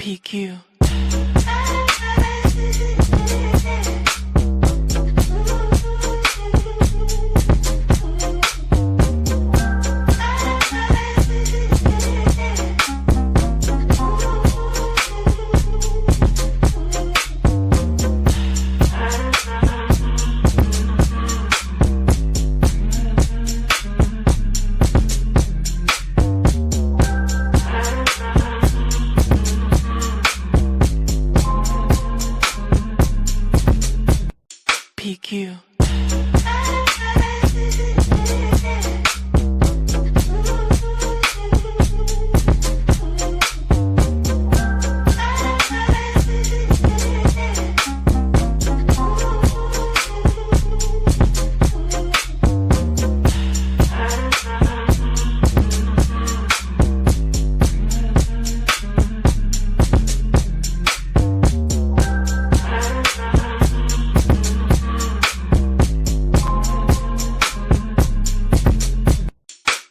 PQ. PQ.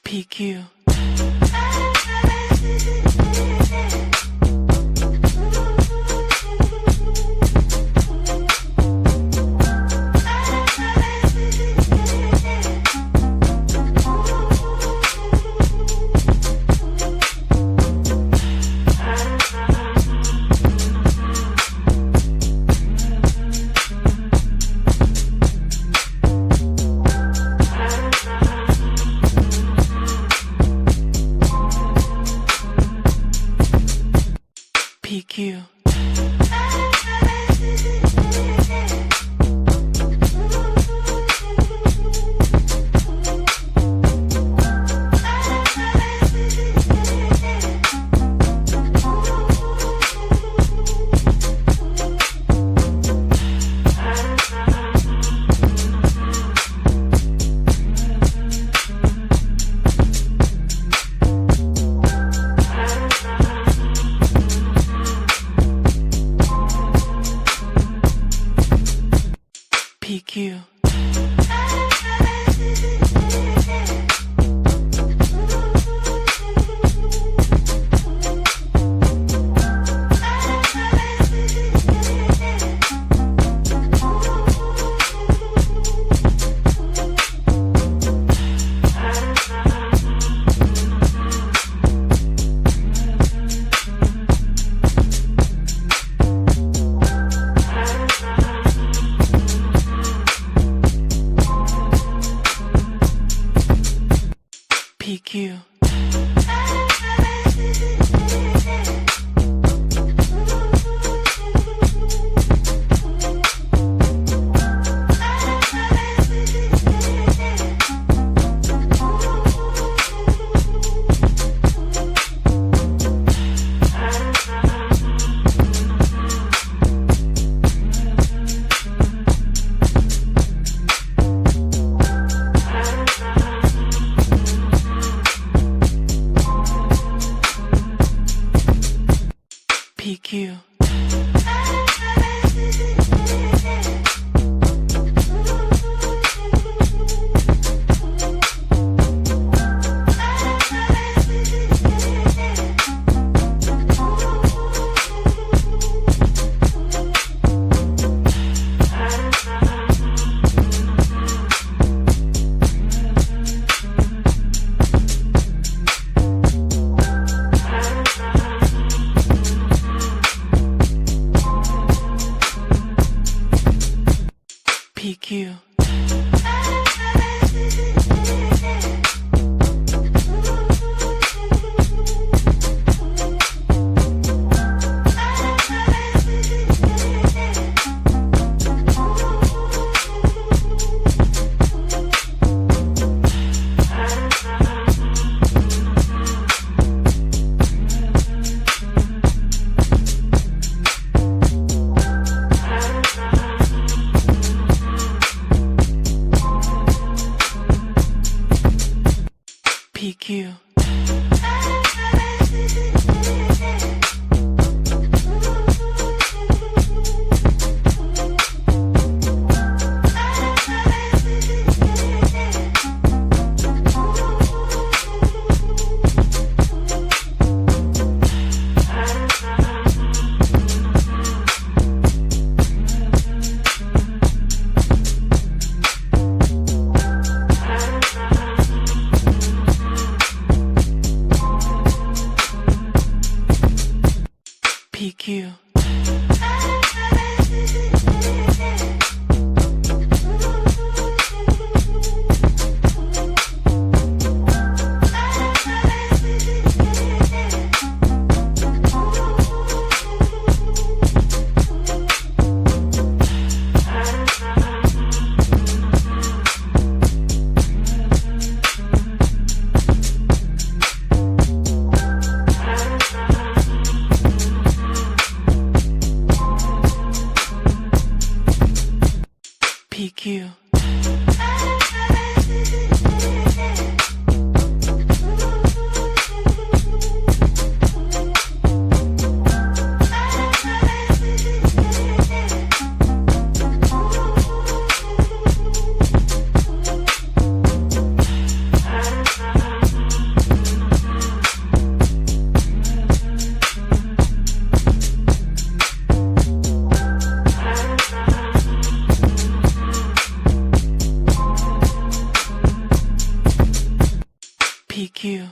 PQ. PQ. PQ. PQ. PQ. PQ. PQ. PQ. PQ.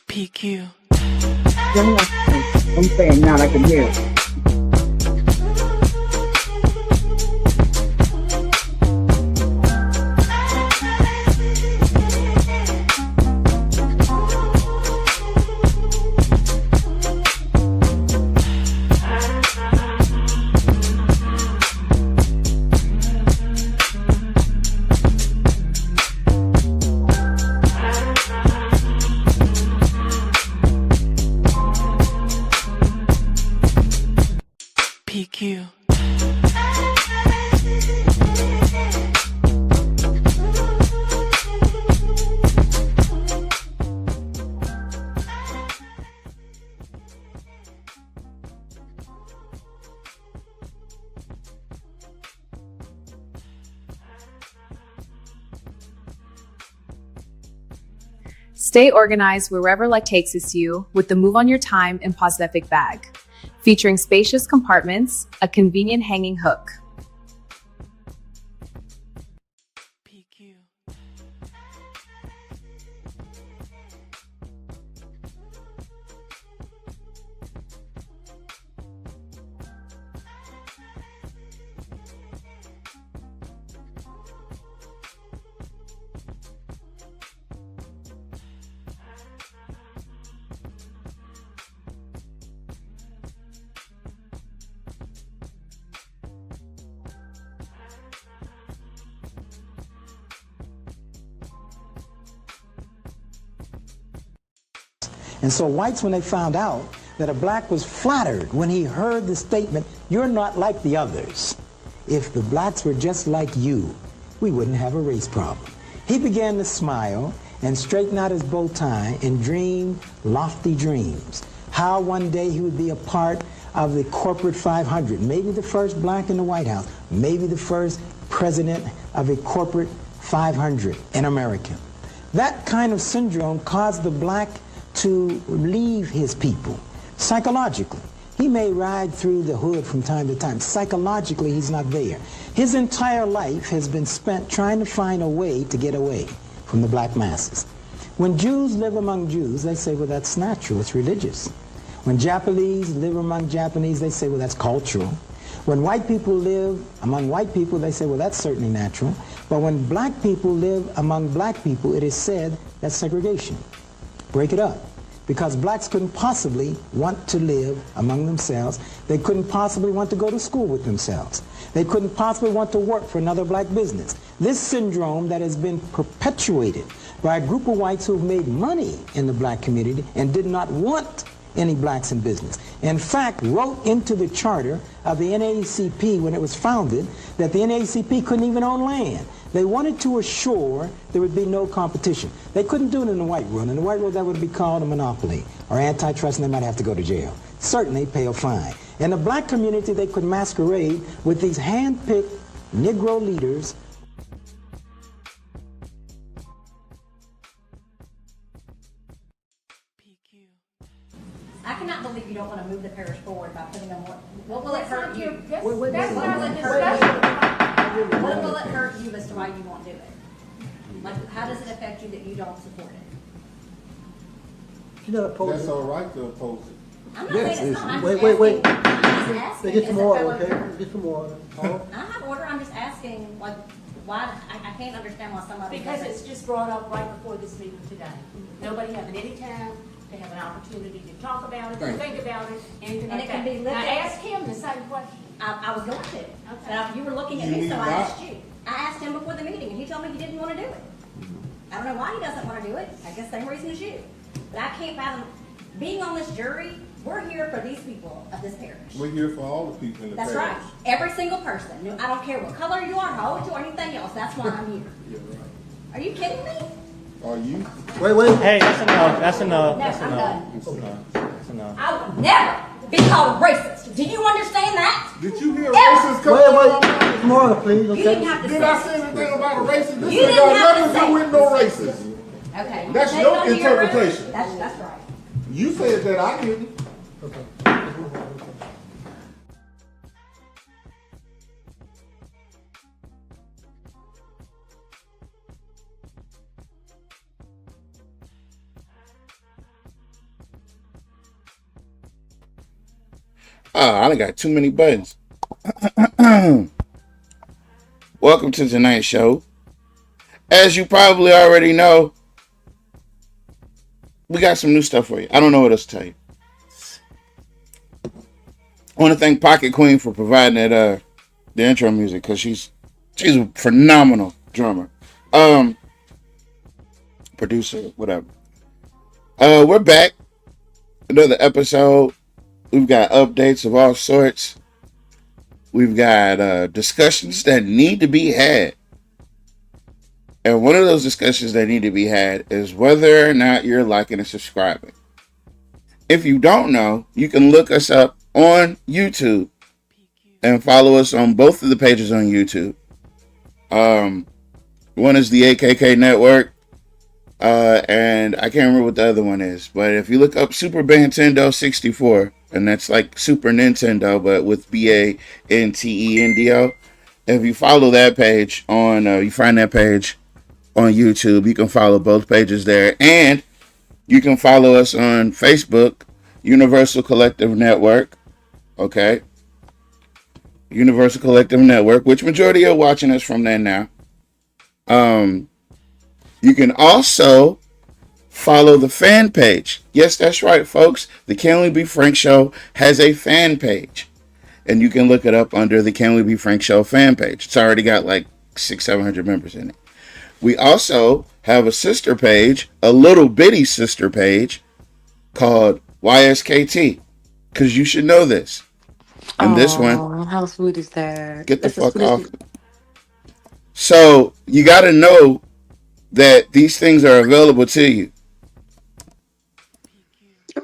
PQ. I'm saying now I can hear it. PQ. Stay organized wherever life takes you with the Move On Your Time Impositefic bag, featuring spacious compartments, a convenient hanging hook. PQ. And so whites, when they found out that a black was flattered when he heard the statement, "You're not like the others. If the blacks were just like you, we wouldn't have a race problem," he began to smile and straighten out his bow tie and dream lofty dreams. How one day he would be a part of the corporate 500, maybe the first black in the White House, maybe the first president of a corporate 500 in America. That kind of syndrome caused the black to leave his people psychologically. He may ride through the hood from time to time. Psychologically, he's not there. His entire life has been spent trying to find a way to get away from the black masses. When Jews live among Jews, they say, well, that's natural, it's religious. When Japanese live among Japanese, they say, well, that's cultural. When white people live among white people, they say, well, that's certainly natural. But when black people live among black people, it is said that's segregation. Break it up. Because blacks couldn't possibly want to live among themselves. They couldn't possibly want to go to school with themselves. They couldn't possibly want to work for another black business. This syndrome that has been perpetuated by a group of whites who've made money in the black community and did not want any blacks in business. In fact, wrote into the charter of the NAACP when it was founded that the NAACP couldn't even own land. They wanted to assure there would be no competition. They couldn't do it in the white world. In the white world, that would be called a monopoly or antitrust, and they might have to go to jail. Certainly pay a fine. In the black community, they could masquerade with these hand-picked Negro leaders. PQ. I cannot believe you don't want to move the parish forward by putting on what will it hurt you? That's What will not it a hurt discussion. you? What will it hurt you as to why you won't do it? Like, how does it affect you that you don't support it? She's not opposed. That's all right to oppose it. I'm not saying it's not. I'm Wait, just wait, wait. asking- I'm just asking Get as some a order, fellow okay? parent. Get some order. Paul? I have order, I'm just asking, like, why, I can't understand why somebody Because doesn't. it's just brought up right before this meeting today. Nobody having any time to have an opportunity to talk about it, to think about it, anything And like it can that. be Now, looked at- ask him the same question. I was going to, but you were looking at You me, need so I not. asked you. I asked him before the meeting, and he told me he didn't want to do it. I don't know why he doesn't want to do it. I guess same reason as you. But I can't fathom, being on this jury, we're here for these people of this parish. We're here for all the people in the That's parish. right. Every single person. I don't care what color you are, how old you are, anything else. That's why I'm here. Yeah, right. Are you kidding me? Are you? Wait. Hey, that's enough. That's enough. No, That's I'm enough. done. That's enough. That's enough. I would never be called racist. Do you understand that? Did you hear Ever. racist come out of my mouth? Get some order, please, You okay? didn't have to Did I say say it. anything about a racist? This You ain't didn't got have to nothing to say do it. with no racist. Okay. you That's take your it under room. interpretation. That's right. You said that, I didn't. I done got too many buttons. Welcome to tonight's show. As you probably already know, we got some new stuff for you. I don't know what else to tell you. I want to thank Pocket Queen for providing that the intro music, because she's a phenomenal drummer. Producer, whatever. We're back. Another episode. We've got updates of all sorts. We've got discussions that need to be had. And one of those discussions that need to be had is whether or not you're liking and subscribing. If you don't know, you can look us up on YouTube and follow us on both of the pages on YouTube. One is the AKK Network, and I can't remember what the other one is. But if you look up Super Nintendo 64, and that's like Super Nintendo, but with BANTENDO. If you follow that page on, you find that page on YouTube, you can follow both pages there. And you can follow us on Facebook, Universal Collective Network. Okay. Universal Collective Network, which majority are watching us from there now. You can also follow the fan page. Yes, that's right, folks. The Can We Be Frank Show has a fan page. And you can look it up under the Can We Be Frank Show fan page. It's already got like 600-700 members in it. We also have a sister page, a little bitty sister page, called YSKT. Because you should know this. And this one, how sweet is that? get the That's fuck sweet as- off. So you got to know that these things are available to you.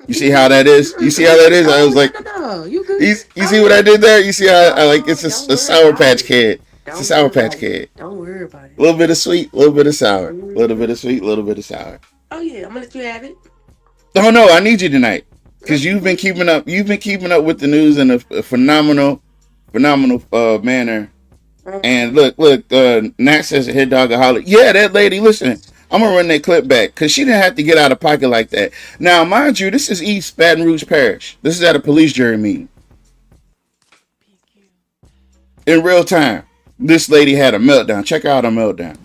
You see how that is? You see how that is? I was like, No, you good. you see what I did there? You see how I like it's a Sour Patch Kid. It's a Sour Patch Kid. Don't worry about it. A little bit of sweet, a little bit of sour. A little bit of sweet, a little bit of sour. Oh yeah, I'm gonna let you have it. Oh no, I need you tonight. Because you've been keeping up with the news in a phenomenal manner. And look, Nat says a hit dogaholic. Yeah, that lady, listen, I'm going to run that clip back because she didn't have to get out of pocket like that. Now, mind you, this is East Baton Rouge Parish. This is at a police jury meeting. In real time, this lady had a meltdown. Check out her meltdown.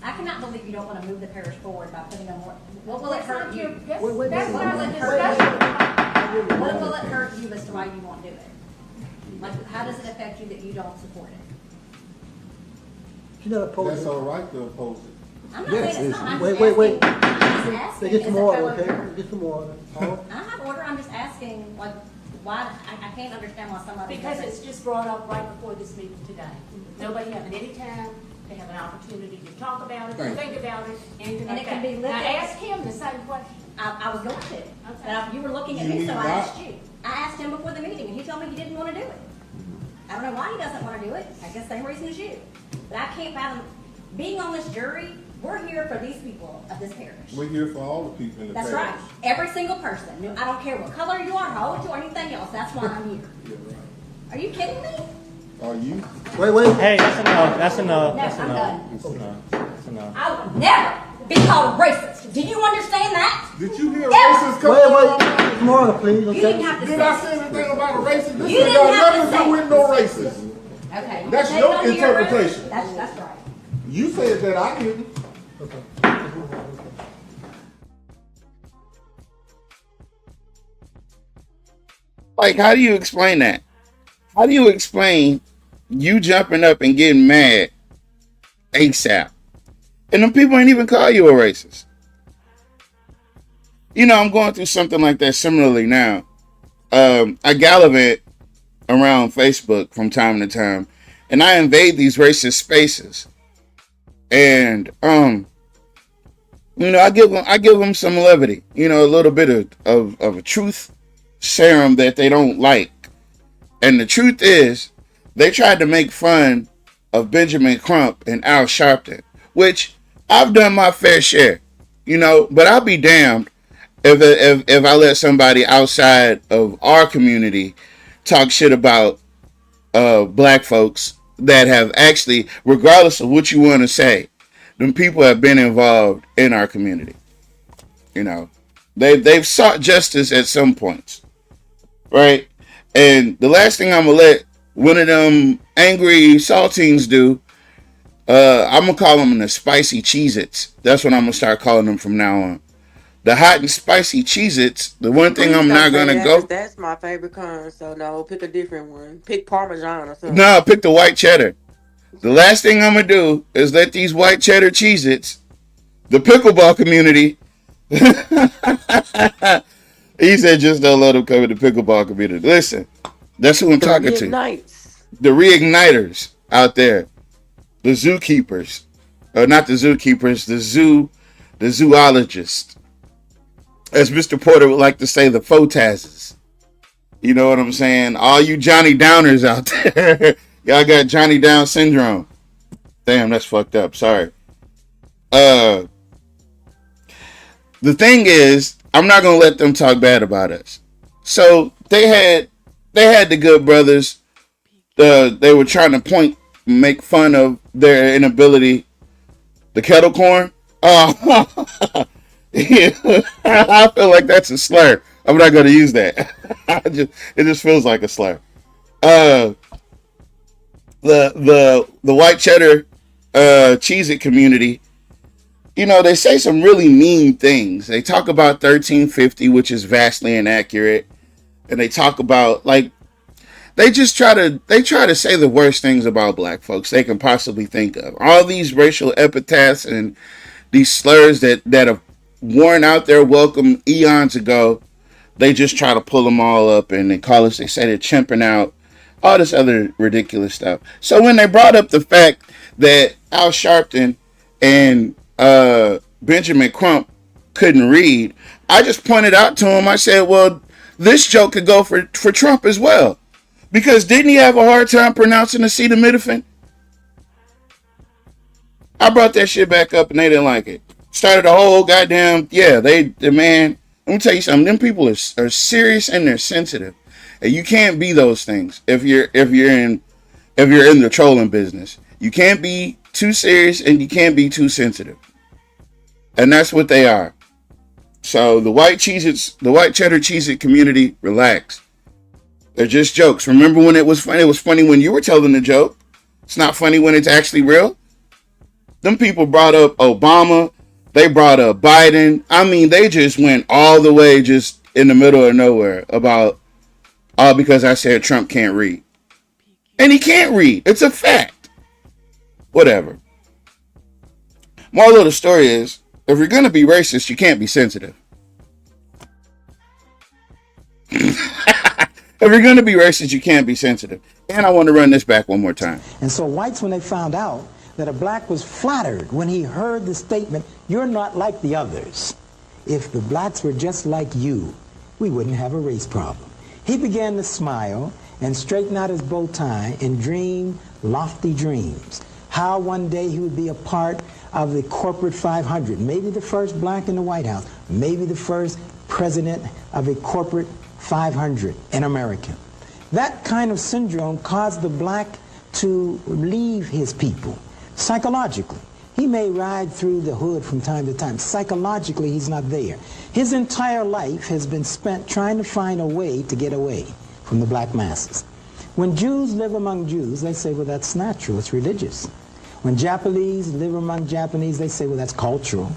I cannot believe you don't want to move the parish forward by putting on what will it hurt you? Wait. What will it hurt you? What will it hurt you as to why you won't do it? Like, how does it affect you that you don't support it? She's not opposed. That's all right to oppose it. I'm not saying it's not. I'm Wait, just wait, wait. asking- I'm just asking Get as some a order, fellow okay? parent. Get some order. Paul? I have order, I'm just asking, like, why, I can't understand why somebody Because doesn't. it's just brought up right before this meeting today. Nobody having any time to to have an opportunity to talk about it, to Thank think about it, anything And like it can that. be Now, looked at- ask him the same question. I was going to. But you were looking at You me, need so I not- asked you. I asked him before the meeting, and he told me he didn't want to do it. I don't know why he doesn't want to do it. I guess same reason as you. But I can't fathom, being on this jury, we're here for these people of this parish. We're here for all the people in the That's parish. right. Every single person. I don't care what color you are, how old you are, anything else. That's why I'm here. Yeah, right. Are you kidding me? Are you? Wait. Hey, that's enough. That's enough. No, That's I'm enough. done. That's enough. That's enough. I would never be called racist. Do you understand that? Did you hear Yeah. racist come Wait. Marla, please. You didn't have to Did say I it. say anything about a racist? This You ain't didn't got have to nothing to say do it. with no racist. Okay. That's Take your on your interpretation. room. That's right. You said that, I didn't. Like, how do you explain that? How do you explain you jumping up and getting mad ASAP? And them people ain't even call you a racist. You know, I'm going through something like that similarly now. I gallivant around Facebook from time to time, and I invade these racist spaces. And you know, I give them some levity. You know, a little bit of a truth serum that they don't like. And the truth is, they tried to make fun of Benjamin Crump and Al Sharpton, which I've done my fair share, you know, but I'll be damned if I let somebody outside of our community talk shit about black folks that have actually, regardless of what you want to say, them people have been involved in our community. You know, they've sought justice at some points, right? And the last thing I'm gonna let one of them angry saltines do, I'm gonna call them the spicy Cheez-Its. That's what I'm gonna start calling them from now on. The hot and spicy Cheez-Its. The one thing I'm not gonna go. That's my favorite kind, so no, pick a different one. Pick Parmesan or something. No, pick the white cheddar. The last thing I'm gonna do is let these white cheddar Cheez-Its, the pickleball community. He said just don't let them come in the pickleball community. Listen, that's who I'm talking to. The reigniters out there. The zookeepers. Not the zookeepers, the zoologists. As Mr. Porter would like to say, the photazes. You know what I'm saying? All you Johnny Downers out there. Y'all got Johnny Down syndrome. Damn, that's fucked up. Sorry. The thing is, I'm not gonna let them talk bad about us. So they had the good brothers. They were trying to make fun of their inability. The kettle corn. Oh, I feel like that's a slur. I'm not gonna use that. It just feels like a slur. The white cheddar Cheez-It community, you know, they say some really mean things. They talk about 1350, which is vastly inaccurate, and they talk about, like, they try to say the worst things about black folks they can possibly think of. All these racial epithets and these slurs that have worn out their welcome eons ago, they just try to pull them all up and they call us, they say they're chimping out, all this other ridiculous stuff. So when they brought up the fact that Al Sharpton and Benjamin Crump couldn't read, I just pointed out to him, I said, well, this joke could go for Trump as well. Because didn't he have a hard time pronouncing acetaminophen? I brought that shit back up and they didn't like it. Started a whole goddamn, man, let me tell you something, them people are serious and they're sensitive. And you can't be those things if you're in the trolling business. You can't be too serious and you can't be too sensitive. And that's what they are. So the white Cheez-Its, the white cheddar Cheez-It community, relax. They're just jokes. Remember when it was funny? It was funny when you were telling the joke. It's not funny when it's actually real. Them people brought up Obama. They brought up Biden. I mean, they just went all the way just in the middle of nowhere about all because I said Trump can't read. And he can't read. It's a fact. Whatever. Moral of the story is, if you're going to be racist, you can't be sensitive. If you're going to be racist, you can't be sensitive. And I want to run this back one more time. And so whites, when they found out that a black was flattered when he heard the statement, "You're not like the others." If the blacks were just like you, we wouldn't have a race problem. He began to smile and straighten out his bow tie and dream lofty dreams. How one day he would be a part of the corporate 500, maybe the first black in the White House, maybe the first president of a corporate 500 in America. That kind of syndrome caused the black to leave his people psychologically. He may ride through the hood from time to time. Psychologically, he's not there. His entire life has been spent trying to find a way to get away from the black masses. When Jews live among Jews, they say, well, that's natural, it's religious. When Japanese live among Japanese, they say, well, that's cultural.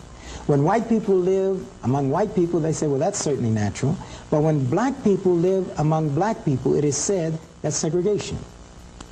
When white people live among white people, they say, well, that's certainly natural. But when black people live among black people, it is said that's segregation.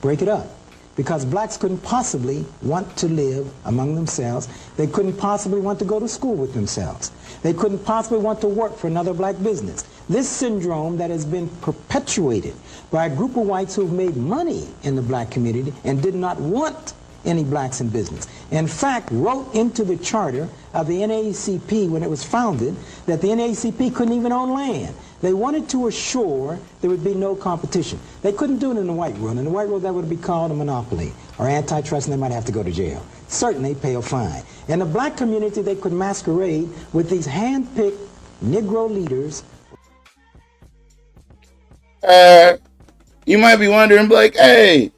Break it up. Because blacks couldn't possibly want to live among themselves. They couldn't possibly want to go to school with themselves. They couldn't possibly want to work for another black business. This syndrome that has been perpetuated by a group of whites who've made money in the black community and did not want any blacks in business. In fact, wrote into the charter of the NAACP when it was founded that the NAACP couldn't even own land. They wanted to assure there would be no competition. They couldn't do it in the white world. In the white world, that would be called a monopoly or antitrust, and they might have to go to jail. Certainly pay a fine. In the black community, they could masquerade with these hand-picked Negro leaders. You might be wondering, like, hey,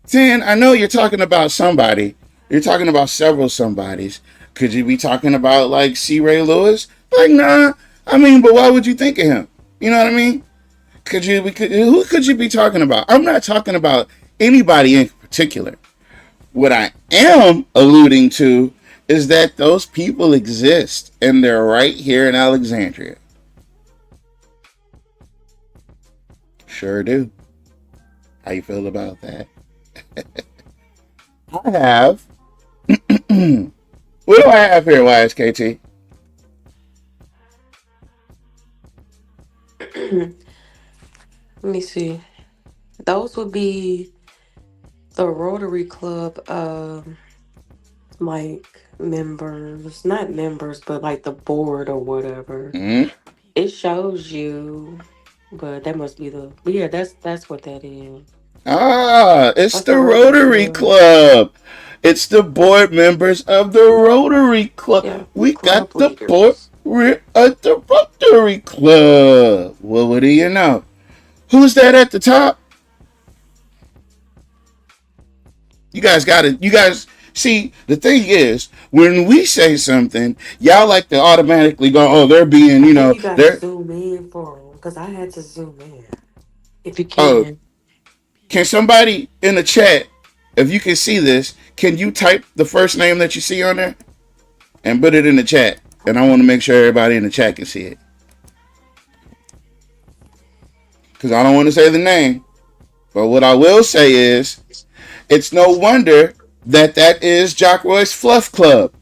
Tin, I know you're talking about somebody. You're talking about several somebodies. Could you be talking about, like, C. Ray Lewis? Like, nah. I mean, but why would you think of him? You know what I mean? Who could you be talking about? I'm not talking about anybody in particular. What I am alluding to is that those people exist, and they're right here in Alexandria. Sure do. How you feel about that? I have. What do I have here, YSKT? Let me see. Those would be the Rotary Club, like members, not members, but like the board or whatever. Mm-hmm. It shows you, but that must be but yeah, that's what that is. Ah, it's That's the the Rotary Rotary Club. It's the board members of the Rotary Club. Yeah, We got club the board leaders. at the Rotary Club. Well, what do you know? Who's that at the top? You guys see, the thing is, when we say something, y'all like to automatically go, oh, they're being, I think you gotta they're, zoom in for them because I had to zoom in. If you oh, can. can somebody in the chat, if you can see this, can you type the first name that you see on there and put it in the chat? And I want to make sure everybody in the chat can see it. Because I don't want to say the name. But what I will say is, it's no wonder that is Jock Roy's Fluff Club.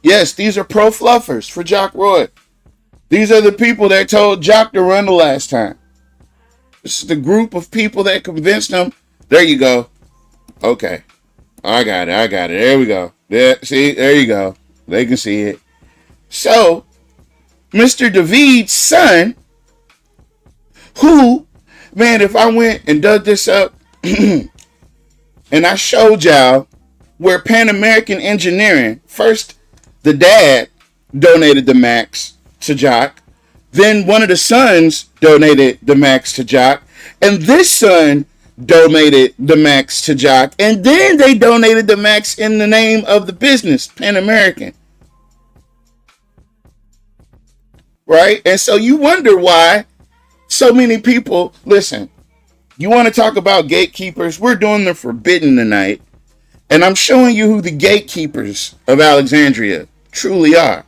Yes, these are pro fluffers for Jock Roy. These are the people that told Jock to run the last time. This is the group of people that convinced him. There you go. Okay. I got it. There we go. Yeah, see, there you go. They can see it. So, Mr. David's son, who, man, if I went and dug this up and I showed y'all where Pan American Engineering, first the dad donated the max to Jock, then one of the sons donated the max to Jock, and this son donated the max to Jock, and then they donated the max in the name of the business, Pan American. Right? And so you wonder why so many people, listen, you want to talk about gatekeepers? We're doing the forbidden tonight. And I'm showing you who the gatekeepers of Alexandria truly are.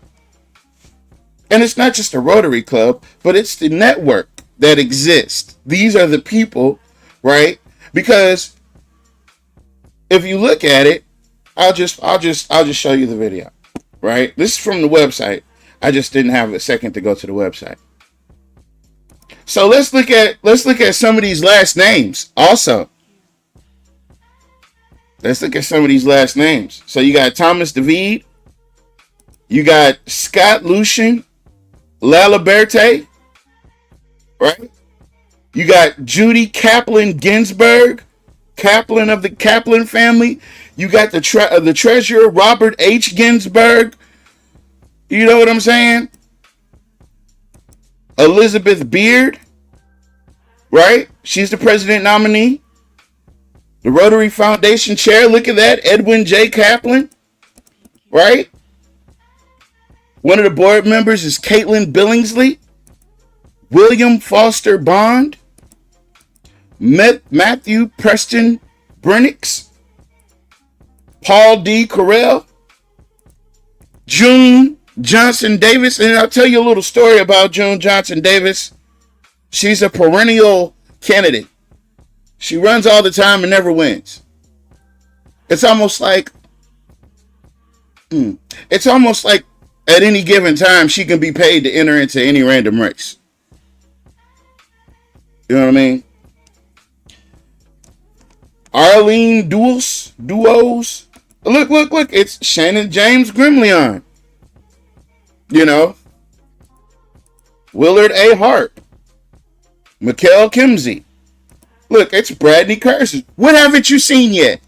And it's not just a Rotary Club, but it's the network that exists. These are the people, right? Because if you look at it, I'll just show you the video, right? This is from the website. I just didn't have a second to go to the website. So let's look at some of these last names also. Let's look at some of these last names. So you got Thomas David, you got Scott Lucien Laliberte, right? You got Judy Kaplan Ginsburg, Kaplan of the Kaplan family. You got the treasurer Robert H. Ginsburg. You know what I'm saying? Elizabeth Beard, right? She's the president nominee. The Rotary Foundation chair, look at that, Edwin J. Kaplan, right? One of the board members is Caitlin Billingsley, William Foster Bond, Matthew Preston Brennix, Paul D. Carell, June Johnson Davis. And I'll tell you a little story about June Johnson Davis. She's a perennial candidate. She runs all the time and never wins. It's almost like at any given time she can be paid to enter into any random race. You know what I mean? Arlene Duos. Look. It's Shannon James Grimleon. You know? Willard A. Harp. Mikhail Kimsey. Look, it's Bradley Curtis. What haven't you seen yet?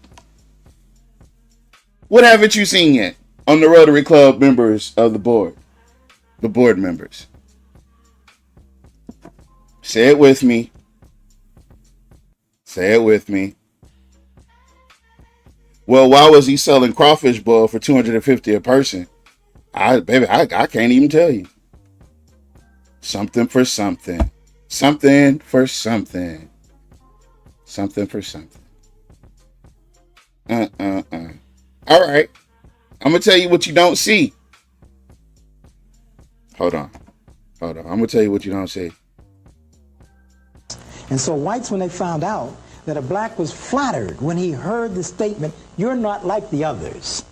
What haven't you seen yet on the Rotary Club members of the board? The board members. Say it with me. Say it with me. Well, why was he selling crawfish boil for $250 a person? I can't even tell you. Something for something. Something for something. Something for something. All right. I'm going to tell you what you don't see. Hold on. I'm going to tell you what you don't see. And so whites, when they found out that a black was flattered when he heard the statement, "You're not like the others.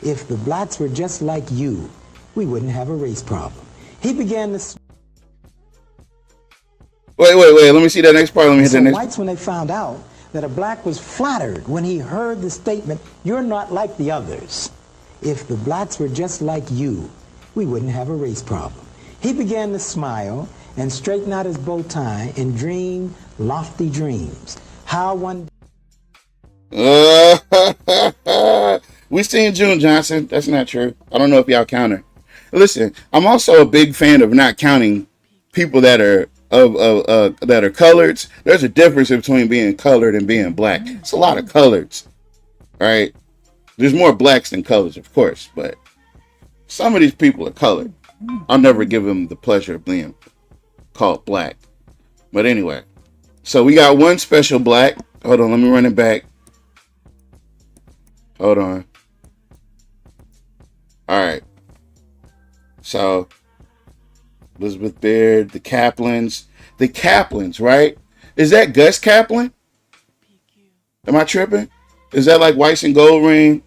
If the blacks were just like you, we wouldn't have a race problem." He began to... Wait. Let me see that next part. Let me hit So that next. whites, when they found out that a black was flattered when he heard the statement, "You're not like the others. If the blacks were just like you, we wouldn't have a race problem." He began to smile and straighten out his bow tie and dream lofty dreams. How one... We seen June Johnson. That's not true. I don't know if y'all count her. Listen, I'm also a big fan of not counting people that are that are coloreds. There's a difference between being colored and being black. It's a lot of coloreds, right? There's more blacks than colors, of course, but some of these people are colored. I'll never give them the pleasure of being called black. But anyway, so we got one special black. Hold on, let me run it back. Hold on. All right. So Elizabeth Beard, the Kaplans, right? Is that Gus Kaplan? Am I tripping? Is that like Weiss and Goldring,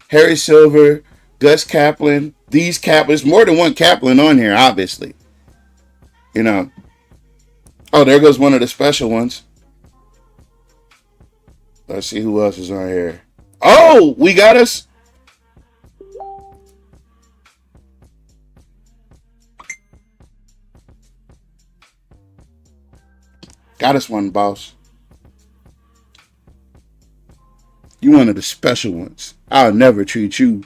Harry Silver, Gus Kaplan, these Kaplans? More than one Kaplan on here, obviously. You know. Oh, there goes one of the special ones. Let's see who else is on here. Oh, we got us. Got us one, boss. You one of the special ones. I'll never treat you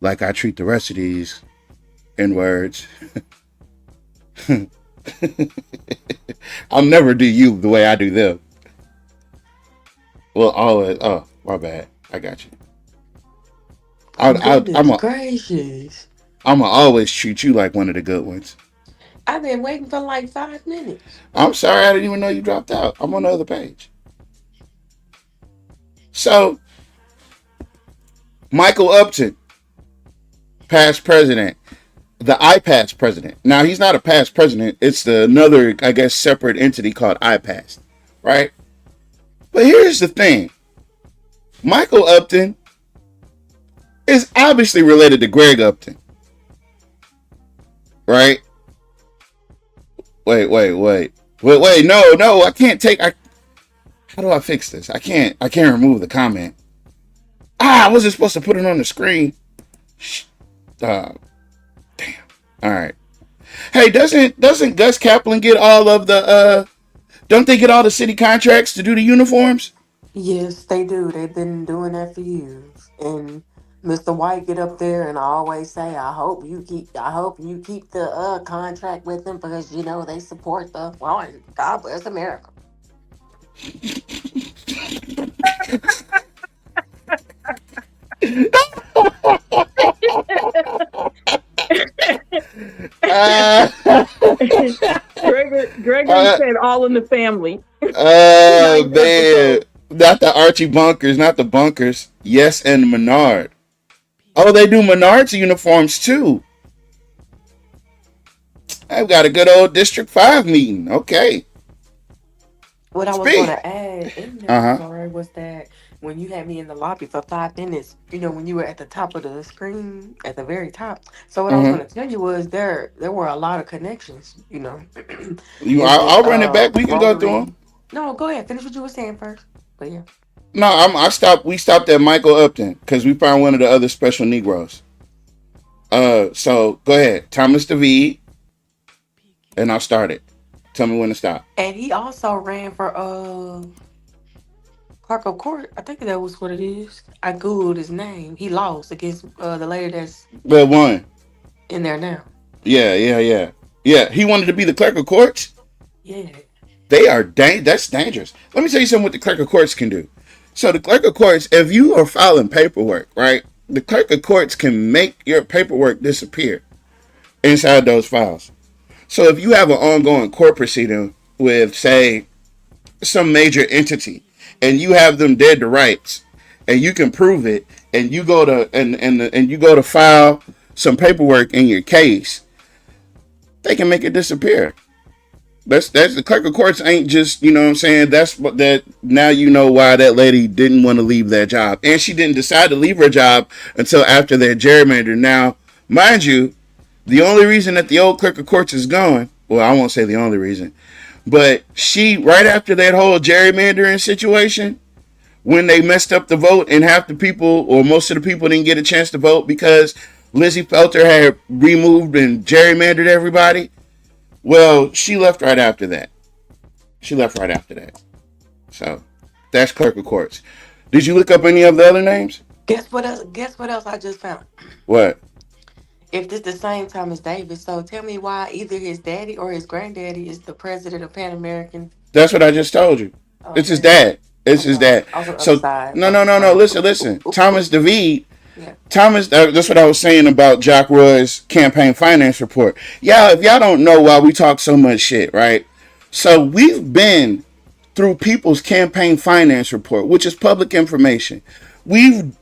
like I treat the rest of these N-words. I'll never do you the way I do them. Well, always. Oh, my bad. I got you. Gracious. I'm gonna always treat you like one of the good ones. I've been waiting for like 5 minutes. I'm sorry, I didn't even know you dropped out. I'm on the other page. So, Michael Upton, past president, the IPAS president. Now, he's not a past president. It's another, I guess, separate entity called IPAS, right? But here's the thing. Michael Upton is obviously related to Greg Upton, right? Wait. No, I can't take... how do I fix this? I can't remove the comment. I wasn't supposed to put it on the screen. Damn. All right. Hey, doesn't Gus Kaplan get all of the don't they get all the city contracts to do the uniforms? Yes, they do. They've been doing that for years. And Mr. White get up there and always say, I hope you keep the contract with them because you know they support the well, God bless America. Uh, Gregory said all in the family. Man. Not the Archie Bunkers, not the Bunkers. Yes, and Menard. Oh, they do Menard's uniforms too. I've got a good old District 5 meeting. Okay. What I was Speak. going to add in there, sorry, was that when you had me in the lobby for 5 minutes, you know, when you were at the top of the screen, at the very top. So what I was going to tell you was there were a lot of connections, you know. I'll run it back. We can go through them. No, go ahead. Finish what you were saying first. But yeah. No, I stopped. We stopped at Michael Upton because we found one of the other special Negroes. So go ahead, Thomas David, and I'll start it. Tell me when to stop. And he also ran for clerk of court. I think that was what it is. I googled his name. He lost against the lady that's But one. in there now. Yeah. He wanted to be the clerk of courts. Yeah. They are that's dangerous. Let me tell you something what the clerk of courts can do. So the clerk of courts, if you are filing paperwork, right, the clerk of courts can make your paperwork disappear inside those files. So if you have an ongoing court proceeding with, say, some major entity, and you have them dead to rights, and you can prove it, and you go to and you go to file some paperwork in your case, they can make it disappear. That's the clerk of courts ain't just, you know what I'm saying, that's what that now you know why that lady didn't want to leave that job. And she didn't decide to leave her job until after their gerrymander. Now, mind you, the only reason that the old clerk of courts is gone, well, I won't say the only reason, but she, right after that whole gerrymandering situation, when they messed up the vote and half the people or most of the people didn't get a chance to vote because Lizzie Felter had removed and gerrymandered everybody, well, she left right after that. So that's clerk of courts. Did you look up any of the other names? Guess what else I just found? What? If this the same Thomas Davis, so tell me why either his daddy or his granddaddy is the president of Pan American. That's what I just told you. Okay. It's his dad. His dad. So no. Listen. Thomas David. Yeah. Thomas, that's what I was saying about Jock Roy's campaign finance report. Yeah, if y'all don't know why we talk so much shit, right? So we've been through people's campaign finance report, which is public information. We've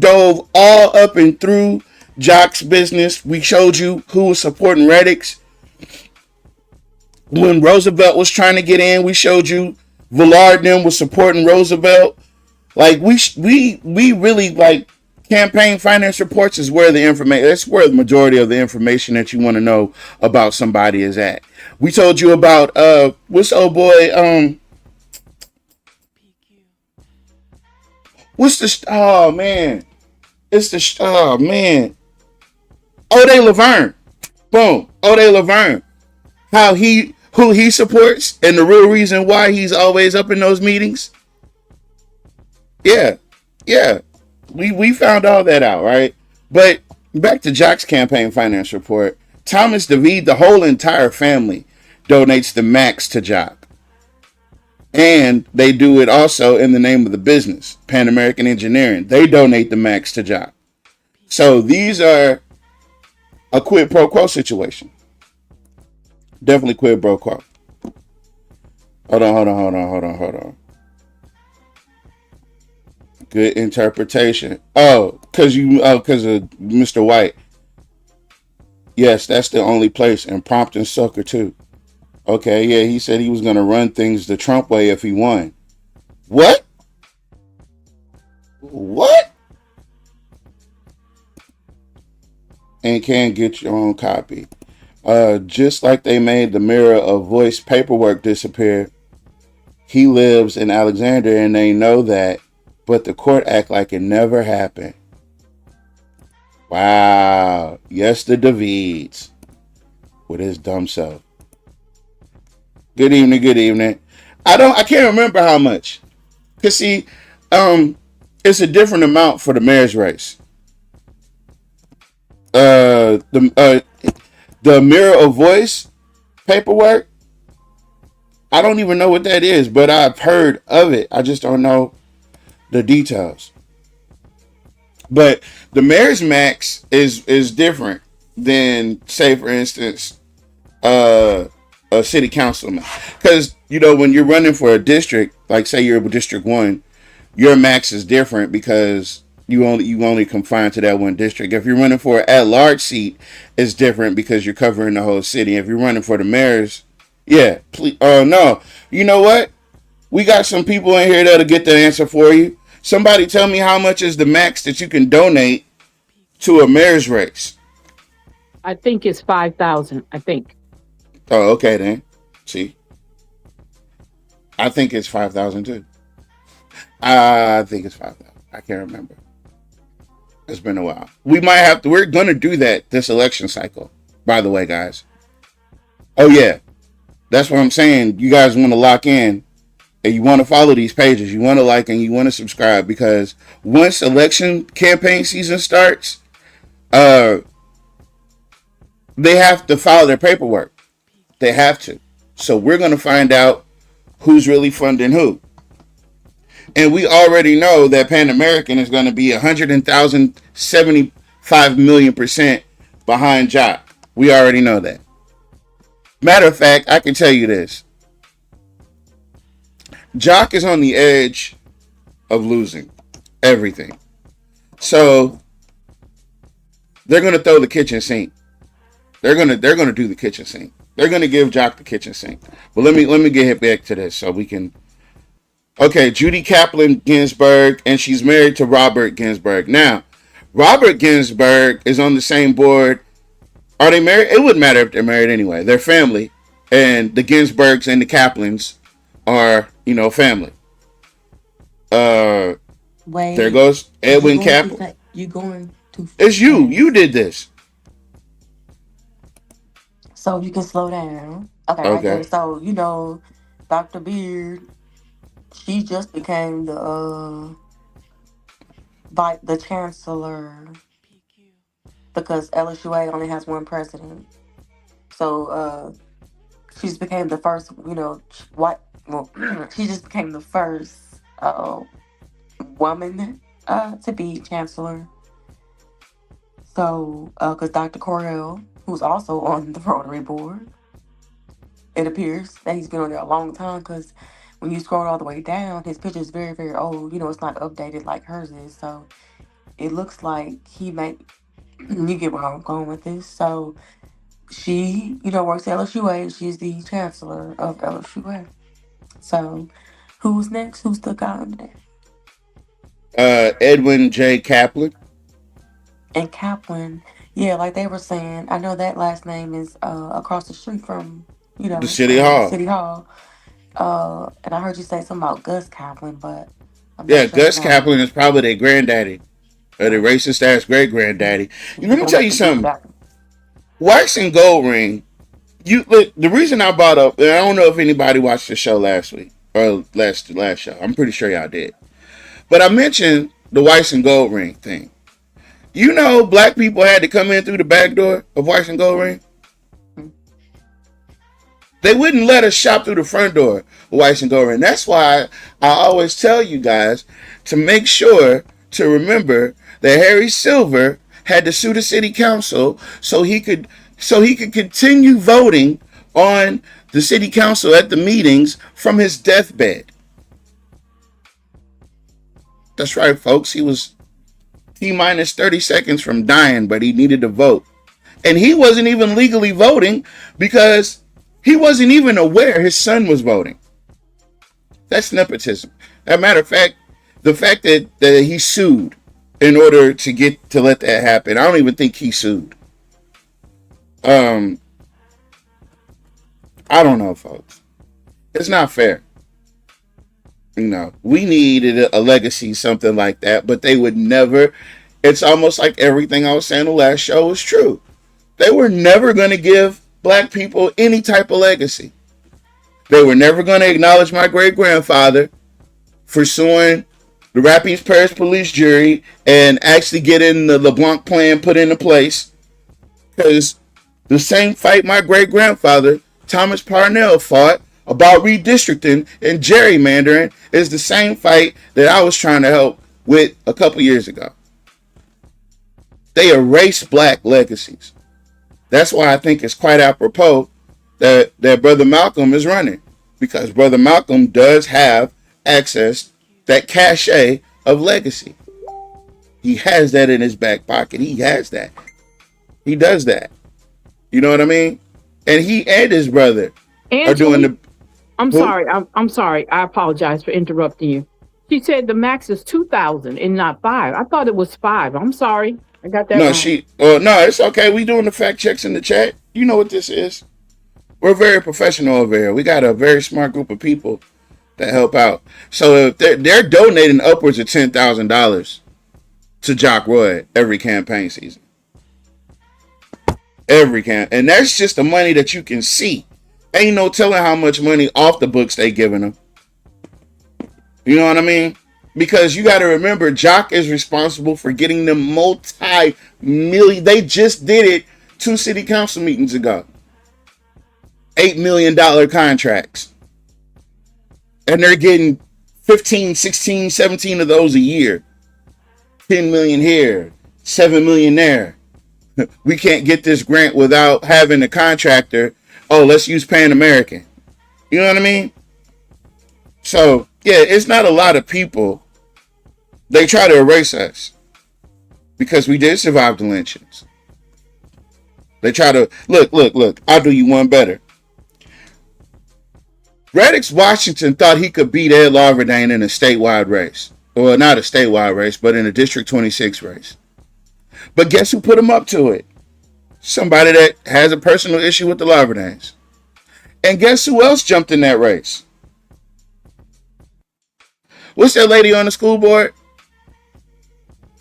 dove all up and through Jock's business. We showed you who was supporting Reddix. When Roosevelt was trying to get in, we showed you Villard and them was supporting Roosevelt. Like we really like. Campaign finance reports is where the information, that's where the majority of the information that you want to know about somebody is at. We told you about, what's the old boy, what's the, oh man, O'Day Laverne. Boom, O'Day Laverne. Who he supports and the real reason why he's always up in those meetings. Yeah. We found all that out, right? But back to Jock's campaign finance report. Thomas David, the whole entire family, donates the max to Jock. And they do it also in the name of the business, Pan American Engineering. They donate the max to Jock. So these are a quid pro quo situation. Definitely quid pro quo. Hold on. Good interpretation. Because of Mr. White. Yes, that's the only place. And Prompton Sucker too. Okay, yeah, he said he was going to run things the Trump way if he won. What? And can't get your own copy. Just like they made the Mirror of Voice paperwork disappear, he lives in Alexandria and they know that. but the court act like it never happened. Wow. Yes, the Davids with his dumb self. Good evening, good evening. I can't remember how much. Cause see, it's a different amount for the mayor's race. The Mirror of Voice paperwork, I don't even know what that is, but I've heard of it. I just don't know the details. But the mayor's max is different than, say, for instance, a city councilman. Because when you're running for a district, like say you're District 1, your max is different because you only confined to that one district. If you're running for an at-large seat, it's different because you're covering the whole city. If you're running for the mayor's, yeah, please. No, you know what? We got some people in here that'll get the answer for you. Somebody tell me how much is the max that you can donate to a mayor's race? I think it's 5,000. I think. Oh, okay then. See, I think it's 5,000 too. I think it's 5,000. I can't remember. It's been a while. We might have to. We're gonna do that this election cycle. By the way, guys. Oh yeah, that's what I'm saying. You guys want to lock in, and you want to follow these pages. You want to like and you want to subscribe because once election campaign season starts, they have to file their paperwork. They have to. So we're gonna find out who's really funding who. And we already know that Pan American is going to be 175 million% behind Jock. We already know that. Matter of fact, I can tell you this. Jock is on the edge of losing everything. So they're going to throw the kitchen sink. They're going to do the kitchen sink. They're going to give Jock the kitchen sink. But let me get back to this so we can. Okay, Judy Kaplan Ginsburg, and she's married to Robert Ginsburg. Now, Robert Ginsburg is on the same board. Are they married? It wouldn't matter if they're married anyway. They're family, and the Ginsburgs and the Kaplans are, family. Wait. There goes Edwin Kaplan. You going to? It's you. You did this. So you can slow down. Okay. Okay. Right there. So Dr. Beard. She just became the chancellor because LSUA only has one president. So she's became the first, white. Well, she just became the first woman to be chancellor. So because Dr. Correll, who's also on the Rotary Board, it appears that he's been on there a long time because. When you scroll all the way down, his picture is very, very old. It's not updated like hers is. So it looks like he may. You get where I'm going with this. So she, works at LSUA. She's the chancellor of LSUA. So who's next? Who's the guy under there? Edwin J. Kaplan. And Kaplan, yeah, like they were saying. I know that last name is across the street from the City Hall. City Hall. And I heard you say something about Gus Kaplan, but yeah, Gus Kaplan is probably their granddaddy, or the racist ass great granddaddy. Let me tell you something. Wax and Gold Ring. The reason I brought up, and I don't know if anybody watched the show last week or last show. I'm pretty sure y'all did, but I mentioned the Wax and Gold Ring thing. Black people had to come in through the back door of Wax and Gold Ring. They wouldn't let us shop through the front door of Wax and Gold Ring. That's why I always tell you guys to make sure to remember that Harry Silver had to sue the city council so he could continue voting on the city council at the meetings from his deathbed. That's right, folks. He was T-minus 30 seconds from dying, but he needed to vote. And he wasn't even legally voting because he wasn't even aware his son was voting. That's nepotism. As a matter of fact, the fact that he sued in order to let that happen, I don't even think he sued. I don't know, folks. It's not fair. You know, we needed a legacy, something like that, but they would never. It's almost like everything I was saying the last show was true. They were never going to give black people any type of legacy. They were never going to acknowledge my great grandfather for suing the Rapides Parish Police Jury and actually getting the LeBlanc plan put into place. Because the same fight my great grandfather, Thomas Parnell, fought about redistricting and gerrymandering is the same fight that I was trying to help with a couple years ago. They erase black legacies. That's why I think it's quite apropos that Brother Malcolm is running. Because Brother Malcolm does have access, that cachet of legacy. He has that in his back pocket. He has that. He does that. You know what I mean? And he and his brother are doing the... I'm sorry. I apologize for interrupting you. She said the max is 2,000 and not 5. I thought it was 5. I'm sorry. I got that wrong. No, it's okay. We doing the fact checks in the chat. You know what this is. We're very professional over here. We got a very smart group of people that help out. So if they're donating upwards of $10,000 to Jock Roy every campaign season. And that's just the money that you can see. Ain't no telling how much money off the books they giving them. You know what I mean? Because you got to remember, Jock is responsible for getting them multi-million. They just did it 2 city council meetings ago. $8 million contracts. And they're getting 15, 16, 17 of those a year. 10 million here, 7 million there. We can't get this grant without having a contractor. Oh, let's use Pan American. You know what I mean? So, yeah, it's not a lot of people. They try to erase us because we did survive the lynchings. They try to, look, I'll do you one better. Radix Washington thought he could beat Ed Larverdane in a statewide race. Well, not a statewide race, but in a District 26 race. But guess who put him up to it? Somebody that has a personal issue with the Larverdanes. And guess who else jumped in that race? What's that lady on the school board?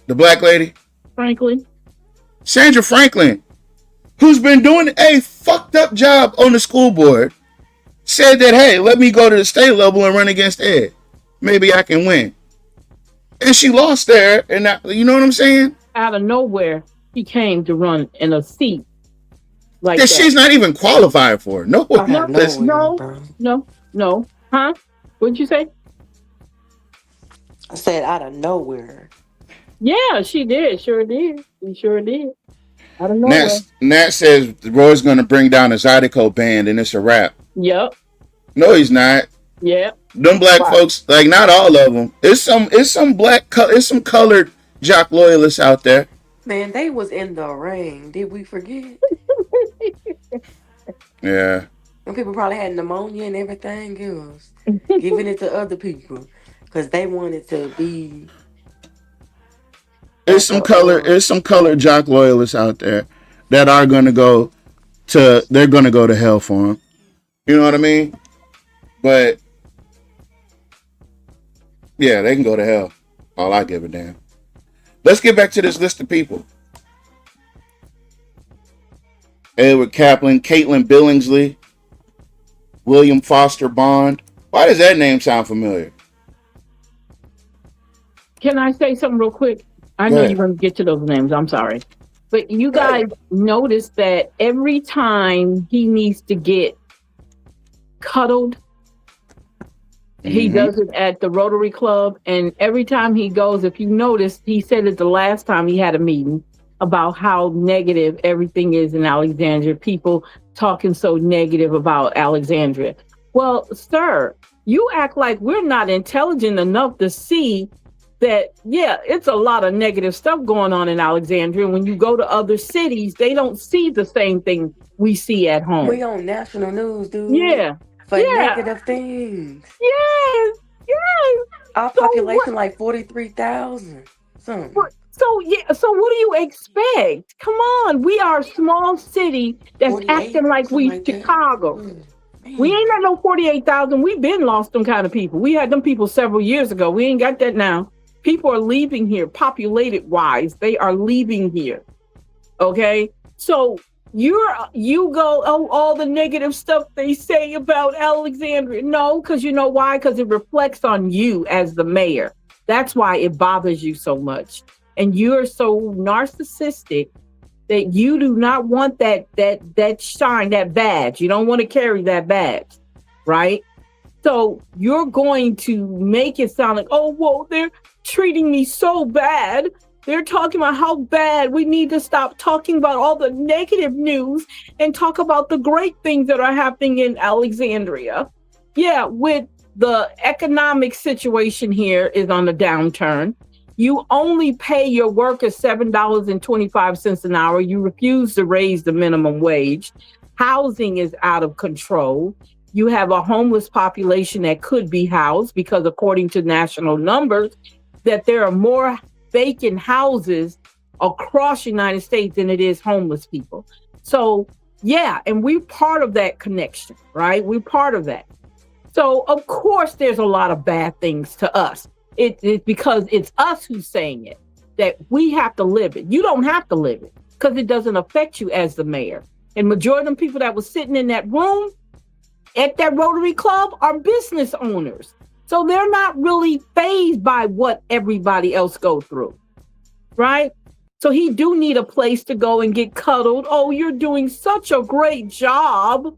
The black lady? Franklin. Sandra Franklin, who's been doing a fucked up job on the school board, said that, hey, let me go to the state level and run against Ed. Maybe I can win. And she lost there. And you know what I'm saying? Out of nowhere, he came to run in a seat like that that. She's not even qualified for. No. Huh? What'd you say? I said out of nowhere. Yeah, she did. Sure did. She sure did. I don't know. Nat says Roy's going to bring down the Zydeco band and it's a wrap. Yep. No, he's not. Yep. Them black folks, like not all of them. It's some colored Jock loyalists out there. Man, they was in the ring. Did we forget? Yeah. And people probably had pneumonia and everything else, giving it to other people because they wanted to be. There's some colored Jock loyalists out there that are gonna go to hell for him. You know what I mean? But yeah, they can go to hell. All I give a damn. Let's get back to this list of people. Edward Kaplan, Caitlin Billingsley, William Foster Bond. Why does that name sound familiar? Can I say something real quick? I know you're going to get to those names. I'm sorry. But you guys notice that every time he needs to get cuddled, he does it at the Rotary Club. And every time he goes, if you notice, he said it the last time he had a meeting about how negative everything is in Alexandria. People talking so negative about Alexandria. Well, sir, you act like we're not intelligent enough to see that, yeah, it's a lot of negative stuff going on in Alexandria. When you go to other cities, they don't see the same thing we see at home. We on national news, dude. Yeah. For negative things. Yes. Our population like 43,000. So what do you expect? Come on, we are a small city that's acting like we Chicago. We ain't got no 48,000. We've been lost them kind of people. We had them people several years ago. We ain't got that now. People are leaving here, populated wise. They are leaving here. Okay, so you go, oh, all the negative stuff they say about Alexandria. No, because you know why? Because it reflects on you as the mayor. That's why it bothers you so much, and you're so narcissistic that you do not want that shine, that badge. You don't want to carry that badge, right? So you're going to make it sound like, oh, well, they're treating me so bad. They're talking about how bad. We need to stop talking about all the negative news and talk about the great things that are happening in Alexandria. Yeah, with the economic situation here is on the downturn. You only pay your workers $7.25 an hour. You refuse to raise the minimum wage. Housing is out of control. You have a homeless population that could be housed because according to national numbers, that there are more vacant houses across the United States than it is homeless people. So yeah, and we're part of that connection, right? We're part of that. So of course there's a lot of bad things to us. It's because it's us who's saying it, that we have to live it. You don't have to live it because it doesn't affect you as the mayor. And majority of the people that were sitting in that room at that Rotary Club are business owners. So they're not really fazed by what everybody else go through, right? So he do need a place to go and get cuddled. Oh, you're doing such a great job.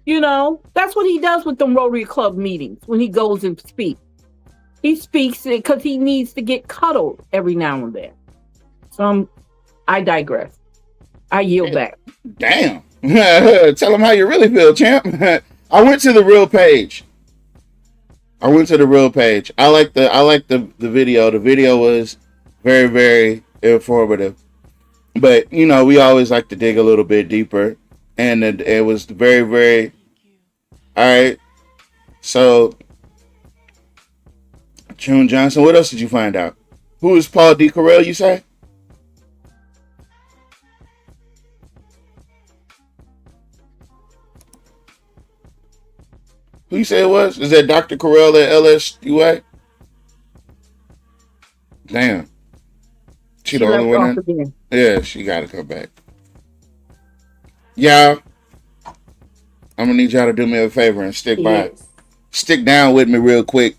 You know, that's what he does with them Rotary Club meetings when he goes and speaks. He speaks because he needs to get cuddled every now and then. So I digress. I yield back. Damn. Tell him how you really feel, champ. I went to the real page. I like the video. The video was very, very informative. But, you know, we always like to dig a little bit deeper. And it was very, very... All right. So, June Johnson, what else did you find out? Who is Paul D. Carell, you say? Who you say it was? Is that Dr. Carell at LSUA? Damn. She the only one in? Yeah, she got to come back. Y'all, I'm going to need y'all to do me a favor and stick down with me real quick.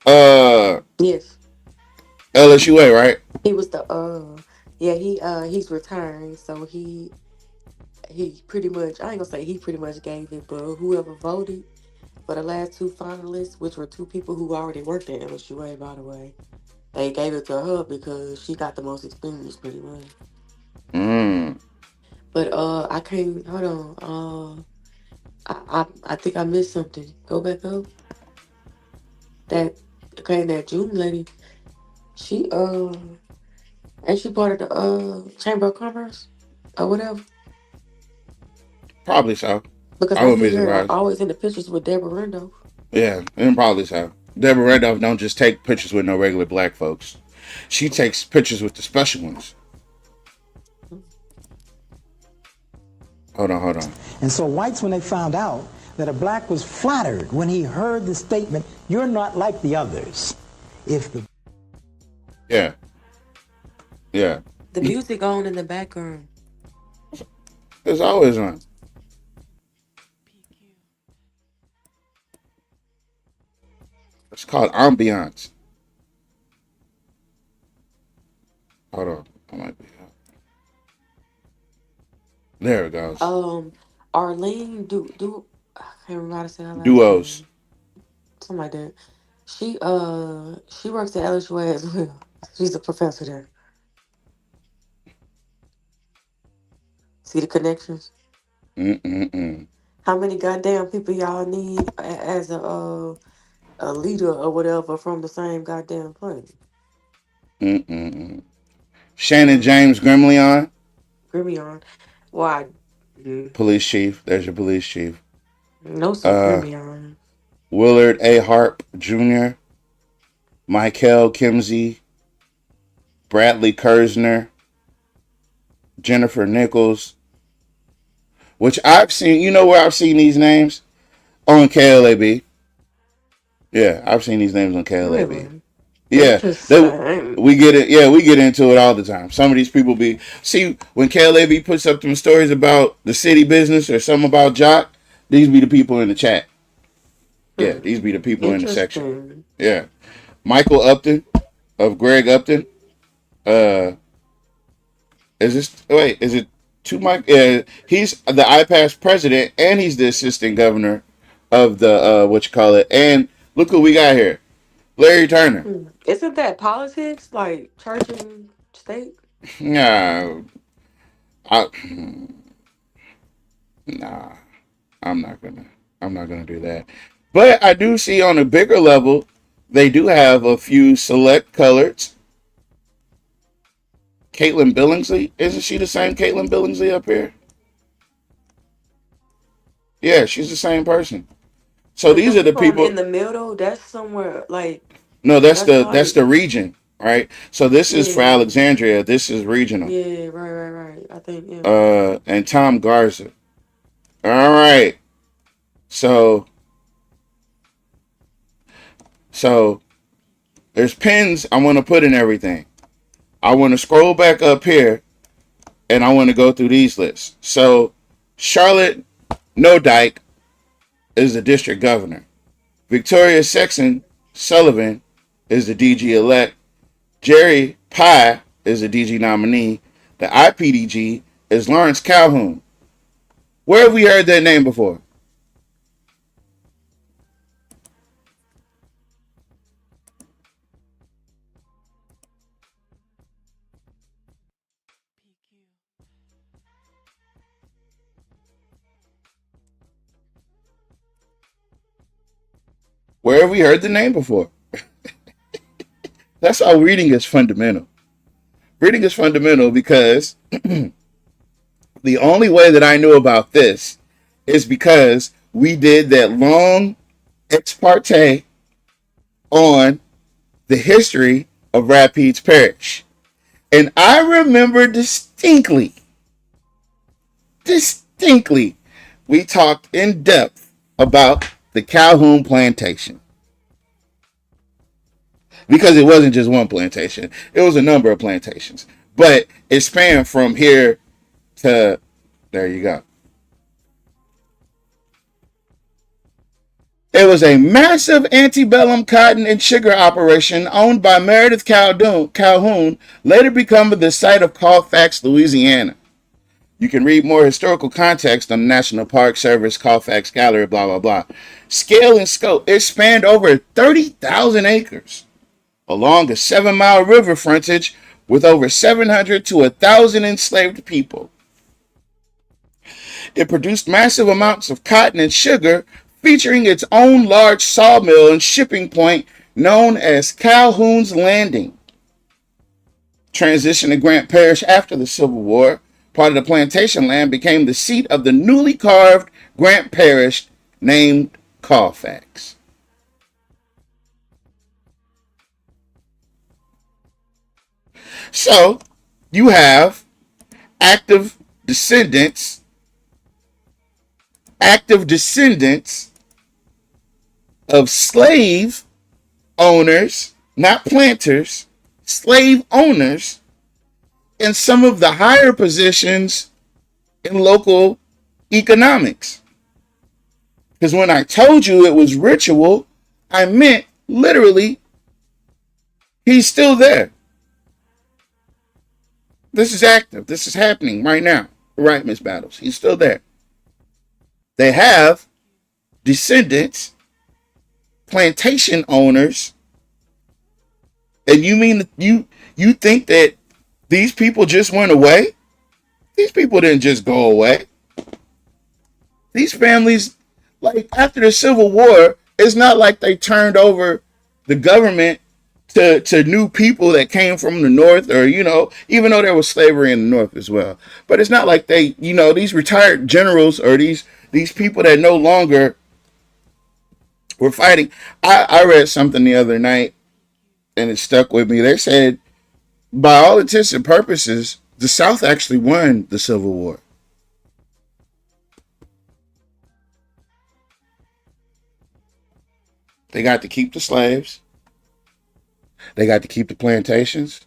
Yes. LSUA, right? He was he's retiring, so he pretty much, I ain't gonna say he pretty much gave it, but whoever voted for the last two finalists, which were two people who already worked at LSUA, by the way, they gave it to her because she got the most experience pretty much. But I can't, hold on, I think I missed something. Go back up. That June lady, she ain't she part of the Chamber of Commerce or whatever? Probably so. Because I see her always in the pictures with Deborah Randolph. Yeah, and probably so. Deborah Randolph don't just take pictures with no regular black folks. She takes pictures with the special ones. Hold on. And so whites, when they found out that a black was flattered when he heard the statement, "You're not like the others." Yeah. The music on in the background. It's always on. It's called ambiance. Hold on. I might be out. There it goes. Arlene I can't remember how to say her last Duos. name. Something like that. She works at LSUA as well. She's a professor there. See the connections? How many goddamn people y'all need as a leader or whatever from the same goddamn place? Shannon James Gremlyon. Why? Police chief. There's your police chief. No, sir. Gremlyon. Willard A. Harp Jr. Michael Kimsey. Bradley Kersner. Jennifer Nichols. Which I've seen, you know where I've seen these names? On KLAB. Yeah, I've seen these names on KLAB. Really? Yeah, Interesting. we get it. Yeah, we get into it all the time. Some of these people see when KLAB puts up them stories about the city business or something about Jock. These be the people in the chat. Yeah, these be the people in the section. Interesting. Yeah, Michael Upton of Greg Upton. Is it two Mike? He's the IPAS president and he's the assistant governor of the what you call it. And look who we got here, Larry Turner. Isn't that politics, like church and state? Nah, I, nah, I'm not gonna do that. But I do see on a bigger level, they do have a few select coloreds. Caitlin Billingsley, isn't she the same Caitlin Billingsley up here? Yeah, she's the same person. So these are the people in the middle. That's somewhere like no, that's like the region, right? So this is for yeah, Alexandria. This is regional. yeah, right. I think yeah. And Tom Garza. All right. So there's pins I want to put in everything. I want to scroll back up here and I want to go through these lists. So Charlotte Nodike is the district governor. Victoria Sexton Sullivan is the DG elect. Jerry Pye is the DG nominee. The IPDG is Lawrence Calhoun. Where have we heard that name before? Where have we heard the name before? That's how reading is fundamental. Reading is fundamental because the only way that I knew about this is because we did that long ex parte on the history of Rapides Parish. And I remember distinctly, we talked in depth about the Calhoun plantation. Because it wasn't just one plantation. It was a number of plantations. But it spanned from here to, there you go. It was a massive antebellum cotton and sugar operation owned by Meredith Calhoun, later becoming the site of Colfax, Louisiana. You can read more historical context on the National Park Service, Colfax Gallery, blah, blah, blah. Scale and scope. It spanned over 30,000 acres along a 7-mile river frontage with over 700 to 1,000 enslaved people. It produced massive amounts of cotton and sugar, featuring its own large sawmill and shipping point known as Calhoun's Landing. Transition to Grant Parish after the Civil War, part of the plantation land became the seat of the newly carved Grant Parish named Colfax. So, you have active descendants of slave owners, not planters, slave owners in some of the higher positions in local economics. Because when I told you it was ritual, I meant literally he's still there. This is active. This is happening right now. Right, Miss Battles. He's still there. They have descendants, plantation owners, and you mean you think that these people just went away? These people didn't just go away. These families, like after the Civil War, it's not like they turned over the government to new people that came from the North, or, even though there was slavery in the North as well. But it's not like they, these retired generals or these people that no longer were fighting. I read something the other night and it stuck with me. They said, by all intents and purposes, the South actually won the Civil War. They got to keep the slaves. They got to keep the plantations.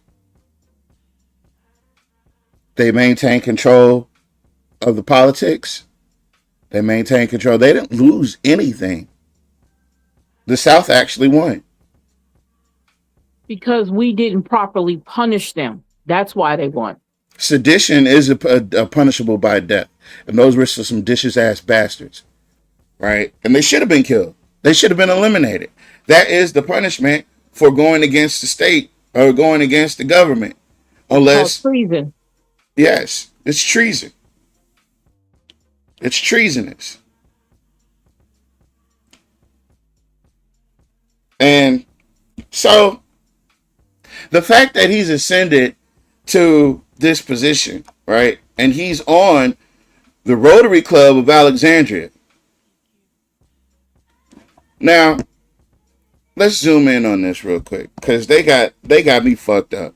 They maintain control of the politics. They maintain control. They didn't lose anything. The South actually won. Because we didn't properly punish them. That's why they won. Sedition is a punishable by death. And those were some dishes ass bastards. Right? And they should have been killed. They should have been eliminated. That is the punishment for going against the state or going against the government. Unless treason. Yes, it's treason. It's treasonous. And so the fact that he's ascended to this position, right? And he's on the Rotary Club of Alexandria. Now, let's zoom in on this real quick because they got me fucked up.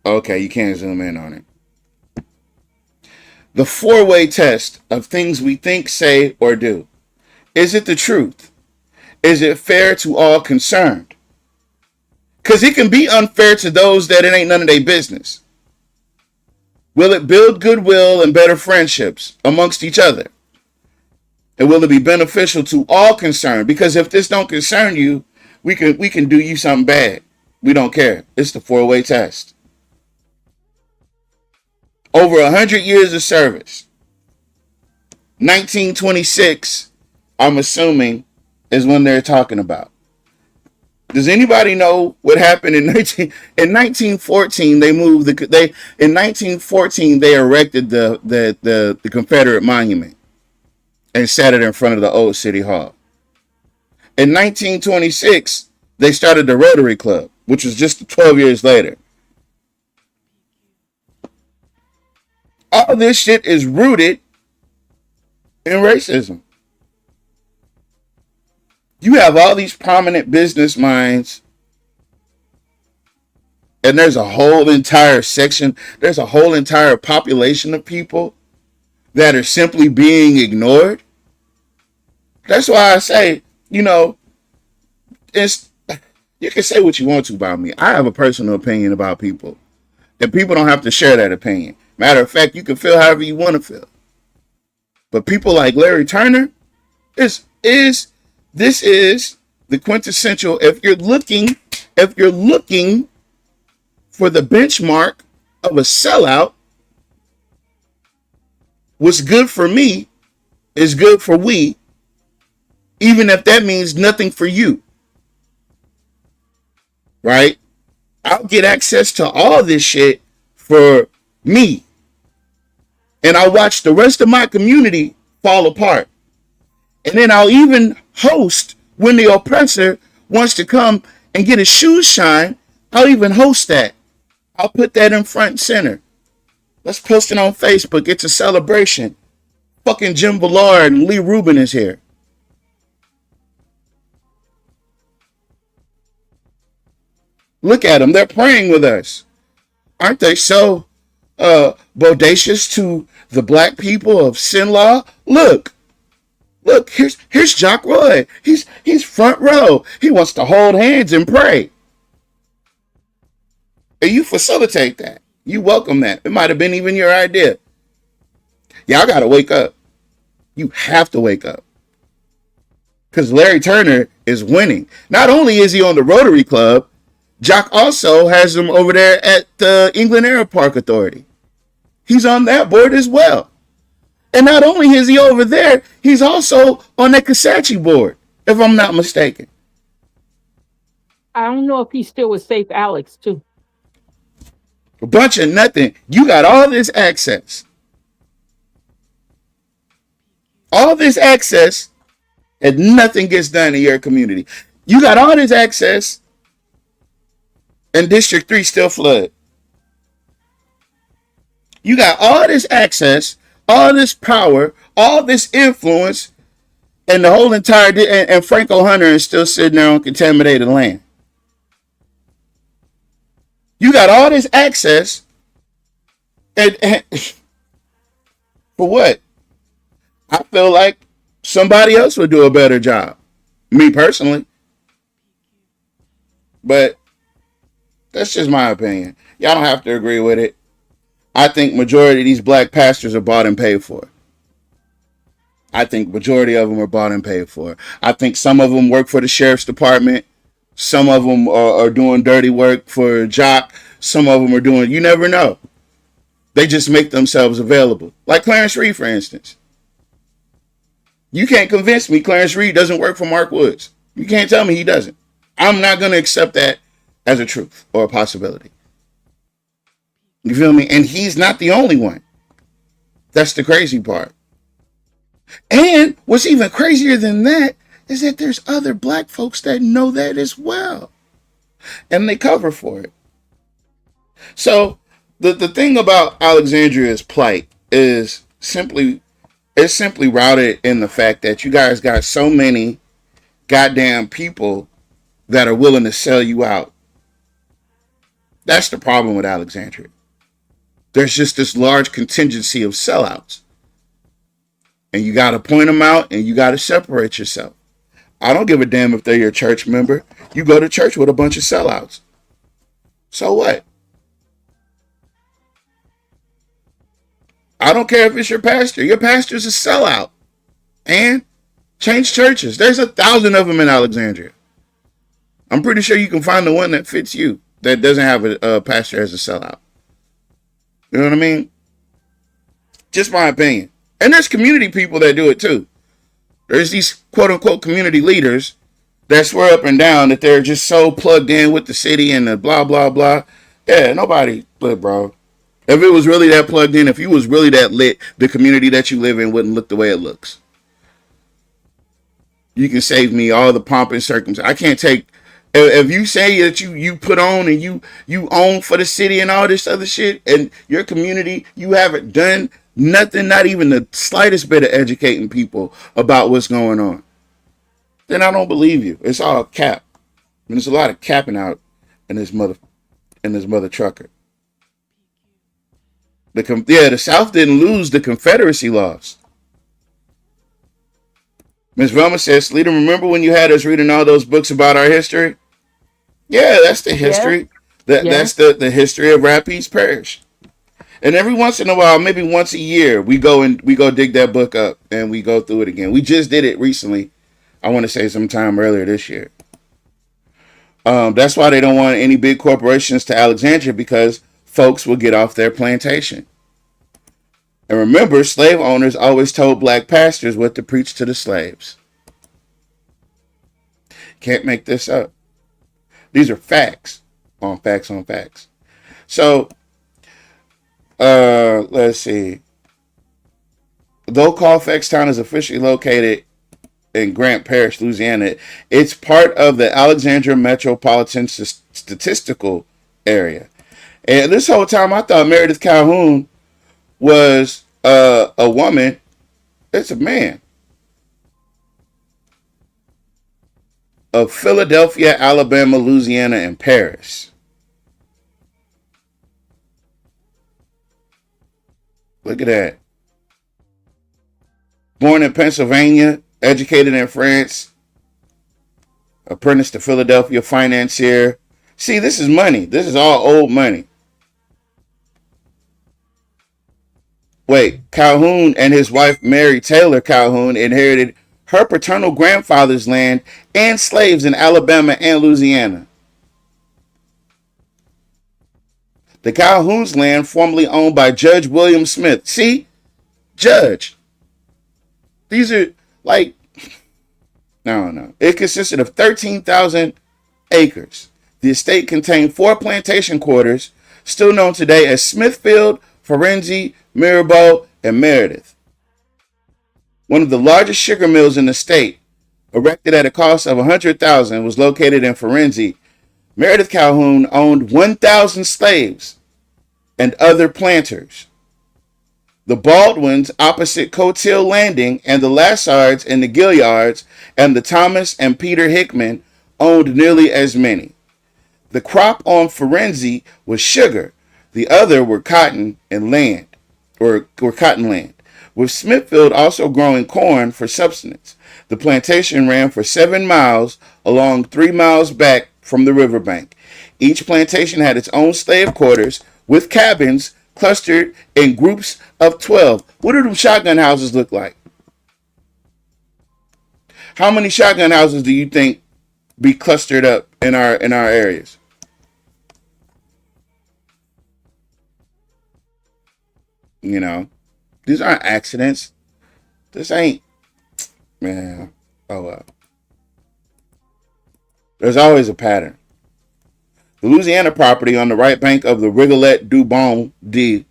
Okay, you can't zoom in on it. The 4-way test of things we think, say, or do. Is it the truth? Is it fair to all concerned? Because it can be unfair to those that it ain't none of their business. Will it build goodwill and better friendships amongst each other? And will it be beneficial to all concerned? Because if this don't concern you, we can do you something bad. We don't care. It's the 4-way test. Over 100 years of service. 1926, I'm assuming, is when they're talking about. Does anybody know what happened in 1914? They moved in 1914 they erected the Confederate monument and set it in front of the old city hall. In 1926, they started the Rotary Club, which was just 12 years later. All this shit is rooted in racism. You have all these prominent business minds, and there's a whole entire section, there's a whole entire population of people that are simply being ignored. That's why I say, you can say what you want to about me. I have a personal opinion about people, and people don't have to share that opinion. Matter of fact, you can feel however you want to feel. But people like Larry Turner, this is the quintessential. If you're looking for the benchmark of a sellout, what's good for me is good for we, even if that means nothing for you. Right? I'll get access to all this shit for me. And I'll watch the rest of my community fall apart. And then I'll even host when the oppressor wants to come and get his shoes shine. I'll even host that. I'll put that in front and center. Let's post it on Facebook. It's a celebration. Fucking Jim Ballard and Lee Rubin is here. Look at them. They're praying with us. Aren't they so bodacious to the black people of Sinlaw? Look, here's Jock Roy. He's front row. He wants to hold hands and pray. And you facilitate that. You welcome that. It might have been even your idea. Y'all gotta wake up. You have to wake up. Because Larry Turner is winning. Not only is he on the Rotary Club, Jock also has him over there at the England Air Park Authority. He's on that board as well. And not only is he over there, he's also on that Kasachi board, if I'm not mistaken. I don't know if he's still with Safe Alex, too. A bunch of nothing. You got all this access. All this access, and nothing gets done in your community. You got all this access, and District 3 still flood. You got all this access, all this power, all this influence, and the whole entire and Franco Hunter is still sitting there on contaminated land. You got all this access, and for what? I feel like somebody else would do a better job. Me personally. But that's just my opinion. Y'all don't have to agree with it. I think majority of these black pastors are bought and paid for. I think majority of them are bought and paid for. I think some of them work for the sheriff's department. Some of them are doing dirty work for Jock. Some of them are doing, you never know. They just make themselves available. Like Clarence Reed, for instance. You can't convince me Clarence Reed doesn't work for Mark Woods. You can't tell me he doesn't. I'm not going to accept that as a truth or a possibility. You feel me? And he's not the only one. That's the crazy part. And what's even crazier than that is that there's other black folks that know that as well. And they cover for it. So the thing about Alexandria's plight is simply routed in the fact that you guys got so many goddamn people that are willing to sell you out. That's the problem with Alexandria. There's just this large contingency of sellouts. And you got to point them out and you got to separate yourself. I don't give a damn if they're your church member. You go to church with a bunch of sellouts. So what? I don't care if it's your pastor. Your pastor's a sellout. And change churches. There's 1,000 of them in Alexandria. I'm pretty sure you can find the one that fits you that doesn't have a pastor as a sellout. You know what I mean? Just my opinion. And there's community people that do it too. There's these quote unquote community leaders that swear up and down that they're just so plugged in with the city and the blah, blah, blah. Yeah, nobody, look, bro. If it was really that plugged in, if you was really that lit, the community that you live in wouldn't look the way it looks. You can save me all the pomp and circumstance. I can't take, if you say that you put on and you own for the city and all this other shit, and your community, you haven't done nothing, not even the slightest bit of educating people about what's going on, then I don't believe you. It's all cap. And there's a lot of capping out in this mother trucker. The South didn't lose, the Confederacy lost. Ms. Velma says, Sleeta, remember when you had us reading all those books about our history? Yeah, that's the history. That's the history of Rapides Parish. And every once in a while, maybe once a year, we go dig that book up and we go through it again. We just did it recently. I want to say sometime earlier this year. That's why they don't want any big corporations to Alexandria, because folks will get off their plantation. And remember, slave owners always told black pastors what to preach to the slaves. Can't make this up. These are facts on facts on facts. So, let's see. Though Colfaxtown is officially located in Grant Parish, Louisiana, it's part of the Alexandria Metropolitan Statistical Area. And this whole time I thought Meredith Calhoun was a woman. It's a man. Of Philadelphia, Alabama, Louisiana, and Paris. Look at that. Born in Pennsylvania, educated in France, apprenticed to Philadelphia financier. See, this is money. This is all old money. Wait, Calhoun and his wife Mary Taylor Calhoun inherited her paternal grandfather's land and slaves in Alabama and Louisiana. The Calhoun's land, formerly owned by Judge William Smith. See? Judge. These are like, no. It consisted of 13,000 acres. The estate contained 4 plantation quarters, still known today as Smithfield, Ferenczi, Mirabeau, and Meredith. One of the largest sugar mills in the state, erected at a cost of $100,000, was located in Ferenczi. Meredith Calhoun owned 1,000 slaves and other planters. The Baldwins opposite Coatill Landing and the Lassards and the Gilliards and the Thomas and Peter Hickman owned nearly as many. The crop on Ferenczi was sugar. The other were cotton and land, or cotton land. with Smithfield also growing corn for subsistence. The plantation ran for 7 miles along 3 miles back from the riverbank. Each plantation had its own slave quarters with cabins clustered in groups of 12. What do them shotgun houses look like? How many shotgun houses do you think be clustered up in our areas? You know, these aren't accidents. This ain't, man. Oh well. There's always a pattern. The Louisiana property on the right bank of the Rigolet du Bon Dieu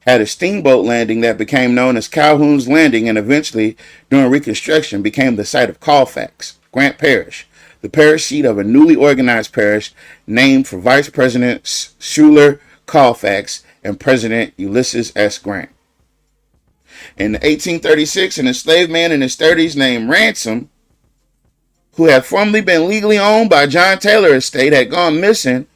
had a steamboat landing that became known as Calhoun's Landing, and eventually, during Reconstruction, became the site of Colfax, Grant Parish, the parish seat of a newly organized parish named for Vice President Schuyler Colfax and President Ulysses S. Grant. In 1836, an enslaved man in his 30s named Ransom, who had formerly been legally owned by John Taylor Estate, had gone missing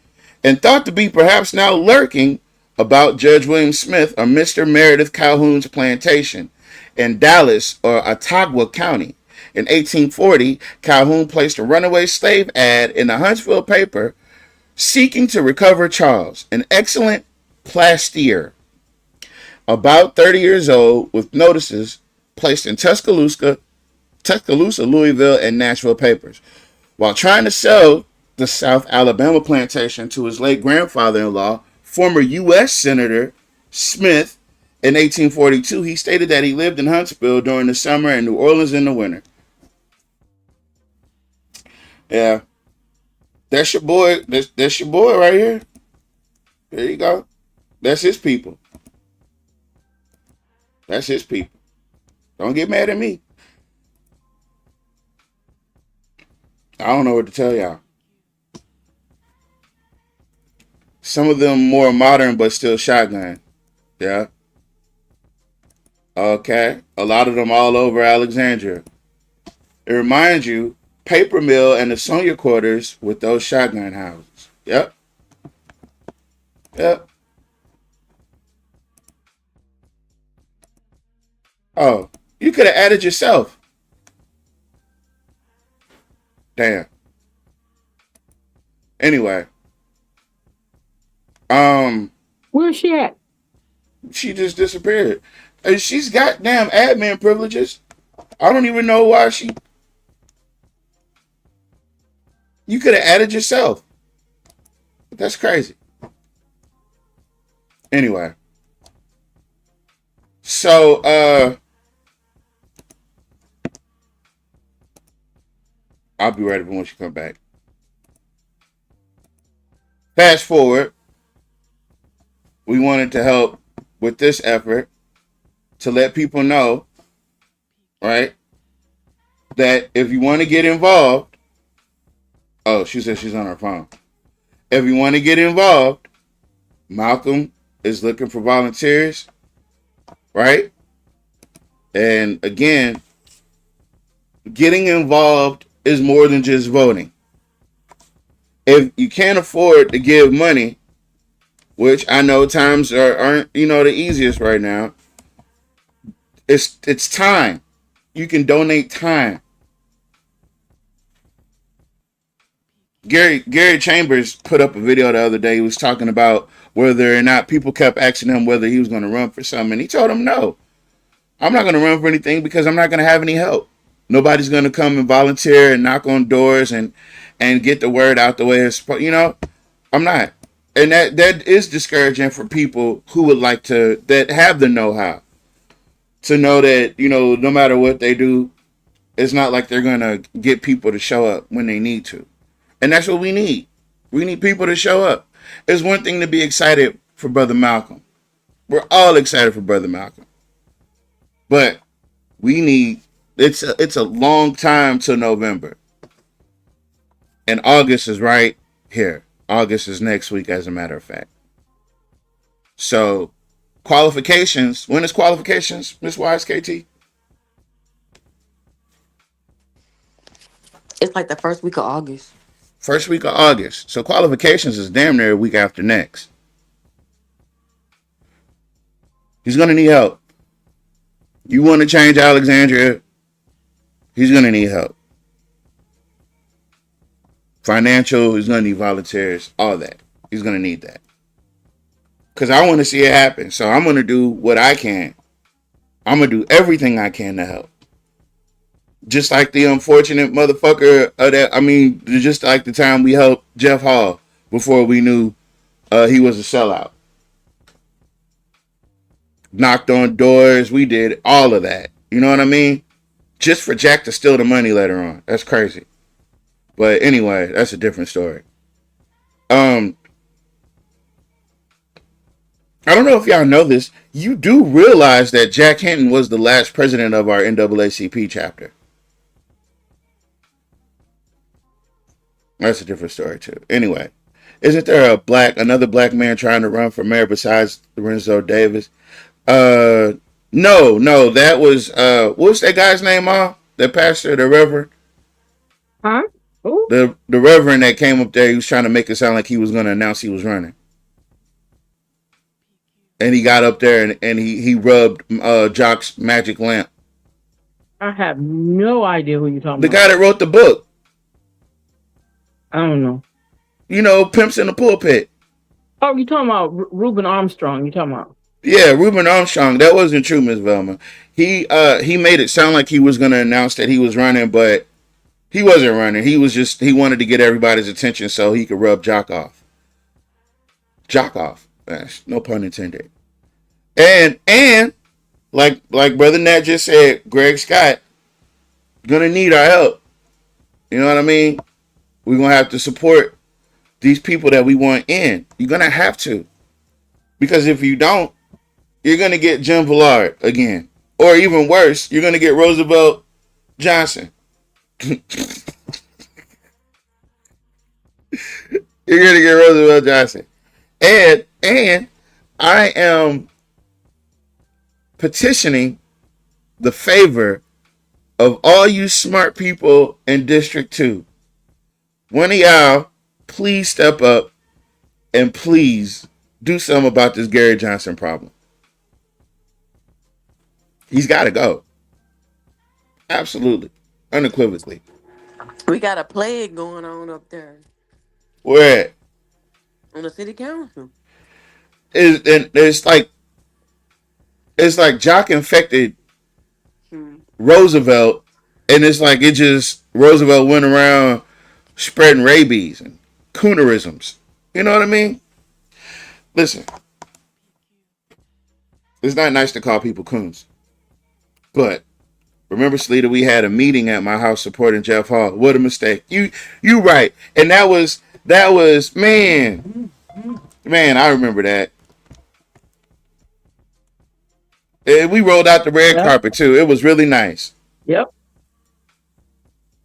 and thought to be perhaps now lurking about Judge William Smith or Mr. Meredith Calhoun's plantation in Dallas or Ottawa County. In 1840, Calhoun placed a runaway slave ad in the Huntsville paper seeking to recover Charles, an excellent plastier, about 30 years old, with notices placed in Tuscaloosa, Louisville, and Nashville papers. While trying to sell the South Alabama plantation to his late grandfather-in-law, former U.S. Senator Smith, in 1842, he stated that he lived in Huntsville during the summer and New Orleans in the winter. Yeah, that's your boy. That's your boy right here. There you go. That's his people. That's his people. Don't get mad at me. I don't know what to tell y'all. Some of them more modern, but still shotgun. Yeah. Okay. A lot of them all over Alexandria. It reminds you, paper mill and the Sonia quarters with those shotgun houses. Yep. Yep. Oh, you could have added yourself. Damn. Anyway. Where's she at? She just disappeared. And she's got damn admin privileges. I don't even know why she. You could have added yourself. That's crazy. Anyway. So, I'll be ready when she come back. Fast forward. We wanted to help with this effort to let people know, right, that if you want to get involved, oh, she said she's on her phone. If you want to get involved, Malcolm is looking for volunteers, right? And again, getting involved is more than just voting. If you can't afford to give money, which I know times aren't the easiest right now, it's time. You can donate time. Gary Chambers put up a video the other day. He was talking about whether or not people kept asking him whether he was going to run for something, and he told them no. I'm not going to run for anything because I'm not going to have any help. Nobody's going to come and volunteer and knock on doors and get the word out the way it's supposed. I'm not. And that is discouraging for people who would like to, that have the know-how, to know that, no matter what they do, it's not like they're going to get people to show up when they need to. And that's what we need. We need people to show up. It's one thing to be excited for Brother Malcolm. We're all excited for Brother Malcolm. But we need, it's a long time till November. And August is right here. August is next week, as a matter of fact. So, qualifications. When is qualifications, Miss Wise KT? It's like the first week of August. First week of August. So, qualifications is damn near a week after next. He's going to need help. You want to change Alexandria, he's going to need help. Financial, he's going to need volunteers, all that. He's going to need that. Because I want to see it happen. So I'm going to do what I can. I'm going to do everything I can to help. Just like the unfortunate motherfucker just like the time we helped Jeff Hall before we knew he was a sellout. Knocked on doors. We did all of that. You know what I mean? Just for Jack to steal the money later on. That's crazy. But anyway, that's a different story. I don't know if y'all know this. You do realize that Jack Hinton was the last president of our NAACP chapter. That's a different story too. Anyway, isn't there another black man trying to run for mayor besides Lorenzo Davis? No, that was what was that guy's name? The pastor, the reverend. Huh? Ooh. The reverend that came up there. He was trying to make it sound like he was going to announce he was running. And he got up there and he rubbed Jock's magic lamp. I have no idea who you're talking The about. guy that wrote the book. I don't know. You know, Pimps in the Pulpit. Oh, you're talking about Reuben Armstrong. You're talking about. Yeah, Reuben Armstrong. That wasn't true, Miss Velma. He made it sound like he was going to announce that he was running, but he wasn't running. He wanted to get everybody's attention so he could rub Jock off. Jock off. No pun intended. And like Brother Nat just said, Greg Scott gonna need our help. You know what I mean? We're gonna have to support these people that we want in. You're gonna have to. Because if you don't, you're gonna get Jim Villard again. Or even worse, you're gonna get Roosevelt Johnson. You're gonna get Roosevelt Johnson. And I am petitioning the favor of all you smart people in District 2. One of y'all, please step up and please do something about this Gary Johnson problem. He's got to go. Absolutely. Unequivocally. We got a plague going on up there Where at? on the city council. It's like Jock infected Roosevelt, and it's like Roosevelt went around spreading rabies and coonerisms. You know what I mean? Listen, it's not nice to call people coons, but remember, Sleeta, we had a meeting at my house supporting Jeff Hall. What a mistake! You right, and that was man. I remember that. And we rolled out the red carpet too. It was really nice. Yep.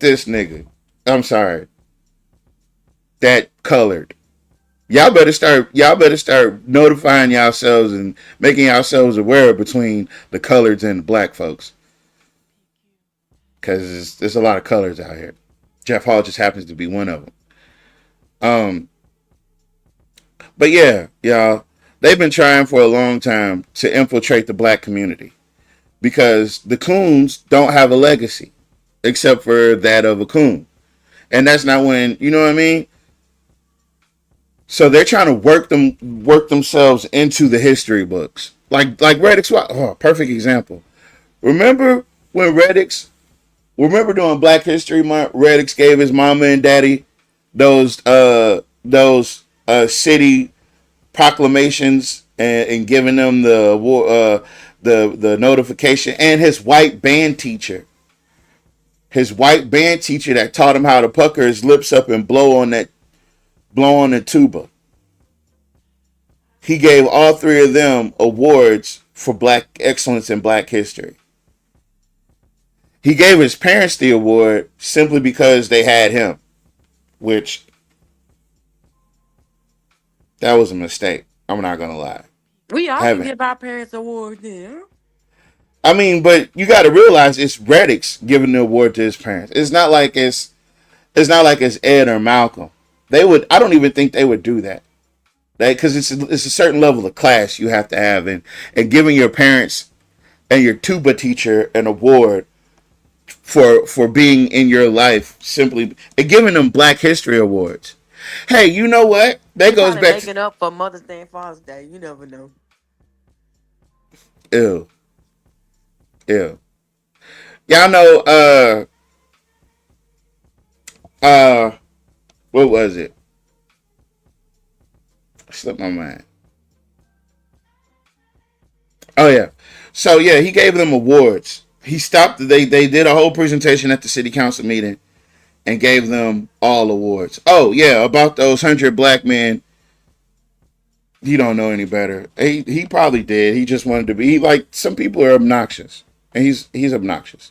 This nigga. I'm sorry. That colored. Y'all better start notifying yourselves and making yourselves aware between the coloreds and the black folks. Cause there's a lot of colors out here. Jeff Hall just happens to be one of them. But yeah, y'all. They've been trying for a long time to infiltrate the black community because the coons don't have a legacy except for that of a coon. And that's not when, you know what I mean? So they're trying to work themselves into the history books. Like Reddix, perfect example. Remember when during Black History Month, Reddix gave his mama and daddy those city proclamations and giving them the notification, and his white band teacher that taught him how to pucker his lips up and blow on the tuba. He gave all three of them awards for black excellence in black history. He gave his parents the award simply because they had him, which that was a mistake. I'm not gonna lie. We all can give our parents awards then. I mean, but you got to realize it's Reddix giving the award to his parents. It's not like it's Ed or Malcolm. I don't even think they would do that. Because it's a certain level of class you have to have, and giving your parents and your tuba teacher an award for being in your life, simply and giving them Black History Awards. Hey, you know what? That They goes probably back to making up for Mother's Day and Father's Day. You never know. ew, ew. Y'all know what was it? Slipped my mind. Oh yeah. So yeah, he gave them awards. He stopped. They did a whole presentation at the city council meeting and gave them all awards. Oh yeah, about those 100 black men. You don't know any better. He probably did. He just wanted to be. Like some people are obnoxious, and he's obnoxious.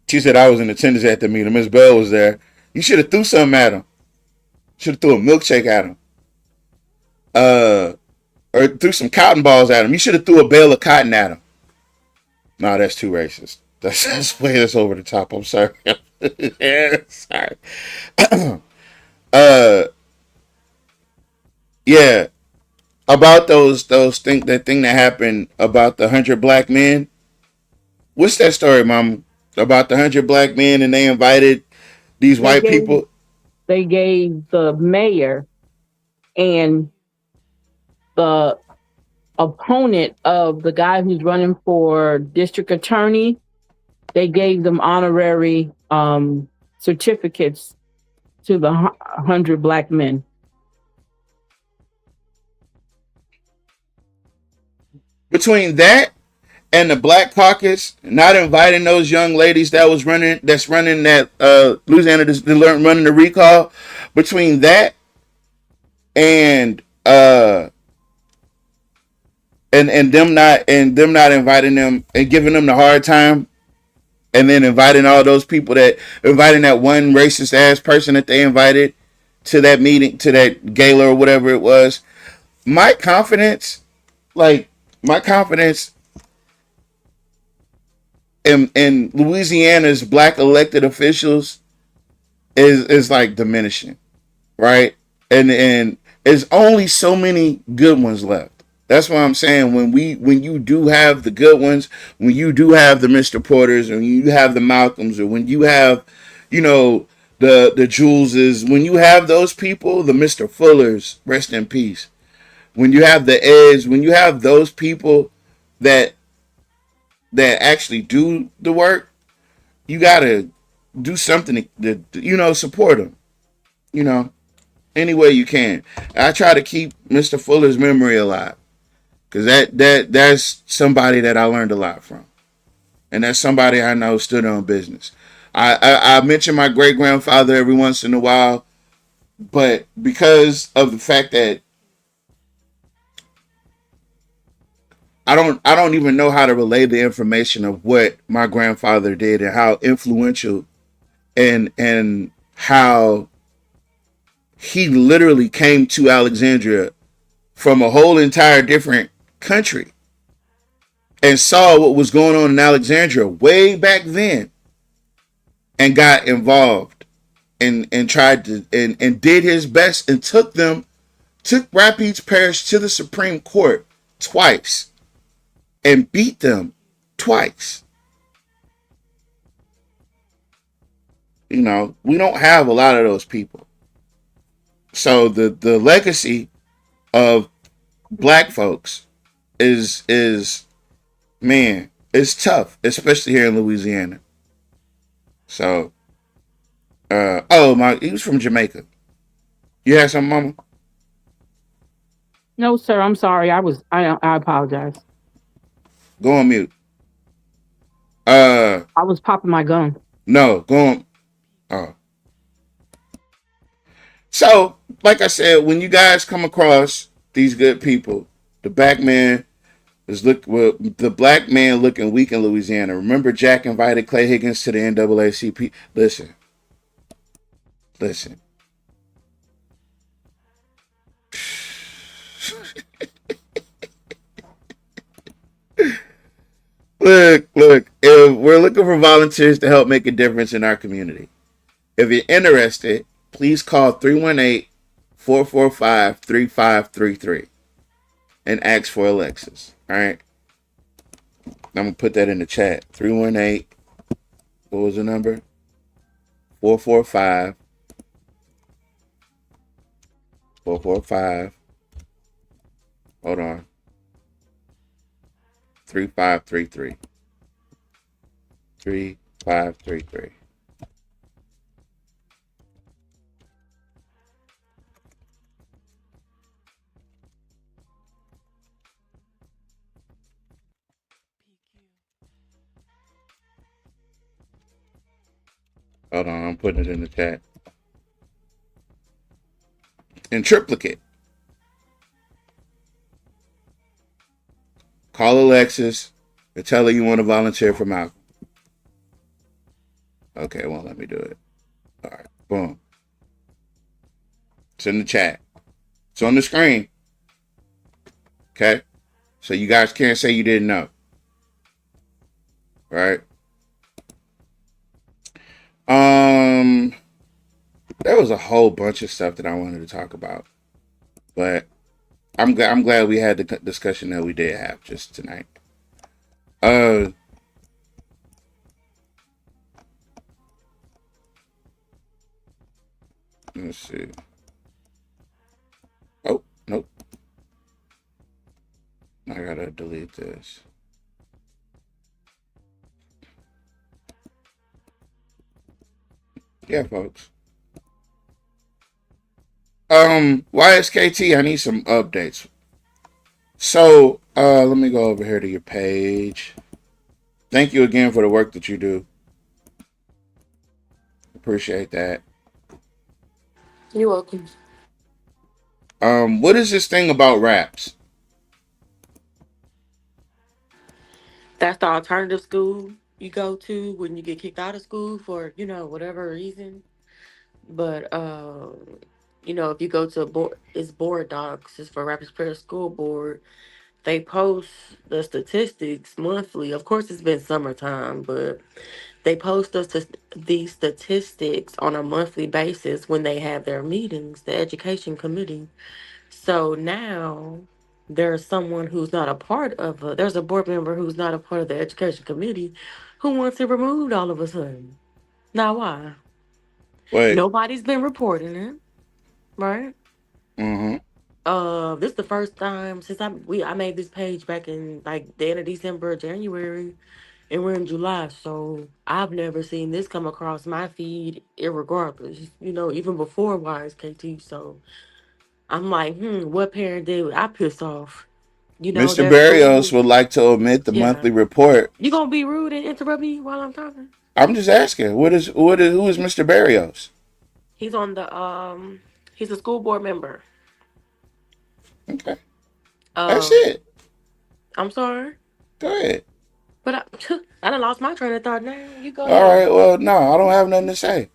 She said I was in attendance at the meeting. Miss Bell was there. You should have threw something at him. Should have threw a milkshake at him. Or threw some cotton balls at him. You should have threw a bale of cotton at him. No, that's too racist. That's way that's over the top. I'm sorry. Sorry. Yeah. About that thing that happened about the 100 black men. What's that story, Mama? About the 100 black men and they invited these white people. They gave the mayor and the opponent of the guy who's running for district attorney, they gave them honorary certificates to the 100 black men. Between that and the Black Caucus not inviting those young ladies that's running that Louisiana running the recall, between that and them not inviting them and giving them the hard time, and then inviting all those people inviting that one racist ass person that they invited to that meeting, to that gala or whatever it was. My confidence in Louisiana's black elected officials is like diminishing, right? And there's only so many good ones left. That's what I'm saying. When you do have the good ones, when you do have the Mr. Porters, and you have the Malcolms, or when you have, the Juleses, when you have those people, the Mr. Fullers, rest in peace. When you have the Eds, when you have those people that actually do the work, you gotta do something to support them. Any way you can. I try to keep Mr. Fuller's memory alive. Because that's somebody that I learned a lot from. And that's somebody I know stood on business. I mention my great-grandfather every once in a while, but because of the fact that I don't even know how to relay the information of what my grandfather did and how influential and how he literally came to Alexandria from a whole entire different country and saw what was going on in Alexandria way back then and got involved and tried to and did his best and took Rapides Parish to the Supreme Court twice and beat them twice. We don't have a lot of those people. So the legacy of black folks is man, it's tough, especially here in Louisiana. So he was from Jamaica. You had something, Mama? No, sir, I'm sorry. I apologize. Go on mute. I was popping my gun. No, go on. Oh. So, like I said, when you guys come across these good people, the black man looking weak in Louisiana. Remember, Jack invited Clay Higgins to the NAACP. Listen. Look. If we're looking for volunteers to help make a difference in our community, if you're interested, please call 318-445-3533. and ask for Alexis. All right. I'm gonna put that in the chat. 318. What was the number? 445. 445. Hold on. 3533. 3533. Hold on, I'm putting it in the chat. In triplicate. Call Alexis and tell her you want to volunteer for Malcolm. Okay, it won't let me do it. All right, boom. It's in the chat. It's on the screen. Okay? So you guys can't say you didn't know. Right? There was a whole bunch of stuff that I wanted to talk about. But I'm glad we had the discussion that we did have just tonight. Let's see. Oh, nope. I gotta delete this. Yeah, folks. YSKT, I need some updates. So, let me go over here to your page. Thank you again for the work that you do. Appreciate that. You're welcome. What is this thing about raps? That's the alternative school you go to when you get kicked out of school for, whatever reason. But if you go to it's board docs, it's for Rapids Parish School Board. They post the statistics monthly. Of course, it's been summertime, but they post these statistics on a monthly basis when they have their meetings, the education committee. So now there's someone who's not a part of there's a board member who's not a part of the education committee who wants it removed all of a sudden. Now why? Wait. Nobody's been reporting it, right? Mm-hmm. This is the first time since I made this page back in like the end of December, January, and we're in July, so I've never seen this come across my feed, irregardless. Even before YSKT. So I'm like, what parent did I piss off? Mr. Their Barrios school. would like to omit the Yeah. monthly report. You gonna be rude and interrupt me while I'm talking? I'm just asking. Who is Mr. Barrios? He's on the he's a school board member. Okay. That's it. I'm sorry. Go ahead. But I done lost my train of thought now. You go All ahead. right. Well, no, I don't have nothing to say.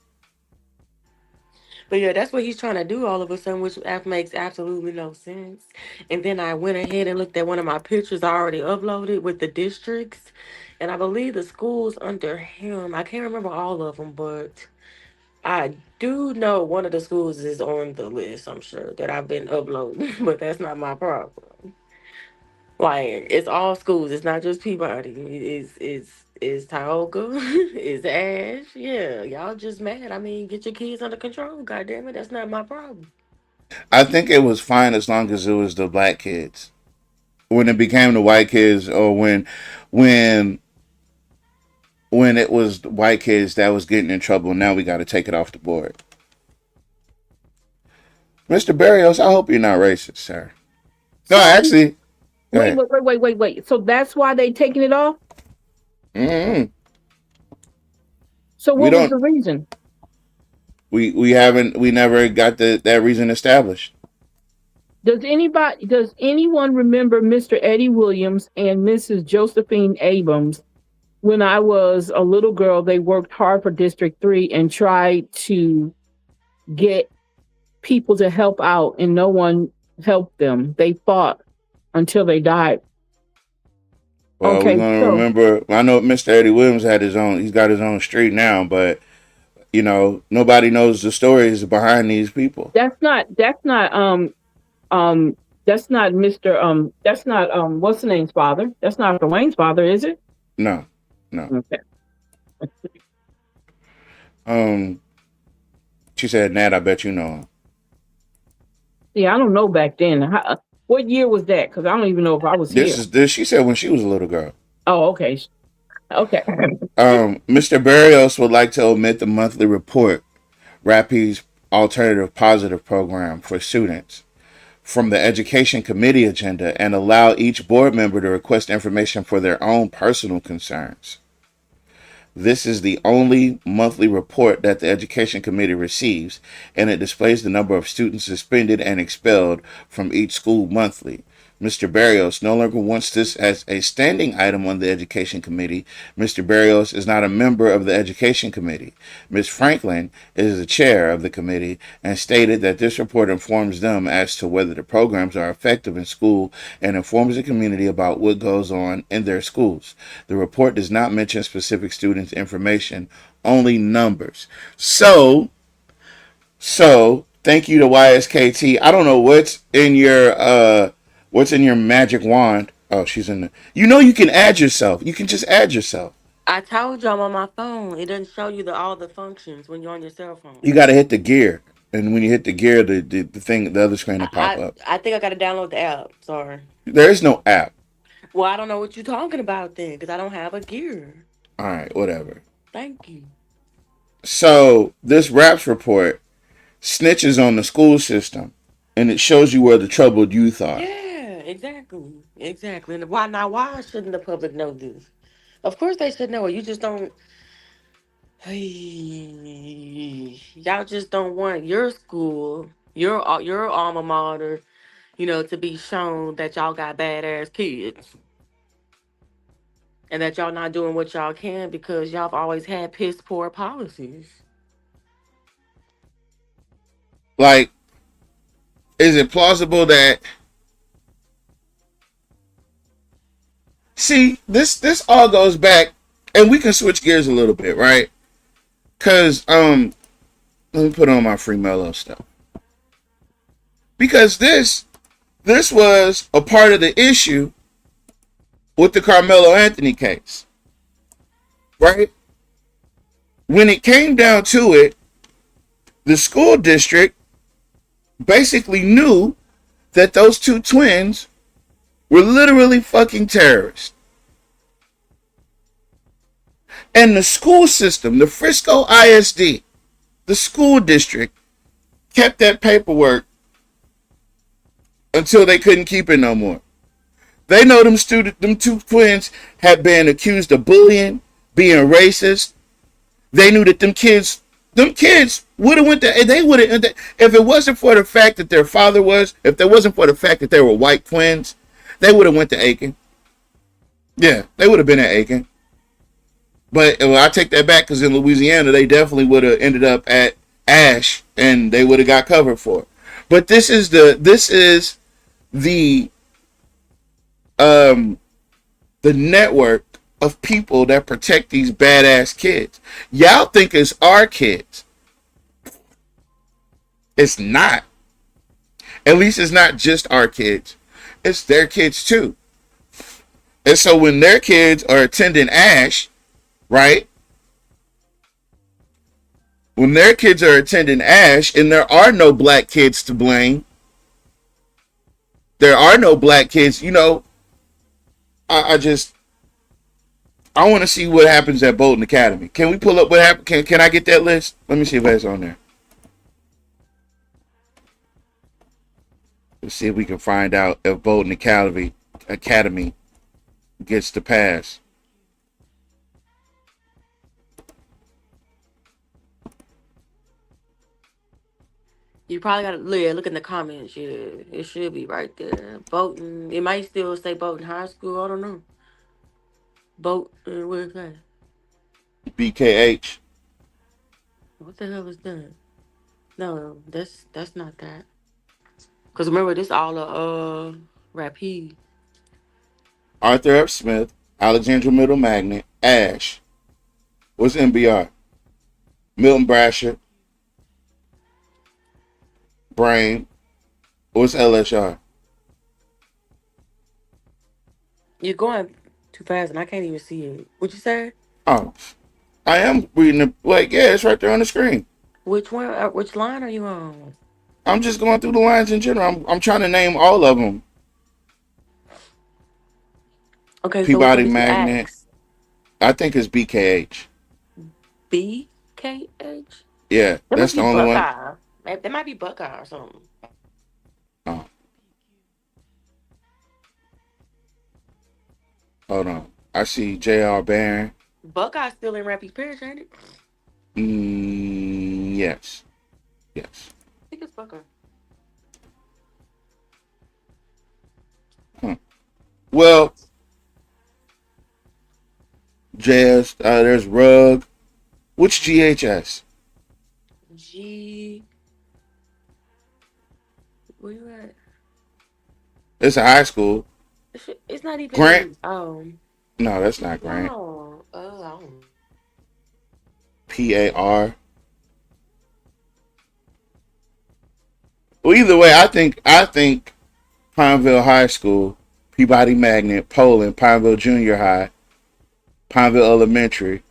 But yeah, that's what he's trying to do all of a sudden, which makes absolutely no sense. And then I went ahead and looked at one of my pictures I already uploaded with the districts. And I believe the schools under him, I can't remember all of them, but I do know one of the schools is on the list, I'm sure, that I've been uploading. But that's not my problem. Like, it's all schools. It's not just Peabody. It's Tioga. It's Ash. Yeah, y'all just mad. I mean, get your kids under control. God damn it, that's not my problem. I think it was fine as long as it was the black kids. When it became the white kids, or when it was the white kids that was getting in trouble, now we got to take it off the board. Mr. Barrios, I hope you're not racist, sir. No, actually. Wait. So that's why they taking it off? Mm-hmm. So what was the reason? We never got that reason established. Does anyone remember Mr. Eddie Williams and Mrs. Josephine Abrams? When I was a little girl, they worked hard for District 3 and tried to get people to help out, and no one helped them. They fought until they died. Well, we're gonna remember. I know Mr. Eddie Williams had his own. He's got his own street now, but nobody knows the stories behind these people. That's not That's not Mr. That's not what's the name's father? That's not Dwayne's father, is it? No, no. Okay. She said, Nat, I bet you know him. Yeah, I don't know back then. What year was that? Because I don't even know if I was here. This she said when she was a little girl. Oh, okay. Okay. Mr. Barrios would like to omit the monthly report, RAPI's alternative positive program for students, from the education committee agenda and allow each board member to request information for their own personal concerns. This is the only monthly report that the Education Committee receives, and it displays the number of students suspended and expelled from each school monthly. Mr. Barrios no longer wants this as a standing item on the Education Committee. Mr. Barrios is not a member of the Education Committee. Ms. Franklin is the chair of the committee and stated that this report informs them as to whether the programs are effective in school and informs the community about what goes on in their schools. The report does not mention specific students' information, only numbers. So thank you to YSKT. I don't know what's in your magic wand. Oh, she's in the. You can add yourself. You can just add yourself. I told you I'm on my phone. It doesn't show you all the functions when you're on your cell phone. You got to hit the gear, and when you hit the gear, the other screen will pop up. I think I got to download the app. Sorry. There is no app. Well, I don't know what you're talking about then, because I don't have a gear. All right, whatever. Thank you. So this RAPS report snitches on the school system, and it shows you where the troubled youth are. Yeah, exactly. And why shouldn't the public know this? Of course they should know it. You just don't. Y'all just don't want your school, your alma mater, to be shown that y'all got badass kids. And that y'all not doing what y'all can because y'all have always had piss poor policies. Like, is it plausible that? See, this all goes back, and we can switch gears a little bit, right? Cause let me put on my Free Mellow stuff. Because this was a part of the issue with the Carmelo Anthony case, right? When it came down to it, the school district basically knew that those two twins were literally fucking terrorists. And the school system, the Frisco ISD, the school district, kept that paperwork until they couldn't keep it no more. They know them two twins had been accused of bullying, being racist. They knew that them kids would have went to, they would have, if it wasn't for the fact that their father if there wasn't for the fact that they were white twins, they would have went to Aiken. Yeah, they would have been at Aiken. But I take that back, because in Louisiana, they definitely would have ended up at Ash, and they would have got covered for it. But this is the network of people that protect these badass kids. Y'all think it's our kids. It's not. At least it's not just our kids. It's their kids too. And so when their kids are attending Ash, right? When their kids are attending Ash and there are no black kids to blame, there are no black kids, I want to see what happens at Bolton Academy. Can we pull up what happened? Can I get that list? Let me see if that's on there. Let's see if we can find out if Bolton Academy gets the pass. You probably gotta look in the comments. Yeah, it should be right there. Bolton. It might still say Bolton High School. I don't know. Bolton. Where's that? BKH. What the hell is that? No, that's not that. Cause remember, this all Rapide. Arthur F. Smith, Alexandra Middle Magnet, Ash. What's MBR? Milton Brasher. Brain. What's LSR? You're going too fast, and I can't even see it. What you say? Oh, I am reading the like. Yeah, it's right there on the screen. Which one? Which line are you on? I'm just going through the lines in general. I'm trying to name all of them. Okay, so which one Peabody did you Magnet. ask? I think it's BKH. BKH? Yeah, That that's must the be only one. Buckeye. That might be Buckeye or something. Oh, hold on. I see J.R. Barron. Buckeye's still in Rapids Parish, ain't it? Yes. Yes. I think it's Buckeye. Well, Jazz, there's Rug. Which GHS? G. Where you at? It's a high school. It's not even. Grant? Oh. No, that's not Grant. Oh. Oh. I don't know. PAR. Well, either way, I think Pineville High School, Peabody Magnet, Poland, Pineville Junior High, Pineville Elementary,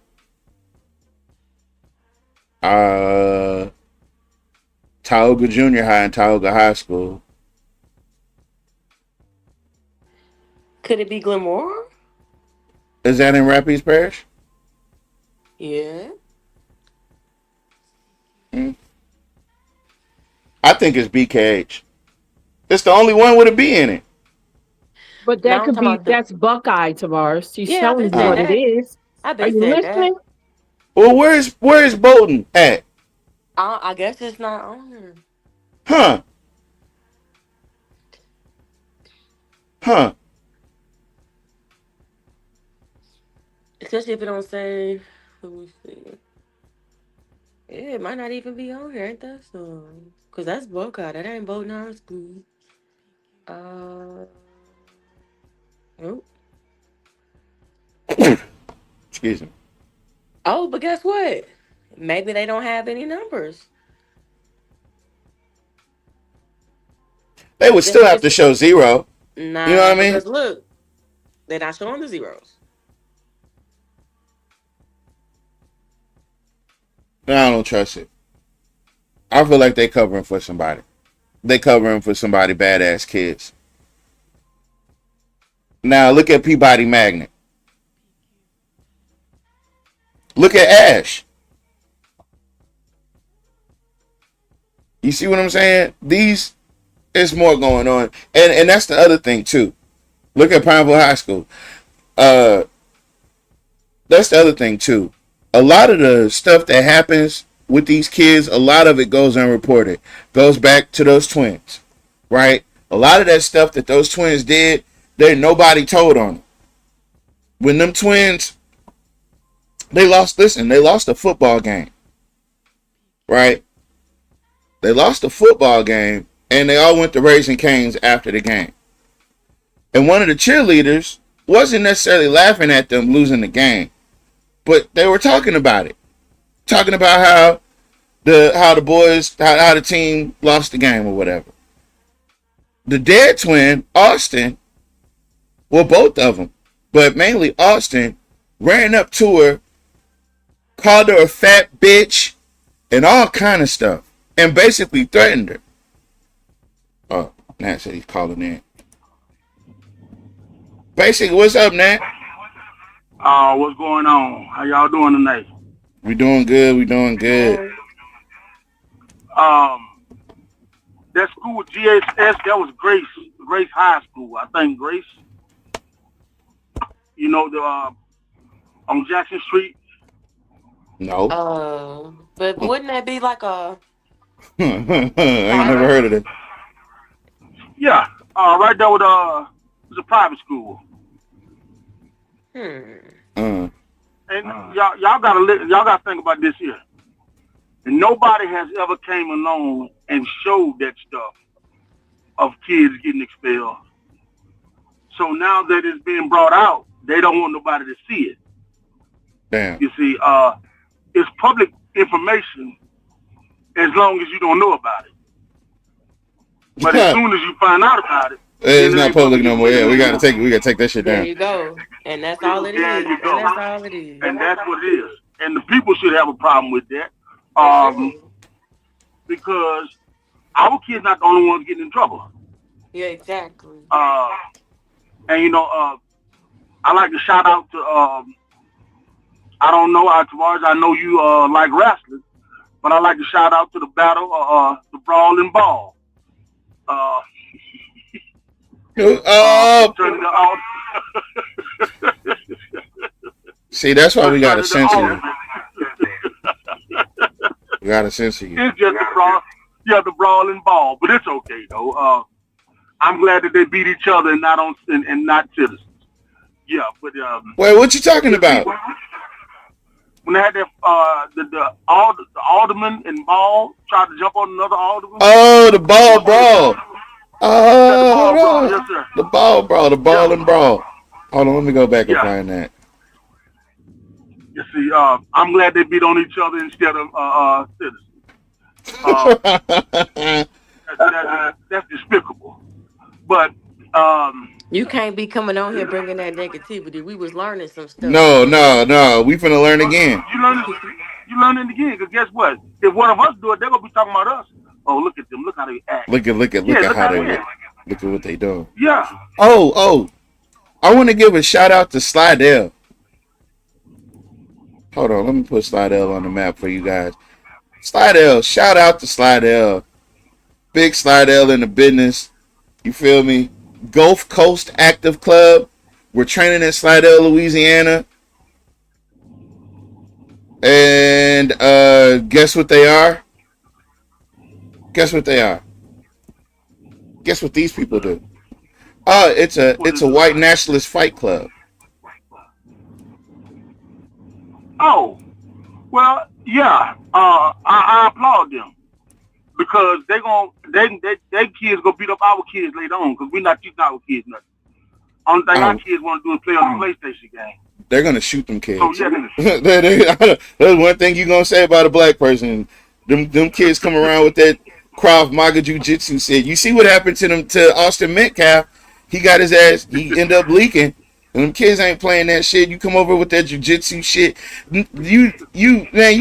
Tioga Junior High and Tioga High School. Could it be Glenmore? Is that in Rapides Parish? Yeah. I think it's BKH. It's the only one with a B in it. But No, that I'm could talking be, about the. that's Buckeye, Tavares. She's Yeah, I've telling been you saying what it that. is. I've Are been you saying that. listening? Well, where's Bolton at? I guess it's not on here. Huh? Huh? Especially if it don't say. Let me see. Yeah, it might not even be on here, ain't that so? Cause that's Buckeye. That ain't Bolton High School. Nope. Excuse me. Oh, but guess what? Maybe they don't have any numbers. They would Then still we have to just show 0. You know what I nah, mean? because look, they're not showing the zeros. No, I don't trust it. I feel like they covering for somebody. They covering for somebody badass kids. Now look at Peabody Magnet. Look at Ash. You see what I'm saying? There's more going on. And that's the other thing too. Look at Pineville High School. That's the other thing too. A lot of the stuff that happens with these kids, a lot of it goes unreported. Goes back to those twins. Right? A lot of that stuff that those twins did, nobody told on them. When them twins, they lost a football game. Right? They lost a football game and they all went to Raising Cane's after the game. And one of the cheerleaders wasn't necessarily laughing at them losing the game, but they were talking about it. Talking about how the team lost the game or whatever. The dead twin, Austin, well, both of them, but mainly Austin, ran up to her, called her a fat bitch, and all kind of stuff, and basically threatened her. Oh, Nat said he's calling in. Basically, what's up, Nat? What's going on? How y'all doing tonight? We doing good. We doing good. That school, GHS, that was Grace High School. I think Grace. You know, on Jackson Street. No. But wouldn't that be like a? I ain't never heard of it. Yeah, right there with it's a private school. And y'all gotta think about this here. And nobody has ever came along and showed that stuff of kids getting expelled. So now that it's being brought out, they don't want nobody to see it. Damn. You see, it's public information as long as you don't know about it. But as soon as you find out about it, It's not public no more. Yeah, we gotta take that shit There down. you go. And that's all it is. There you And go. that's all it is. And that's what it is. And the people should have a problem with that. Because our kids not the only ones getting in trouble. Yeah, exactly. And you know, I like to shout out to I don't know, Tavares, I know you like wrestling, but I like to shout out to the battle, the brawl and ball. See, that's why we gotta censor you. We gotta censor you. It's just the brawl, the brawl and ball, but it's okay though. I'm glad that they beat each other and not citizens. Yeah, but wait, what you talking about? When they had that the alderman and ball tried to jump on another alderman. Oh, the ball brawl. Oh, yes, sir. The ball brawl, the ball and brawl. Hold on, let me go back and find that. You see, I'm glad they beat on each other instead of citizens. That's despicable. But you can't be coming on here bringing that negativity. We was learning some stuff. No. We finna learn again. You learning again, because guess what? If one of us do it, they're gonna be talking about us. Oh, look at them. Look how they act. Look at how they look. Look at what they doing. Yeah. Oh. I want to give a shout out to Slidell. Hold on, let me put Slidell on the map for you guys. Slidell, shout out to Slidell. Big Slidell in the business. You feel me? Gulf Coast Active Club. We're training in Slidell, Louisiana. And guess what they are? Guess what they are? Guess what these people do? It's a white nationalist fight club. Oh, well, yeah. I applaud them because they kids gonna beat up our kids later on because we're not teaching our kids nothing. Only thing our kids want to do is play on the PlayStation game. They're gonna shoot them kids. So, yeah, that's one thing you gonna say about a black person. Them kids come around with that Krav Maga Jiu-Jitsu shit. You see what happened to Austin Metcalf? He got his ass. He ended up leaking. And them kids ain't playing that shit. You come over with that jiu-jitsu shit. You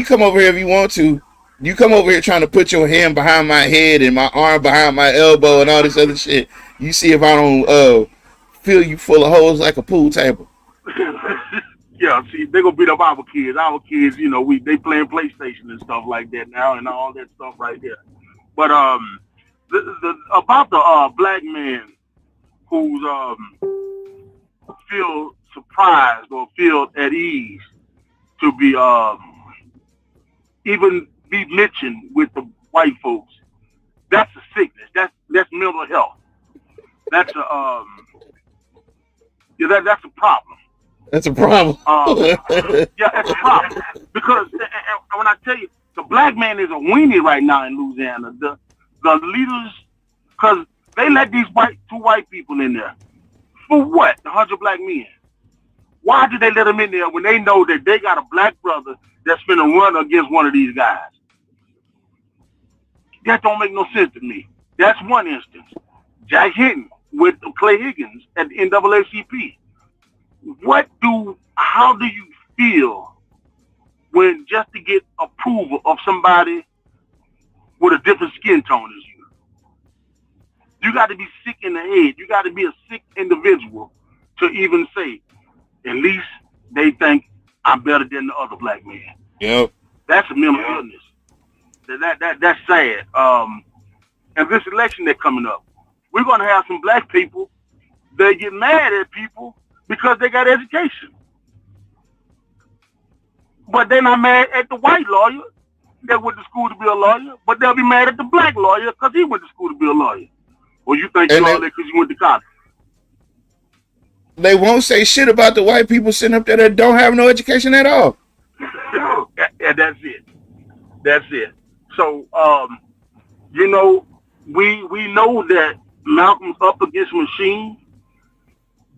come over here if you want to. You come over here trying to put your hand behind my head and my arm behind my elbow and all this other shit. You see if I don't fill you full of holes like a pool table. Yeah, see, they gonna beat up our kids. Our kids, you know, they playing PlayStation and stuff like that now and all that stuff right there. But about the black man who's feel surprised or feel at ease to be even be mentioned with the white folks. That's a sickness. That's mental health. That's a that's a problem. That's a problem. Yeah, that's a problem because when I tell you, the black man is a weenie right now in Louisiana. The leaders, because they let these two white people in there. For what? 100 black men. Why did they let them in there when they know that they got a black brother that's finna run against one of these guys? That don't make no sense to me. That's one instance. Jack Hinton with Clay Higgins at the NAACP. How do you feel when just to get approval of somebody with a different skin tone as you? You got to be sick in the head. You got to be a sick individual to even say, at least they think I'm better than the other black man. Yep. That's a mental illness. That's sad. And this election that's coming up, we're going to have some black people that get mad at people because they got education. But they're not mad at the white lawyer that went to school to be a lawyer, but they'll be mad at the black lawyer because he went to school to be a lawyer. Or you think you're all that because you went to college. They won't say shit about the white people sitting up there that don't have no education at all. And that's it. That's it. So, you know, we know that Malcolm's up against machines,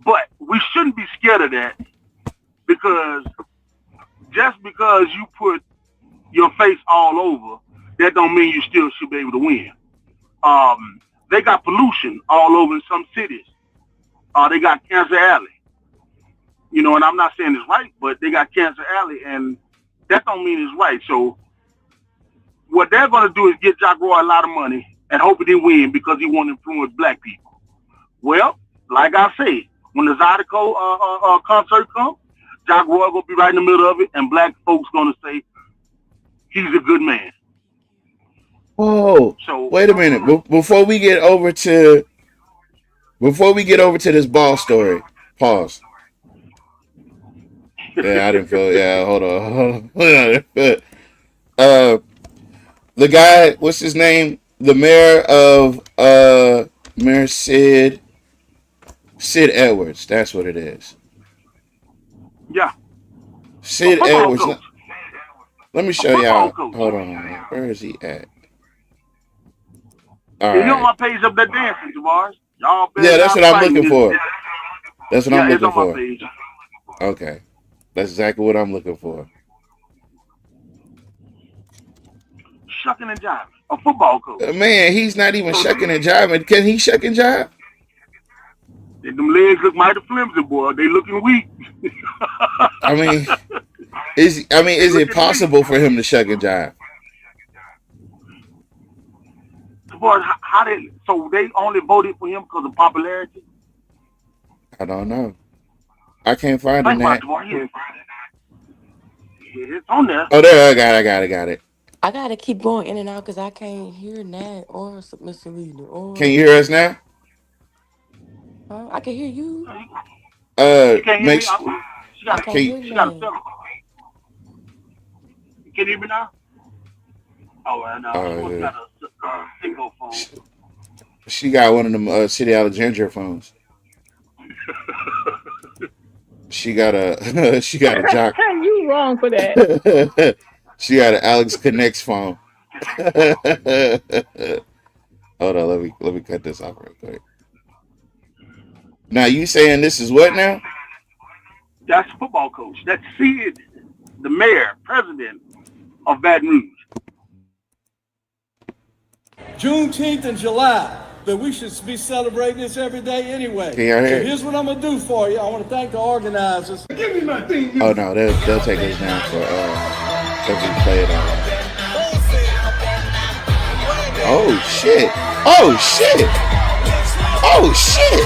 but we shouldn't be scared of that because just because you put your face all over, that don't mean you still should be able to win. they got pollution all over in some cities. They got Cancer Alley. You know, and I'm not saying it's right, but they got Cancer Alley, and that don't mean it's right. So what they're going to do is get Jack Roy a lot of money and hope he win because he want to influence black people. Well, like I said, when the Zydeco concert comes, Jack Roy going to be right in the middle of it, and black folks going to say he's a good man. Oh, So wait a minute. Before we get over to this ball story, pause. Yeah, I didn't feel. Yeah, hold on. The guy, what's his name? The mayor of Mayor Sid Edwards. That's what it is. yeah, Sid football Edwards. coach. Let me show football y'all. coach. Hold on. Where is he at? All He on right. my page up there dancing, Javaris. Y'all better Yeah, that's not what I'm fight looking this. for. That's what I'm Yeah, it's looking on my for. page. Okay. That's exactly what I'm looking for. Shucking and jiving. A football coach. Man, he's not even shucking and jiving. Can he shuck and jive? Them legs look mighty flimsy, boy. They looking weak. I mean, is it possible for him to shuck and jive? Boy, so they only voted for him because of popularity? I don't know. I can't find Think it. about it, boy. Yeah, it's on there. Oh, there. I got it. I gotta keep going in and out because I can't hear Nat or Mr. Leader. Can you hear us now? I can hear you. You can't hear Make me? sure. She got I can't hear she got a Nat. film. You can hear me now? Oh, and she yeah. got a single phone. She got one of them City Alexandria phones. She got a jock. You wrong for that. She got an Alex Connects phone. Hold on, let me cut this off real quick. Now you saying this is what now? That's the football coach. That's Sid, the mayor, president of Baton Rouge. Juneteenth in July, but we should be celebrating this every day anyway. Can y'all hear? So here's what I'm gonna do for you. I want to thank the organizers. Give me my theme. Oh no, they'll take us down for if we play it all. Oh shit! Oh shit! Oh shit!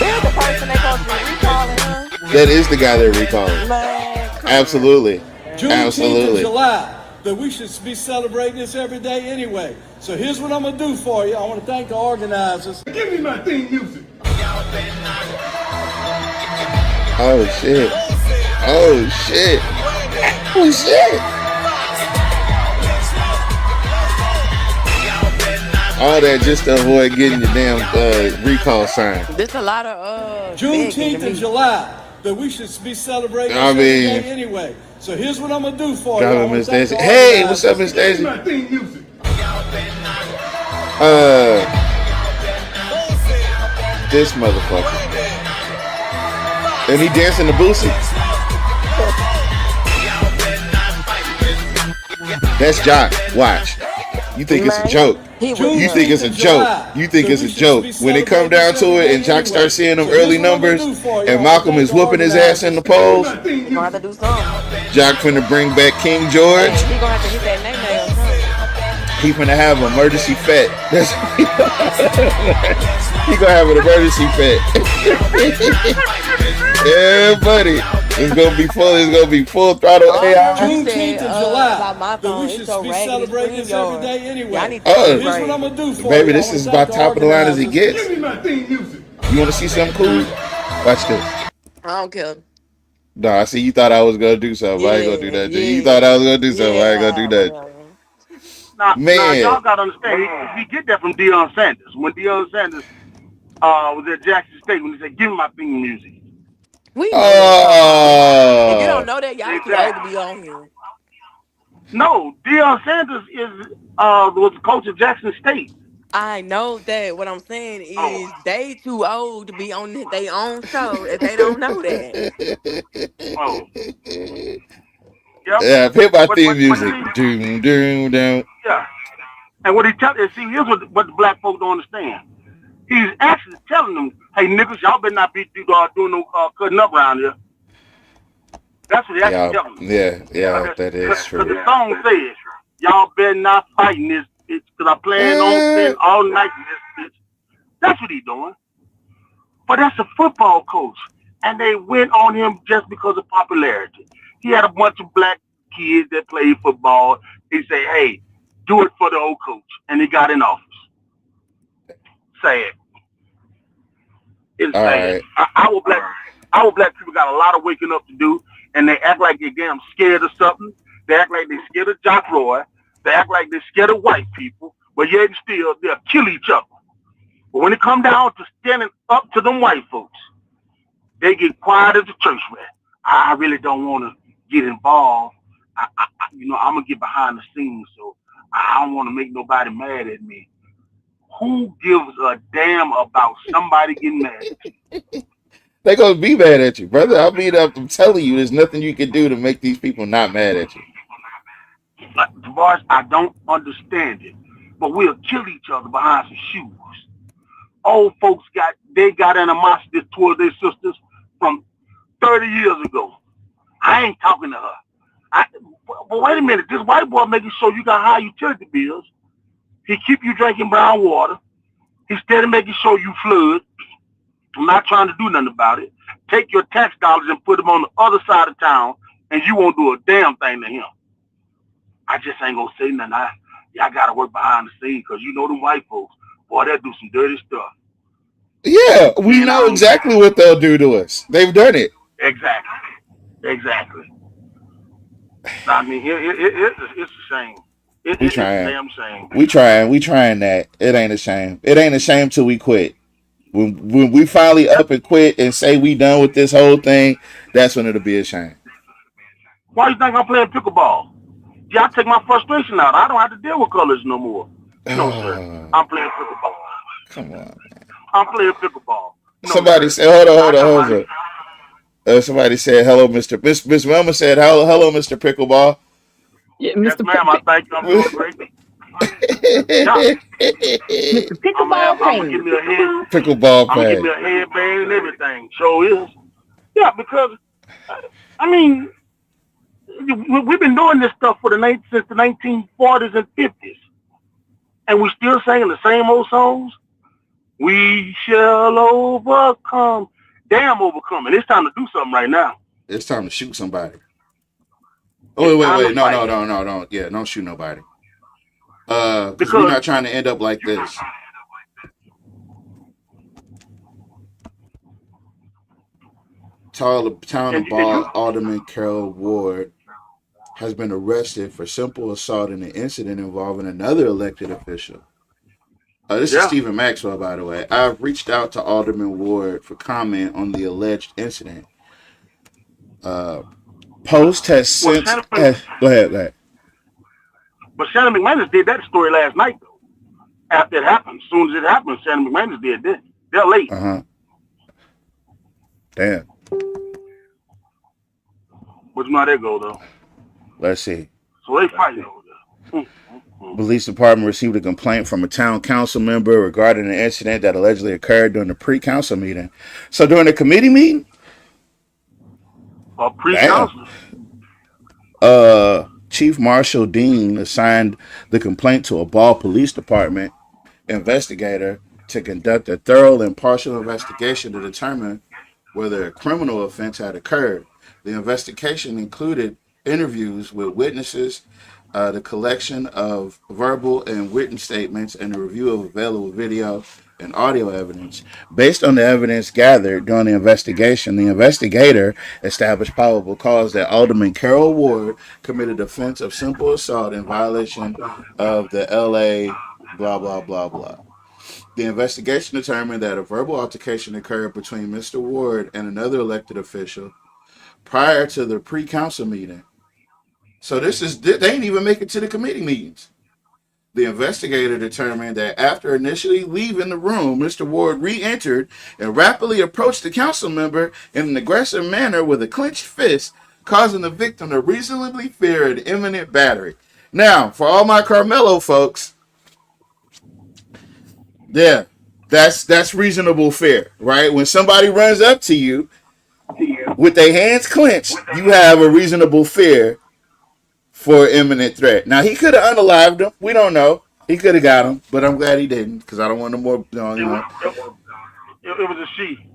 They're the person they supposed to be recalling, huh? That is the guy they're recalling. Man, come Absolutely. Juneteenth in Absolutely. July, but we should be celebrating this every day anyway. So here's what I'm gonna do for you. I want to thank the organizers. Give me my theme music. Oh shit! Oh shit! Oh shit! All that just to avoid getting the damn recall sign. There's a lot of Juneteenth in July, but we should be celebrating I this every mean- day anyway. So here's what I'm gonna do for you. I Driving wanna Miss thank Daisy. the Hey, what's up, organizers. Miss Daisy? My theme music. This motherfucker. And he dancing the boosie. That's Jock. Watch. You think it's a joke. You think it's a joke. You think it's a joke. When it come down to it and Jock starts seeing them early numbers and Malcolm is whooping his ass in the polls, You're gonna have to do something. Jock finna bring back King George. He's gonna have to hit that nail or something. He finna have an emergency fet. He gonna have an emergency fet. Yeah, buddy. It's gonna be full. It's gonna be full throttle AI. Juneteenth in July, about my but phone, we it's should so be raggedy celebrating this screen every yard. day anyway. Yeah, I need Oh, Here's what I'm gonna do for baby, you. this I is wanna about thank top of the line as he organizers. gets. Give me my theme music. You want to see something cool? Watch this. I don't care. No, I see you thought I was gonna do something. I ain't gonna do that. You thought I was gonna do something. I ain't gonna do that. whatever. Now, Man. y'all gotta understand, he get that from Deion Sanders. When Deion Sanders was at Jackson State, when he said, "Give me my theme music." We know that. If you don't Oh, know that, y'all too old to be on here. No, Deion Sanders was the coach of Jackson State. I know that. What I'm saying is Oh. they too old to be on their own show if they don't know that. Oh, yep. yeah, hit my But- theme but- music. but- Doom, doom, doom. Yeah. And what he tell see, here's what the black folks don't understand. He's actually telling them, "Hey, niggas, y'all better not be doing no cutting up around here." That's what he actually telling them. Yeah, that is true. The song says, "Y'all better not fight in this bitch, because I plan on spending all night in this bitch." That's what he's doing. But that's a football coach, and they went on him just because of popularity. He had a bunch of black kids that played football. He said, "Hey, do it for the old coach," and he got in office. Sad. It's sad. Right. Our black people got a lot of waking up to do, and they act like they're damn scared of something. They act like they're scared of Jock Roy. They act like they're scared of white people, but yet still they'll kill each other. But when it come down to standing up to them white folks, they get quiet as a church rat. I really don't want to get involved. I'm gonna get behind the scenes, so I don't want to make nobody mad at me. Who gives a damn about somebody getting mad at you? They're gonna be mad at you, brother. I'm telling you, there's nothing you can do to make these people not mad at you. Boys, I don't understand it, but we'll kill each other behind some shoes. Old folks got animosity towards their sisters from 30 years ago. I ain't talking to her. But wait a minute, this white boy making sure you got high utility bills. He keep you drinking brown water. He's steady making sure you flood. I'm not trying to do nothing about it. Take your tax dollars and put them on the other side of town, and you won't do a damn thing to him. I just ain't gonna say nothing. I gotta work behind the scenes, because you know them white folks, boy, they'll do some dirty stuff. Yeah, we know exactly what they'll do to us. They've done it. Exactly. I mean, it's a shame. It's a damn shame. We trying that. It ain't a shame. It ain't a shame till we quit. When we finally up and quit and say we done with this whole thing, that's when it'll be a shame. Why you think I'm playing pickleball? Yeah, I take my frustration out. I don't have to deal with colors no more. No, sir. I'm playing pickleball. Come on, man. I'm playing pickleball. No, somebody said, hold on. Somebody said, hello, Mr. Miss Wilma said, hello, Mr. Pickleball. Yeah, Mr. Yes, ma'am, I thank you. I'm doing great. Mr. Pickleball I'm give me a head. Pickleball I'm gonna give me a headband and everything. Sure is. Yeah, because I mean, we've been doing this stuff since the 1940s and 50s, and we still singing the same old songs. We shall overcome. Damn, overcome. And it's time to do something right now. It's time to shoot somebody. Oh, wait. No. Yeah, don't shoot nobody. Because we're not trying to end up like this. Town of Ball Alderman Carol Ward has been arrested for simple assault in an incident involving another elected official. This is Stephen Maxwell, by the way. I've reached out to Alderman Ward for comment on the alleged incident. Post has since... Go ahead. But Shannon McManus did that story last night, though. After it happened. As soon as it happened, Shannon McManus did this. They're late. Damn. But you know how they go, though. Let's see. So they fighting over there. Police department received a complaint from a town council member regarding an incident that allegedly occurred during the pre-council meeting. So during the committee meeting? Pre-council. Chief Marshall Dean assigned the complaint to a Ball Police Department investigator to conduct a thorough and impartial investigation to determine whether a criminal offense had occurred. The investigation included interviews with witnesses, the collection of verbal and written statements, and a review of available video and audio evidence. Based on the evidence gathered during the investigation, the investigator established probable cause that Alderman Carol Ward committed offense of simple assault in violation of the LA blah, blah, blah, blah. The investigation determined that a verbal altercation occurred between Mr. Ward and another elected official prior to the pre-council meeting. So they ain't even make it to the committee meetings. The investigator determined that after initially leaving the room, Mr. Ward re-entered and rapidly approached the council member in an aggressive manner with a clenched fist, causing the victim to reasonably fear an imminent battery. Now, for all my Carmelo folks, Yeah, that's reasonable fear, right? When somebody runs up to you with their hands clenched, you have a reasonable fear for imminent threat. Now he could have unalived him. We don't know. He could have got him, but I'm glad he didn't because I don't want no more. It was a she.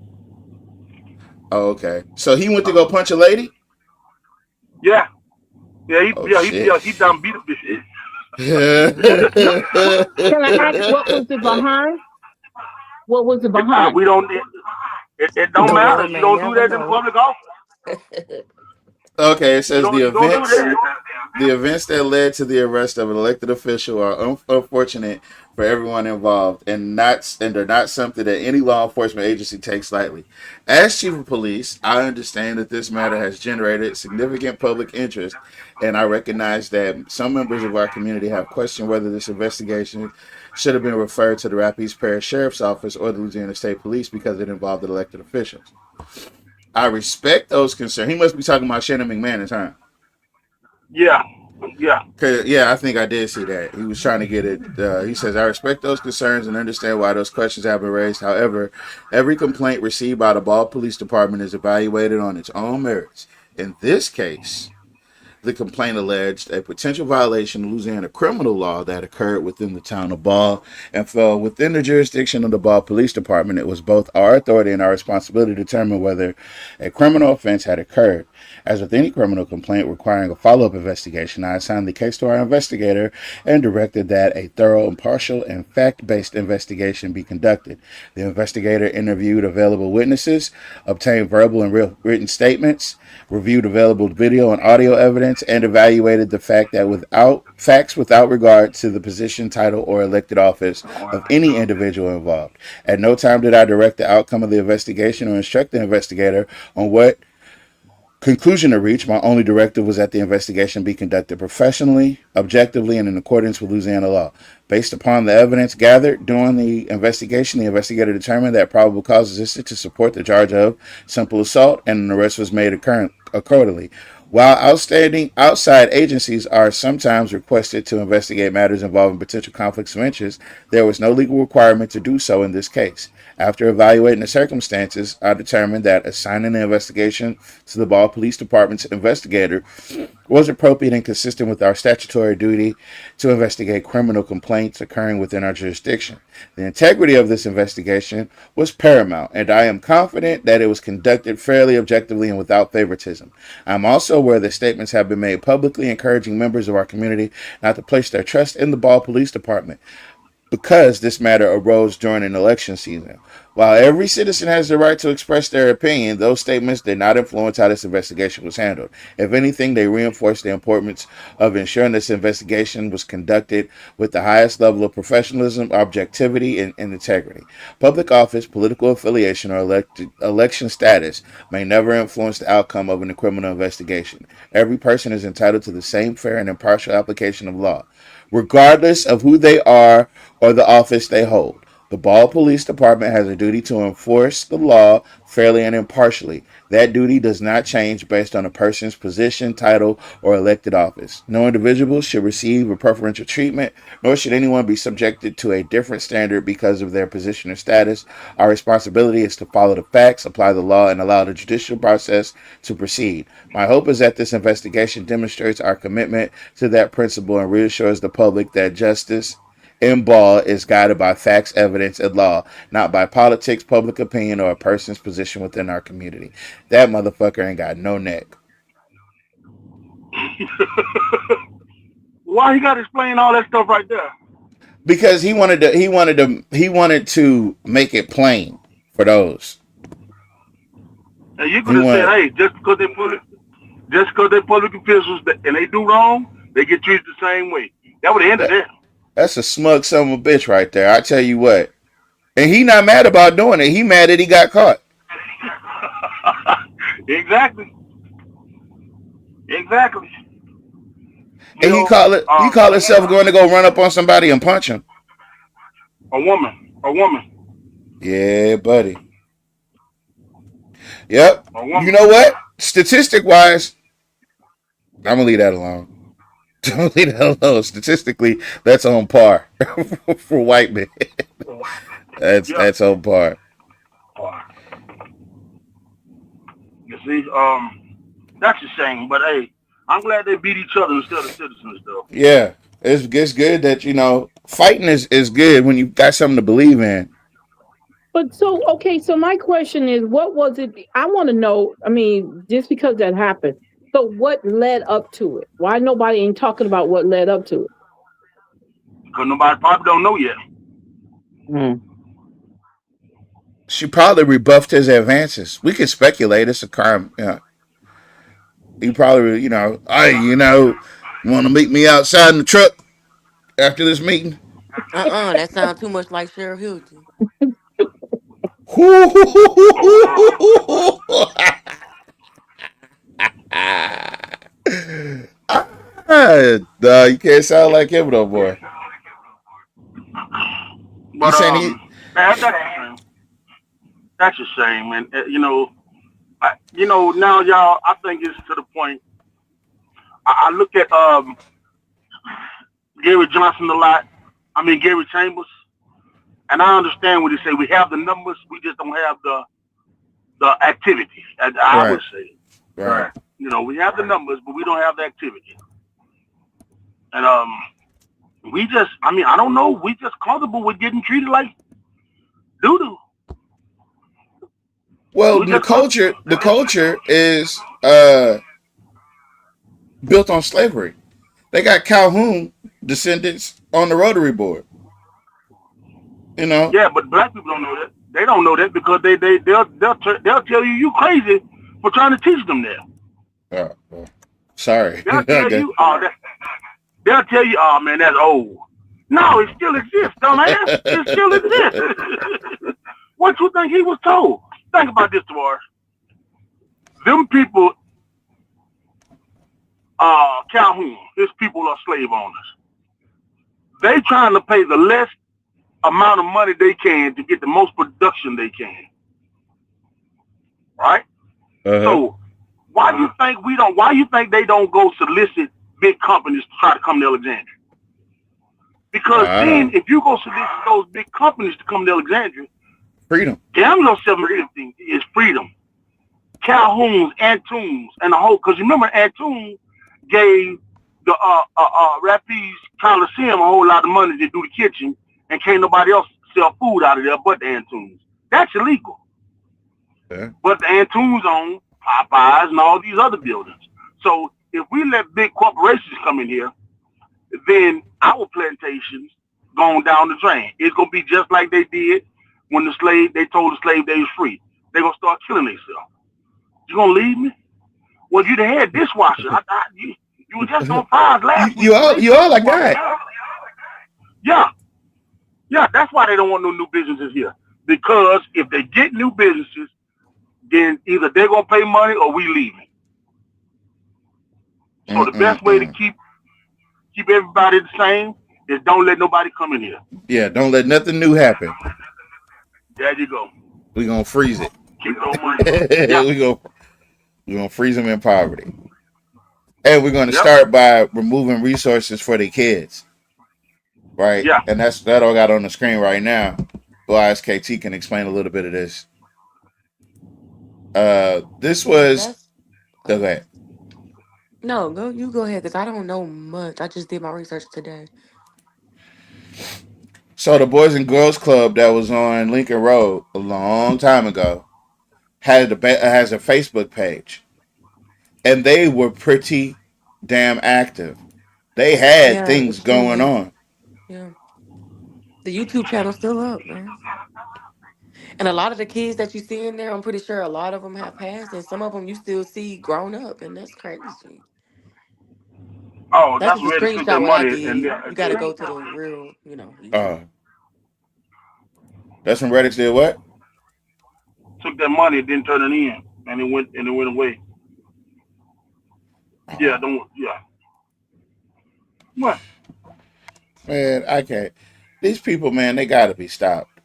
Oh, okay. So he went to go punch a lady. Yeah. He done beat a bitch. Can I ask what was it behind? What was it behind? We don't. It don't matter. You don't do that in public office. Okay, it says the events that led to the arrest of an elected official are unfortunate for everyone involved and are not something that any law enforcement agency takes lightly. As chief of police, I understand that this matter has generated significant public interest, and I recognize that some members of our community have questioned whether this investigation should have been referred to the Rapides Parish Sheriff's Office or the Louisiana State Police because it involved elected officials. I respect those concerns. He must be talking about Shannon McManus, huh? Yeah. Yeah, I think I did see that. He was trying to get it. He says, I respect those concerns and understand why those questions have been raised. However, every complaint received by the Ball Police Department is evaluated on its own merits. In this case, the complaint alleged a potential violation of Louisiana criminal law that occurred within the town of Ball and fell within the jurisdiction of the Ball Police Department. It was both our authority and our responsibility to determine whether a criminal offense had occurred. As with any criminal complaint requiring a follow-up investigation, I assigned the case to our investigator and directed that a thorough, impartial, and fact-based investigation be conducted. The investigator interviewed available witnesses, obtained verbal and written statements, reviewed available video and audio evidence, and evaluated the fact that facts without regard to the position, title, or elected office of any individual involved. At no time did I direct the outcome of the investigation or instruct the investigator on what conclusion to reach. My only directive was that the investigation be conducted professionally, objectively, and in accordance with Louisiana law. Based upon the evidence gathered during the investigation, the investigator determined that probable cause existed to support the charge of simple assault, and an arrest was made accordingly. While outside agencies are sometimes requested to investigate matters involving potential conflicts of interest, there was no legal requirement to do so in this case. After evaluating the circumstances, I determined that assigning the investigation to the Ball Police Department's investigator was appropriate and consistent with our statutory duty to investigate criminal complaints occurring within our jurisdiction. The integrity of this investigation was paramount, and I am confident that it was conducted fairly, objectively, and without favoritism. I am also aware that statements have been made publicly encouraging members of our community not to place their trust in the Ball Police Department because this matter arose during an election season. While every citizen has the right to express their opinion, those statements did not influence how this investigation was handled. If anything, they reinforced the importance of ensuring this investigation was conducted with the highest level of professionalism, objectivity, and integrity. Public office, political affiliation, or election status may never influence the outcome of a criminal investigation. Every person is entitled to the same fair and impartial application of law, regardless of who they are or the office they hold. The Ball Police Department has a duty to enforce the law fairly and impartially. That duty does not change based on a person's position, title, or elected office. No individual should receive a preferential treatment, nor should anyone be subjected to a different standard because of their position or status. Our responsibility is to follow the facts, apply the law, and allow the judicial process to proceed. My hope is that this investigation demonstrates our commitment to that principle and reassures the public that justice in Ball is guided by facts, evidence, and law, not by politics, public opinion, or a person's position within our community. That motherfucker ain't got no neck. Why he got to explain all that stuff right there? Because he wanted to make it plain for those. And you could have said, hey, just because they're public officials and they do wrong, they get treated the same way. That would have ended there. That's a smug son of a bitch right there. I tell you what. And he not mad about doing it. He mad that he got caught. Exactly. And he call himself going to go run up on somebody and punch him. A woman. Yeah, buddy. Yep. You know what? Statistic wise, I'm gonna leave that alone. Don't leave that alone. Statistically, that's on par for white men. Yeah. That's on par. You see, that's a shame. But hey, I'm glad they beat each other instead of citizens, though. Yeah, it's good that fighting is good when you got something to believe in. But so, okay, so my question is, what was it? I want to know. I mean, just because that happened. So, what led up to it? Why nobody ain't talking about what led up to it? Because nobody probably don't know yet. She probably rebuffed his advances. We could speculate. It's a crime. Yeah, he probably, hey, you want to meet me outside in the truck after this meeting? That sounds too much like Cheryl Hilton. No, you can't sound like him no more. But man, that's a shame. That's a shame, and now y'all, I think it's to the point. I look at Gary Johnson a lot. I mean Gary Chambers, and I understand what he say. We have the numbers, we just don't have the activity. I would say, right. We have the numbers, but we don't have the activity. And we just, I don't know. We just comfortable with getting treated like doo-doo. Well, the culture is built on slavery. They got Calhoun descendants on the Rotary Board. Yeah, but black people don't know that. They don't know that because they'll tell you crazy for trying to teach them that. Sorry. They'll tell you, oh man, that's old. No, it still exists, dumbass. It still exists. What you think he was told? Think about this, Tavares. Them people, Calhoun, his people are slave owners. They trying to pay the less amount of money they can to get the most production they can. Right? So why you think they don't go solicit big companies to try to come to Alexandria? Because then if you go solicit those big companies to come to Alexandria, freedom. Daniel 750 is freedom. Calhoun's, Antunes, and the whole, because remember Antunes gave the Rapides Coliseum a whole lot of money to do the kitchen, and can't nobody else sell food out of there but the Antunes. That's illegal. Yeah. But the Antunes own Popeyes and all these other buildings. So if we let big corporations come in here, then our plantations going down the drain. It's gonna be just like they did when they told the slave they was free. They're gonna start killing themselves. You gonna leave me? Well, you'd have had dishwasher. You were just on fires last week. You all like that. Yeah, that's why they don't want no new businesses here. Because if they get new businesses, then either they're gonna pay money or we leaving. So the best way to keep everybody the same is don't let nobody come in here. Yeah, don't let nothing new happen. There you go. We're gonna freeze it. Keep no money. Yeah. We're gonna freeze them in poverty. And we're gonna start by removing resources for their kids. Right? Yeah. And that all got on the screen right now. Well, SKT can explain a little bit of this. This was go ahead. No, you go ahead, because I don't know much. I just did my research today. So the Boys and Girls Club that was on Lincoln Road a long time ago has a Facebook page. And they were pretty damn active. They had things going on. Yeah. The YouTube channel's still up, man. And a lot of the kids that you see in there, I'm pretty sure a lot of them have passed, and some of them you still see grown up, and that's crazy. Oh, That's that's the where they took their screenshot what I money. did. You got to go to the real, That's when Reddit did what? Took their money, didn't turn it in, and it went away. Yeah, What? Man, I can't. These people, man, they gotta be stopped.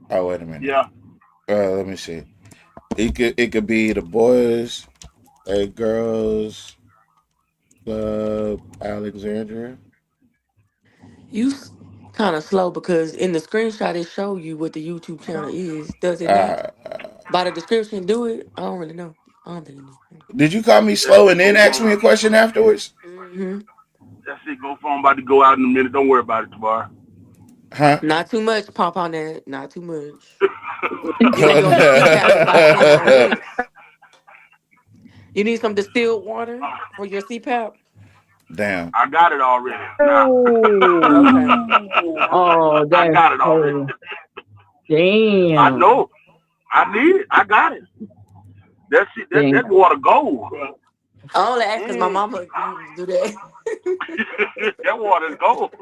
Oh, wait a minute. Yeah. Let me see. It could be the Boys and Girls Club Alexandria. You kind of slow because in the screenshot it show you what the YouTube channel is. Does it not? Uh, By the description, do it. I don't really know. I don't think it is. did you call me slow and then ask me a question afterwards? Mm-hmm. That's it. Go phone about to go out in a minute. Don't worry about it tomorrow. Huh? Not too much, Pop on that. Not too much. You ain't gonna be CPAPing by 10 more minutes. You need some distilled water for your CPAP? Damn. I got it already. Nah. Okay. Oh, I that's got it already. damn. I know. I need it. I got it. That's it. That water gold. I only ask because my mama used to do that. That water is gold.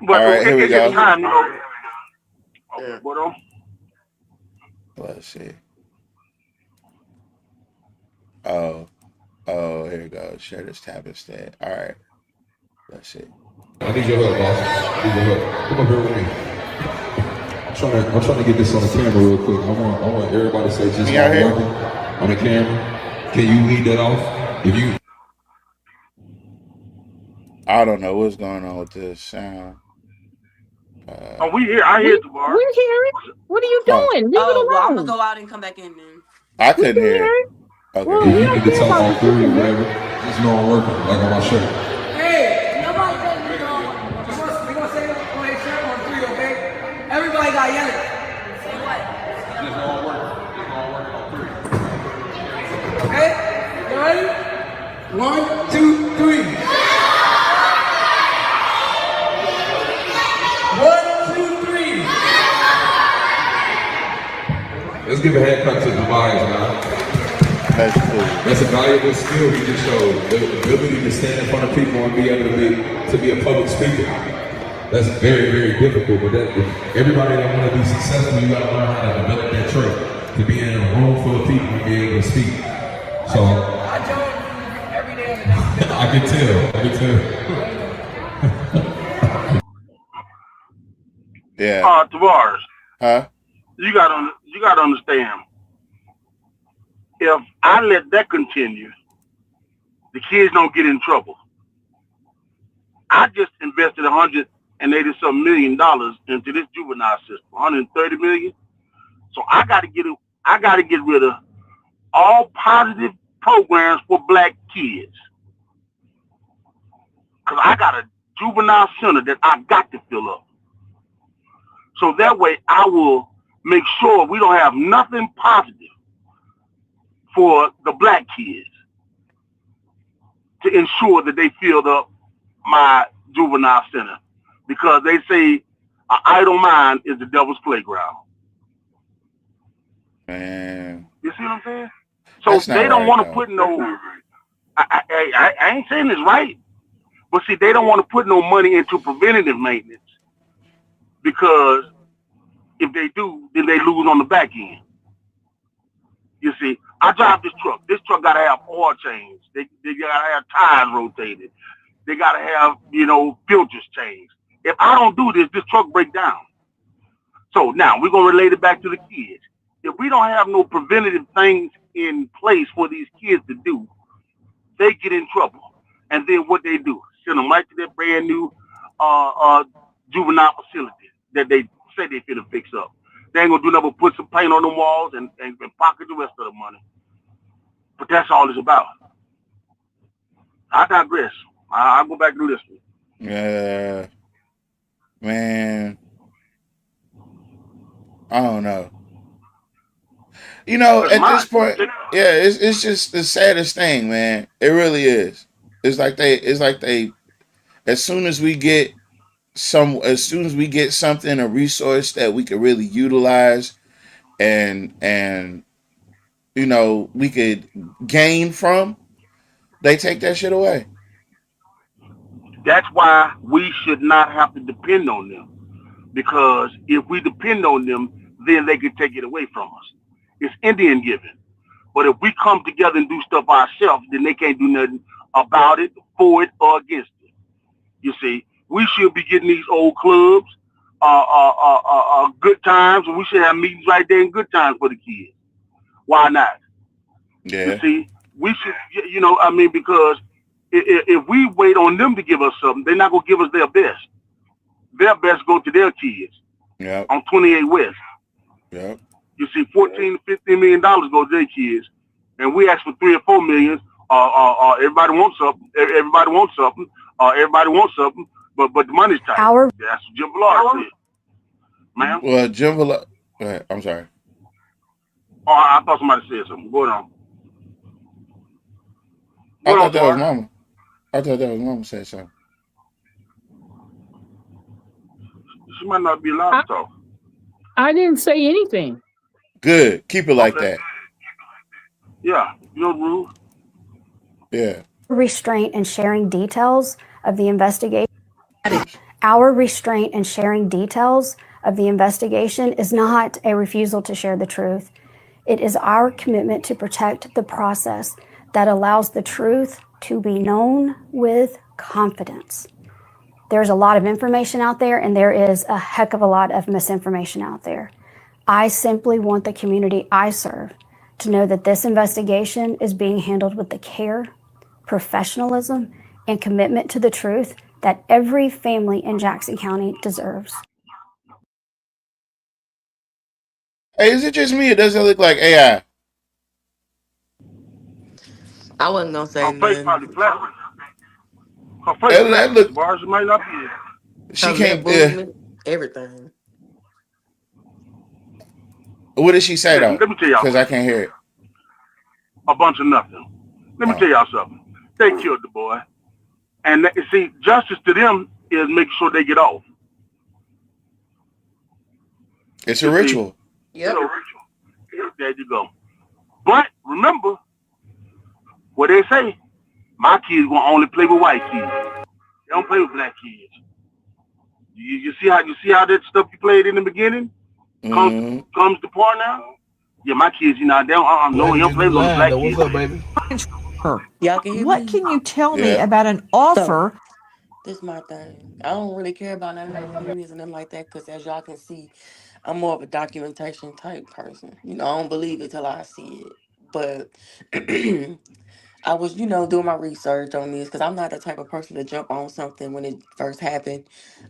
But All right, here we go. Time, you know. Okay, what on? Let's see. Oh, here we go. Share this tab instead. All right. Let's see. I need your help, boss. I need your help. Come up here with me. I'm trying to get this on the camera real quick. I want everybody to say just how I'm working on the camera. Can you lead that off? If you, I don't know what's going on with this sound. We here. I hear tomorrow. We hear it. What are you doing? Leave it Well, I'm alone. gonna go out and come back in then. I couldn't hear it. if Okay. you need to talk all through or whatever, just know I'm working, like on my shirt. Hey, nobody said we gonna say it on their shirt on 3, okay? Everybody got yelling. Just know I'm working. Just know I'm working on 3. Okay? You ready? 1, 2, 3. 1, 2, 3. Let's give a hand clap to Tobias, man. That's cool. That's a valuable skill he just showed. The ability to stand in front of people and be able to be a public speaker. That's very, very difficult. But everybody that want to be successful, you got to learn how to develop that trait. To be in a room full of people and be able to speak. So I join every day. I can tell. Yeah. Tavares. Huh? You gotta understand. If I let that continue, the kids don't get in trouble. I just invested $180-some million into this juvenile system, $130 million. So I gotta get rid of all positive programs for black kids. Cause I got a juvenile center that I got to fill up. So that way I will make sure we don't have nothing positive for the black kids to ensure that they filled up my juvenile center, because they say an idle mind is the devil's playground. Man. You see what I'm saying? So they don't want to put no. I ain't saying it's right, but see, they don't want to put no money into preventative maintenance, because if they do, then they lose on the back end. You see, I drive this truck. This truck got to have oil change. They got to have tires rotated. They got to have, filters changed. If I don't do this, this truck break down. So now we're going to relate it back to the kids. If we don't have no preventative things in place for these kids to do, they get in trouble. And then what they do, send them right to their brand new juvenile facility that they say they finna fix up. They ain't gonna do nothing but put some paint on them walls and pocket the rest of the money. But that's all it's about. I digress. I'll go back to listening. Yeah. Man. I don't know. At this point, yeah, it's just the saddest thing, man. It really is. It's like they as soon as we get something, a resource that we could really utilize and we could gain from, they take that shit away. That's why we should not have to depend on them. Because if we depend on them, then they can take it away from us. It's Indian giving. But if we come together and do stuff ourselves, then they can't do nothing about it, for it, or against it. You see, we should be getting these old clubs, good times, and we should have meetings right there in good times for the kids. Why not? Yeah. You see, we should, because if we wait on them to give us something, they're not gonna give us their best. Their best go to their kids. Yeah. On 28 West. Yeah. You see, $14 to $15 million go to their kids, and we ask for $3 or $4 million. Everybody wants something. Everybody wants something. Everybody wants something. But the money's tight. That's what Jim Ballard said. Ma'am. Well, Jim Ballard. Go ahead. I'm sorry. Oh, I thought somebody said something. Go on. I thought that was Mama. I thought that was Mama said something. She might not be allowed to talk. I didn't say anything. Good. Keep it like that. Yeah. You're rude. Yeah. Restraint and sharing details of the investigation. Our restraint and sharing details of the investigation is not a refusal to share the truth. It is our commitment to protect the process that allows the truth to be known with confidence. There's a lot of information out there, and there is a heck of a lot of misinformation out there. I simply want the community I serve to know that this investigation is being handled with the care, professionalism, and commitment to the truth that every family in Jackson County deserves. Hey, is it just me? It doesn't look like AI. I wasn't gonna say Her face nothing. probably flat. Her face flat. Look, Bars might not be it. She Her can't. lip movement, everything. What did she say though? Let me tell y'all. Because I can't hear it. A bunch of nothing. Let me tell y'all something. They killed the boy. And see, justice to them is making sure they get off. It's a ritual. Yep. It's a ritual. There you go. But remember what they say. My kids gonna only play with white kids. They don't play with black kids. You see how that stuff you played in the beginning comes to par now. Yeah, my kids, they don't. No, you don't play with black kids. What's up, baby? Y'all can hear What me? can you tell me about an offer? So, this is my thing. I don't really care about none of those communities and them like that because, as y'all can see, I'm more of a documentation type person. I don't believe it till I see it. But I was, doing my research on this because I'm not the type of person to jump on something when it first happened.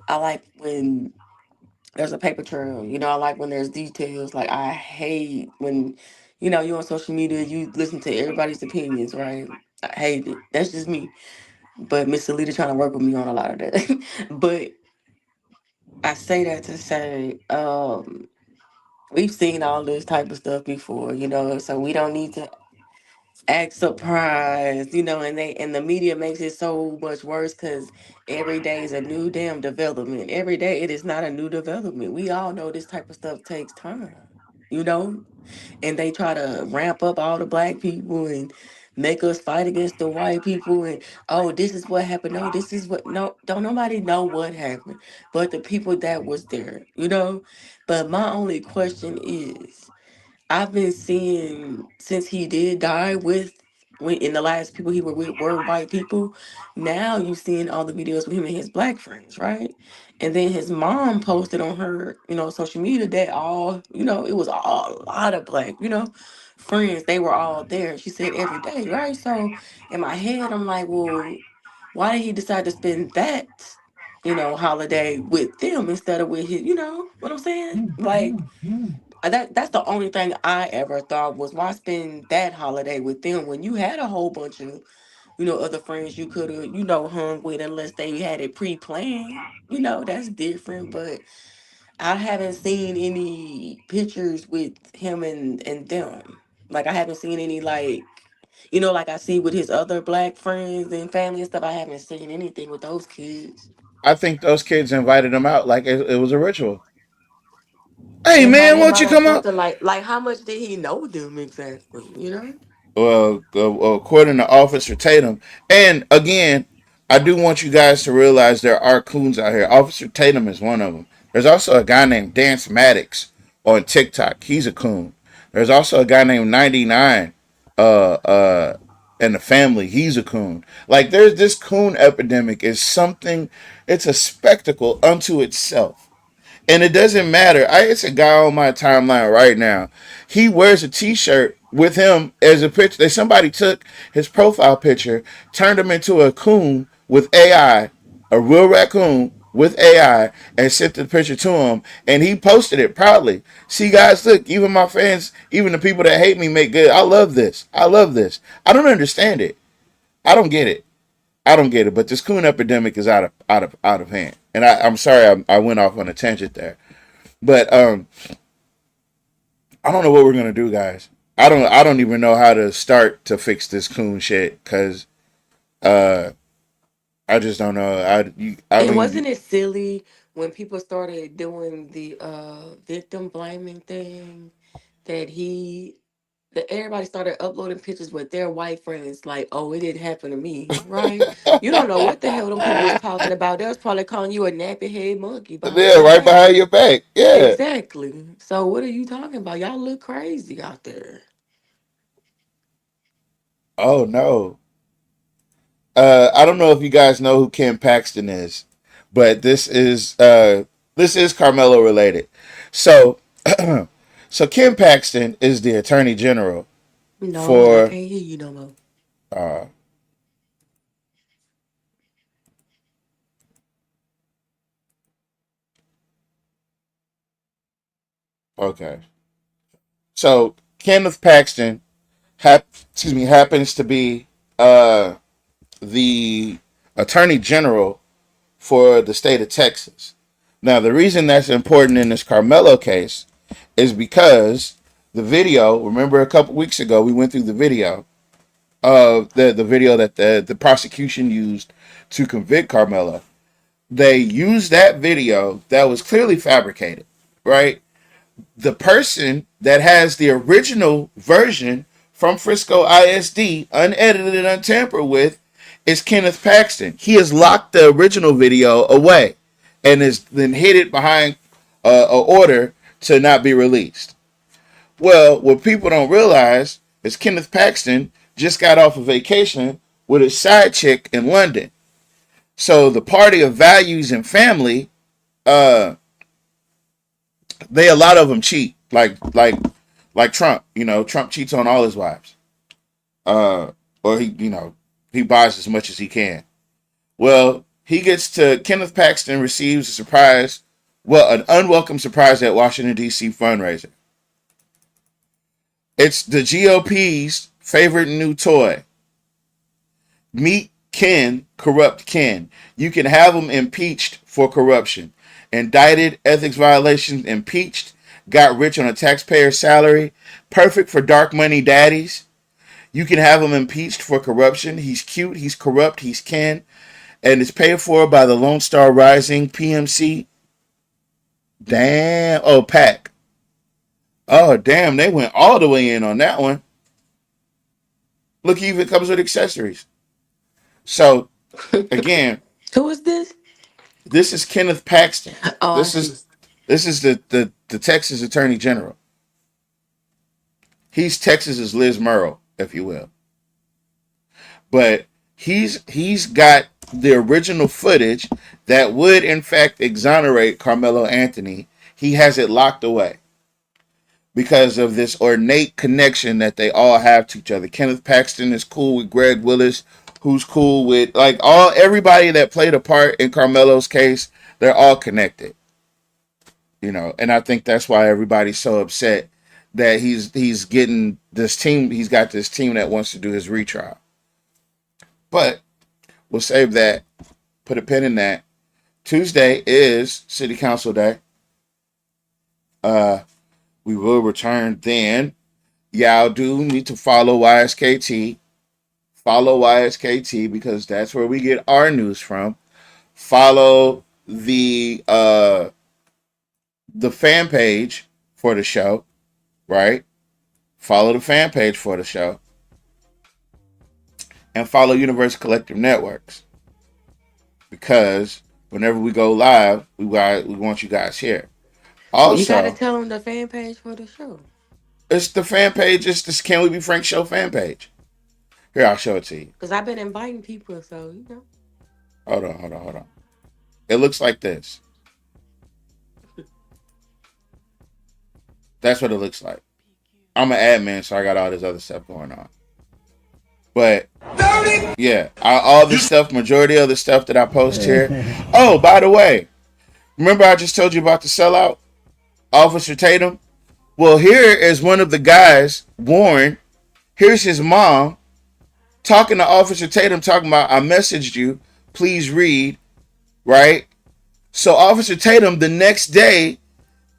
I like when there's a paper trail. I like when there's details. Like, I hate when, you're on social media, you listen to everybody's opinions, right? I hate it. That's just me. But Miss Alita trying to work with me on a lot of that. But I say that to say, we've seen all this type of stuff before, so we don't need to act surprised, and the media makes it so much worse because every day is a new damn development. Every day it is not a new development. We all know this type of stuff takes time, and they try to ramp up all the black people and make us fight against the white people and this is what happened. No, this is what don't nobody know what happened but the people that was there, But my only question is I've been seeing since he did die when in the last people he were with were white people. Now you seeing all the videos with him and his black friends, right? And then his mom posted on her, social media that it was a lot of black, friends. They were all there. She said every day, right? So in my head, I'm like, well, why did he decide to spend that, holiday with them instead of with his, what I'm saying? Like, that's the only thing I ever thought was why spend that holiday with them when you had a whole bunch of other friends you could have hung with unless they had it pre-planned. That's different. But I haven't seen any pictures with him and them. Like I haven't seen any like I see with his other black friends and family and stuff. I haven't seen anything with those kids. I think those kids invited him out like it was a ritual. Hey man, won't you come out? Like how much did he know them exactly? Well, according to Officer Tatum, and again, I do want you guys to realize there are coons out here. Officer Tatum is one of them. There's also a guy named Dance Maddox on TikTok. He's a coon. There's also a guy named 99 and the family. He's a coon. Like there's this coon epidemic is something. It's a spectacle unto itself. And it doesn't matter. It's a guy on my timeline right now. He wears a t-shirt with him as a picture. That somebody took his profile picture, turned him into a coon with AI, a real raccoon with AI, and sent the picture to him, and he posted it proudly. See, guys, look, even my fans, even the people that hate me make good. I love this. I love this. I don't understand it. I don't get it. I don't get it. But this coon epidemic is out of hand. And I'm sorry I went off on a tangent there. But I don't know what we're gonna do, guys. I don't even know how to start to fix this coon shit, because I just don't know. I And mean, wasn't it silly when people started doing the victim blaming thing that that everybody started uploading pictures with their white friends, like, oh, it didn't happen to me, right? You don't know what the hell them people was talking about. They was probably calling you a nappy head monkey behind yeah, your right back. behind your back. Yeah. Exactly. So what are you talking about? Y'all look crazy out there. Oh no. I don't know if you guys know who Ken Paxton is, but this is Carmelo related. So so Ken Paxton is the Attorney General No, I for can't hear you no more. uh okay. So Kenneth Paxton happens to be the Attorney General for the state of Texas. Now, the reason that's important in this Carmelo case is because the video, remember a couple weeks ago, we went through the video of the video that the prosecution used to convict Carmelo. They used that video that was clearly fabricated, right? The person that has the original version from Frisco ISD, unedited and untampered with, is Kenneth Paxton. He has locked the original video away and has then hid it behind an order to not be released. Well, what people don't realize is Kenneth Paxton just got off a vacation with his side chick in London. So the party of values and family, a lot of them cheat, like Trump. You know, Trump cheats on all his wives, or he buys as much as he can. Well, Kenneth Paxton receives a surprise, an unwelcome surprise at Washington D.C. fundraiser. It's the GOP's favorite new toy. Meet Ken, Corrupt Ken. You can have him impeached for corruption. Indicted, ethics violations, impeached, got rich on a taxpayer's salary, perfect for dark money daddies. You can have him impeached for corruption. He's cute, he's corrupt, he's Ken, and it's paid for by the Lone Star Rising PMC. Damn. Oh, PAC. Oh, damn, they went all the way in on that one. Look, he even comes with accessories. So, again, Who is this? this is Kenneth Paxton. Oh, I This see. is the Texas Attorney General. He's Texas's Liz Murrow, if you will. But he's got the original footage that would in fact exonerate Carmelo Anthony. He has it locked away because of this ornate connection that they all have to each other. Kenneth Paxton is cool with Greg Willis, who's cool with everybody that played a part in Carmelo's case. They're all connected, and I think that's why everybody's so upset that he's getting this team. He's got this team that wants to do his retrial. But we'll save that. Put a pin in that. Tuesday is City Council Day. We will return then. Y'all do need to follow YSKT. Follow YSKT because that's where we get our news from. Follow the fan page for the show, right? Follow the fan page for the show. And follow Universe Collective Networks. Because whenever we go live, we want you guys here. Also, you gotta tell them the fan page for the show. It's the fan page. It's this Can We Be Frank Show fan page. Here, I'll show it to you. Because I've been inviting people, so Hold on. It looks like this. That's what it looks like. I'm an admin, so I got all this other stuff going on. But yeah, all the stuff, majority of the stuff that I post here. Oh, by the way, remember I just told you about the sellout, Officer Tatum? Well, here is one of the guys, Warren. Here's his mom talking to Officer Tatum, talking about, I messaged you, please read, right? So Officer Tatum the next day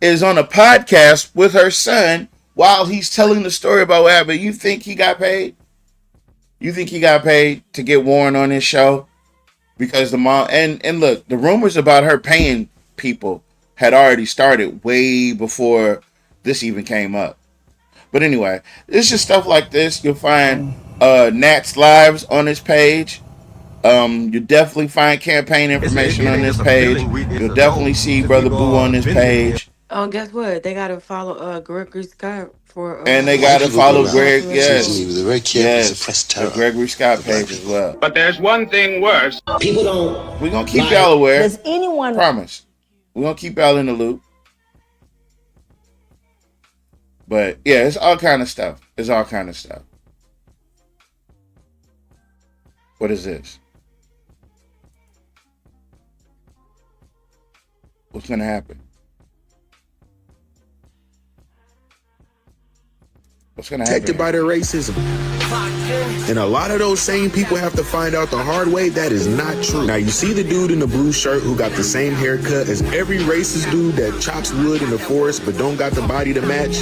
is on a podcast with her son while he's telling the story about what happened. You think he got paid? You think he got paid to get Warren on his show? Because the mom, and look, the rumors about her paying people had already started way before this even came up. But anyway, it's just stuff like this. You'll find Nat's lives on his page. You definitely find campaign information on this page. You'll definitely see Brother Boo on this page. Oh, guess what? They gotta follow Gregory Scott for. And they gotta follow Greg. Yes, the Gregory Scott page as well. But there's one thing worse. People don't. We're gonna keep y'all aware. Does anyone promise? We're gonna keep y'all in the loop. But yeah, it's all kind of stuff. It's all kind of stuff. What is this? What's gonna happen? What's gonna happen? Protected by their racism. And a lot of those same people have to find out the hard way that is not true. Now, you see the dude in the blue shirt who got the same haircut as every racist dude that chops wood in the forest but don't got the body to match?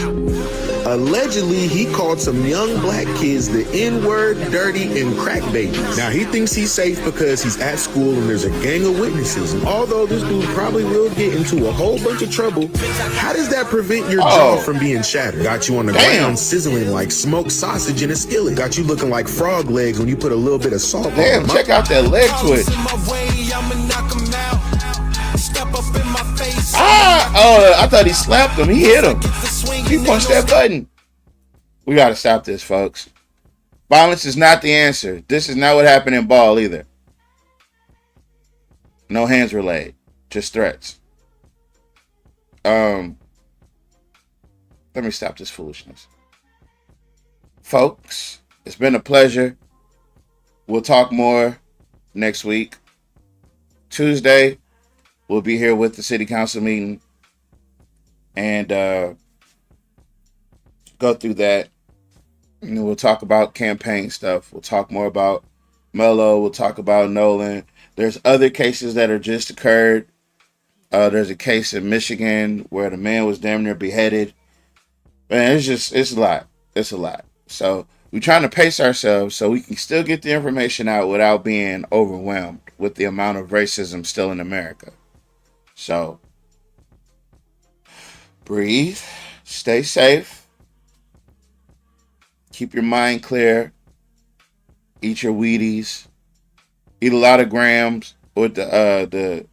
Allegedly, he called some young black kids the N-word, dirty, and crack babies. Now, he thinks he's safe because he's at school and there's a gang of witnesses. And although this dude probably will get into a whole bunch of trouble, how does that prevent your jaw from being shattered? Got you on the ground sizzling like smoked sausage in a skillet. Got you looking like frog legs when you put a little bit of salt on them. Damn, check out that leg twitch. Oh, I thought he slapped him. He hit him. He punched that button. We got to stop this, folks. Violence is not the answer. This is not what happened in Ball either. No hands were laid. Just threats. Let me stop this foolishness. Folks, it's been a pleasure. We'll talk more next week. Tuesday, we'll be here with the city council meeting and go through that. And we'll talk about campaign stuff. We'll talk more about Mello. We'll talk about Nolan. There's other cases that are just occurred. There's a case in Michigan where the man was damn near beheaded. Man, it's a lot. It's a lot. So we're trying to pace ourselves so we can still get the information out without being overwhelmed with the amount of racism still in America. So breathe, stay safe, keep your mind clear, eat your Wheaties, eat a lot of grams with the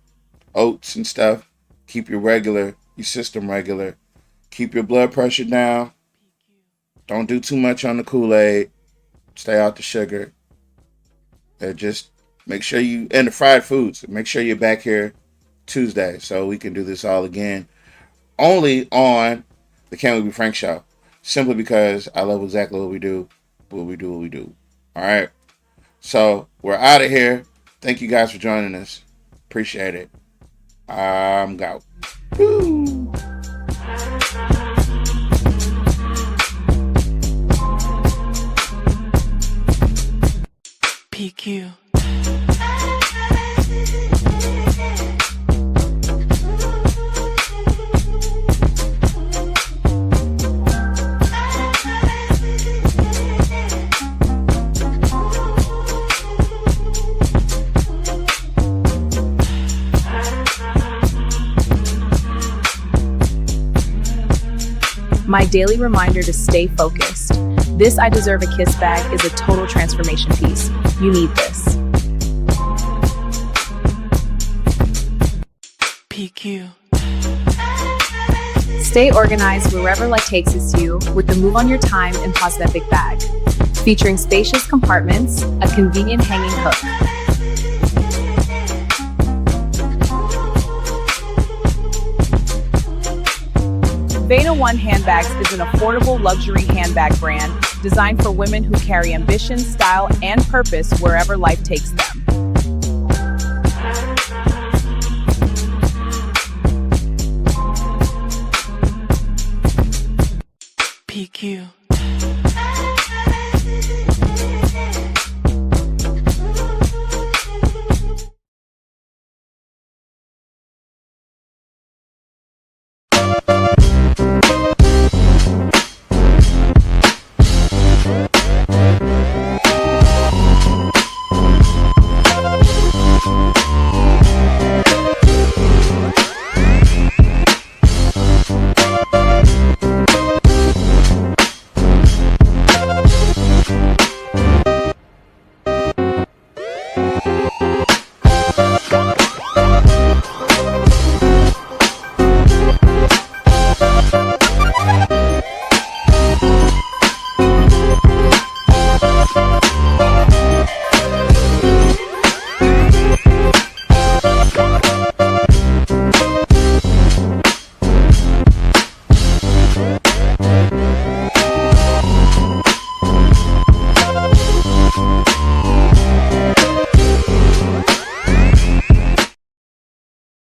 oats and stuff. Keep your system regular. Keep your blood pressure down. Don't do too much on the Kool-Aid. Stay out the sugar. And just make sure and the fried foods. Make sure you're back here Tuesday so we can do this all again. Only on the Can We Be Frank show. Simply because I love exactly what we do. What we do. All right. So we're out of here. Thank you guys for joining us. Appreciate it. I'm out. Woo. PQ. My daily reminder to stay focused. This I Deserve a Kiss bag is a total transformation piece. You need this. PQ. Stay organized wherever life takes you with the Move on Your Time and Pause That Big Bag. Featuring spacious compartments, a convenient hanging hook, Veda One Handbags is an affordable luxury handbag brand designed for women who carry ambition, style, and purpose wherever life takes them. PQ.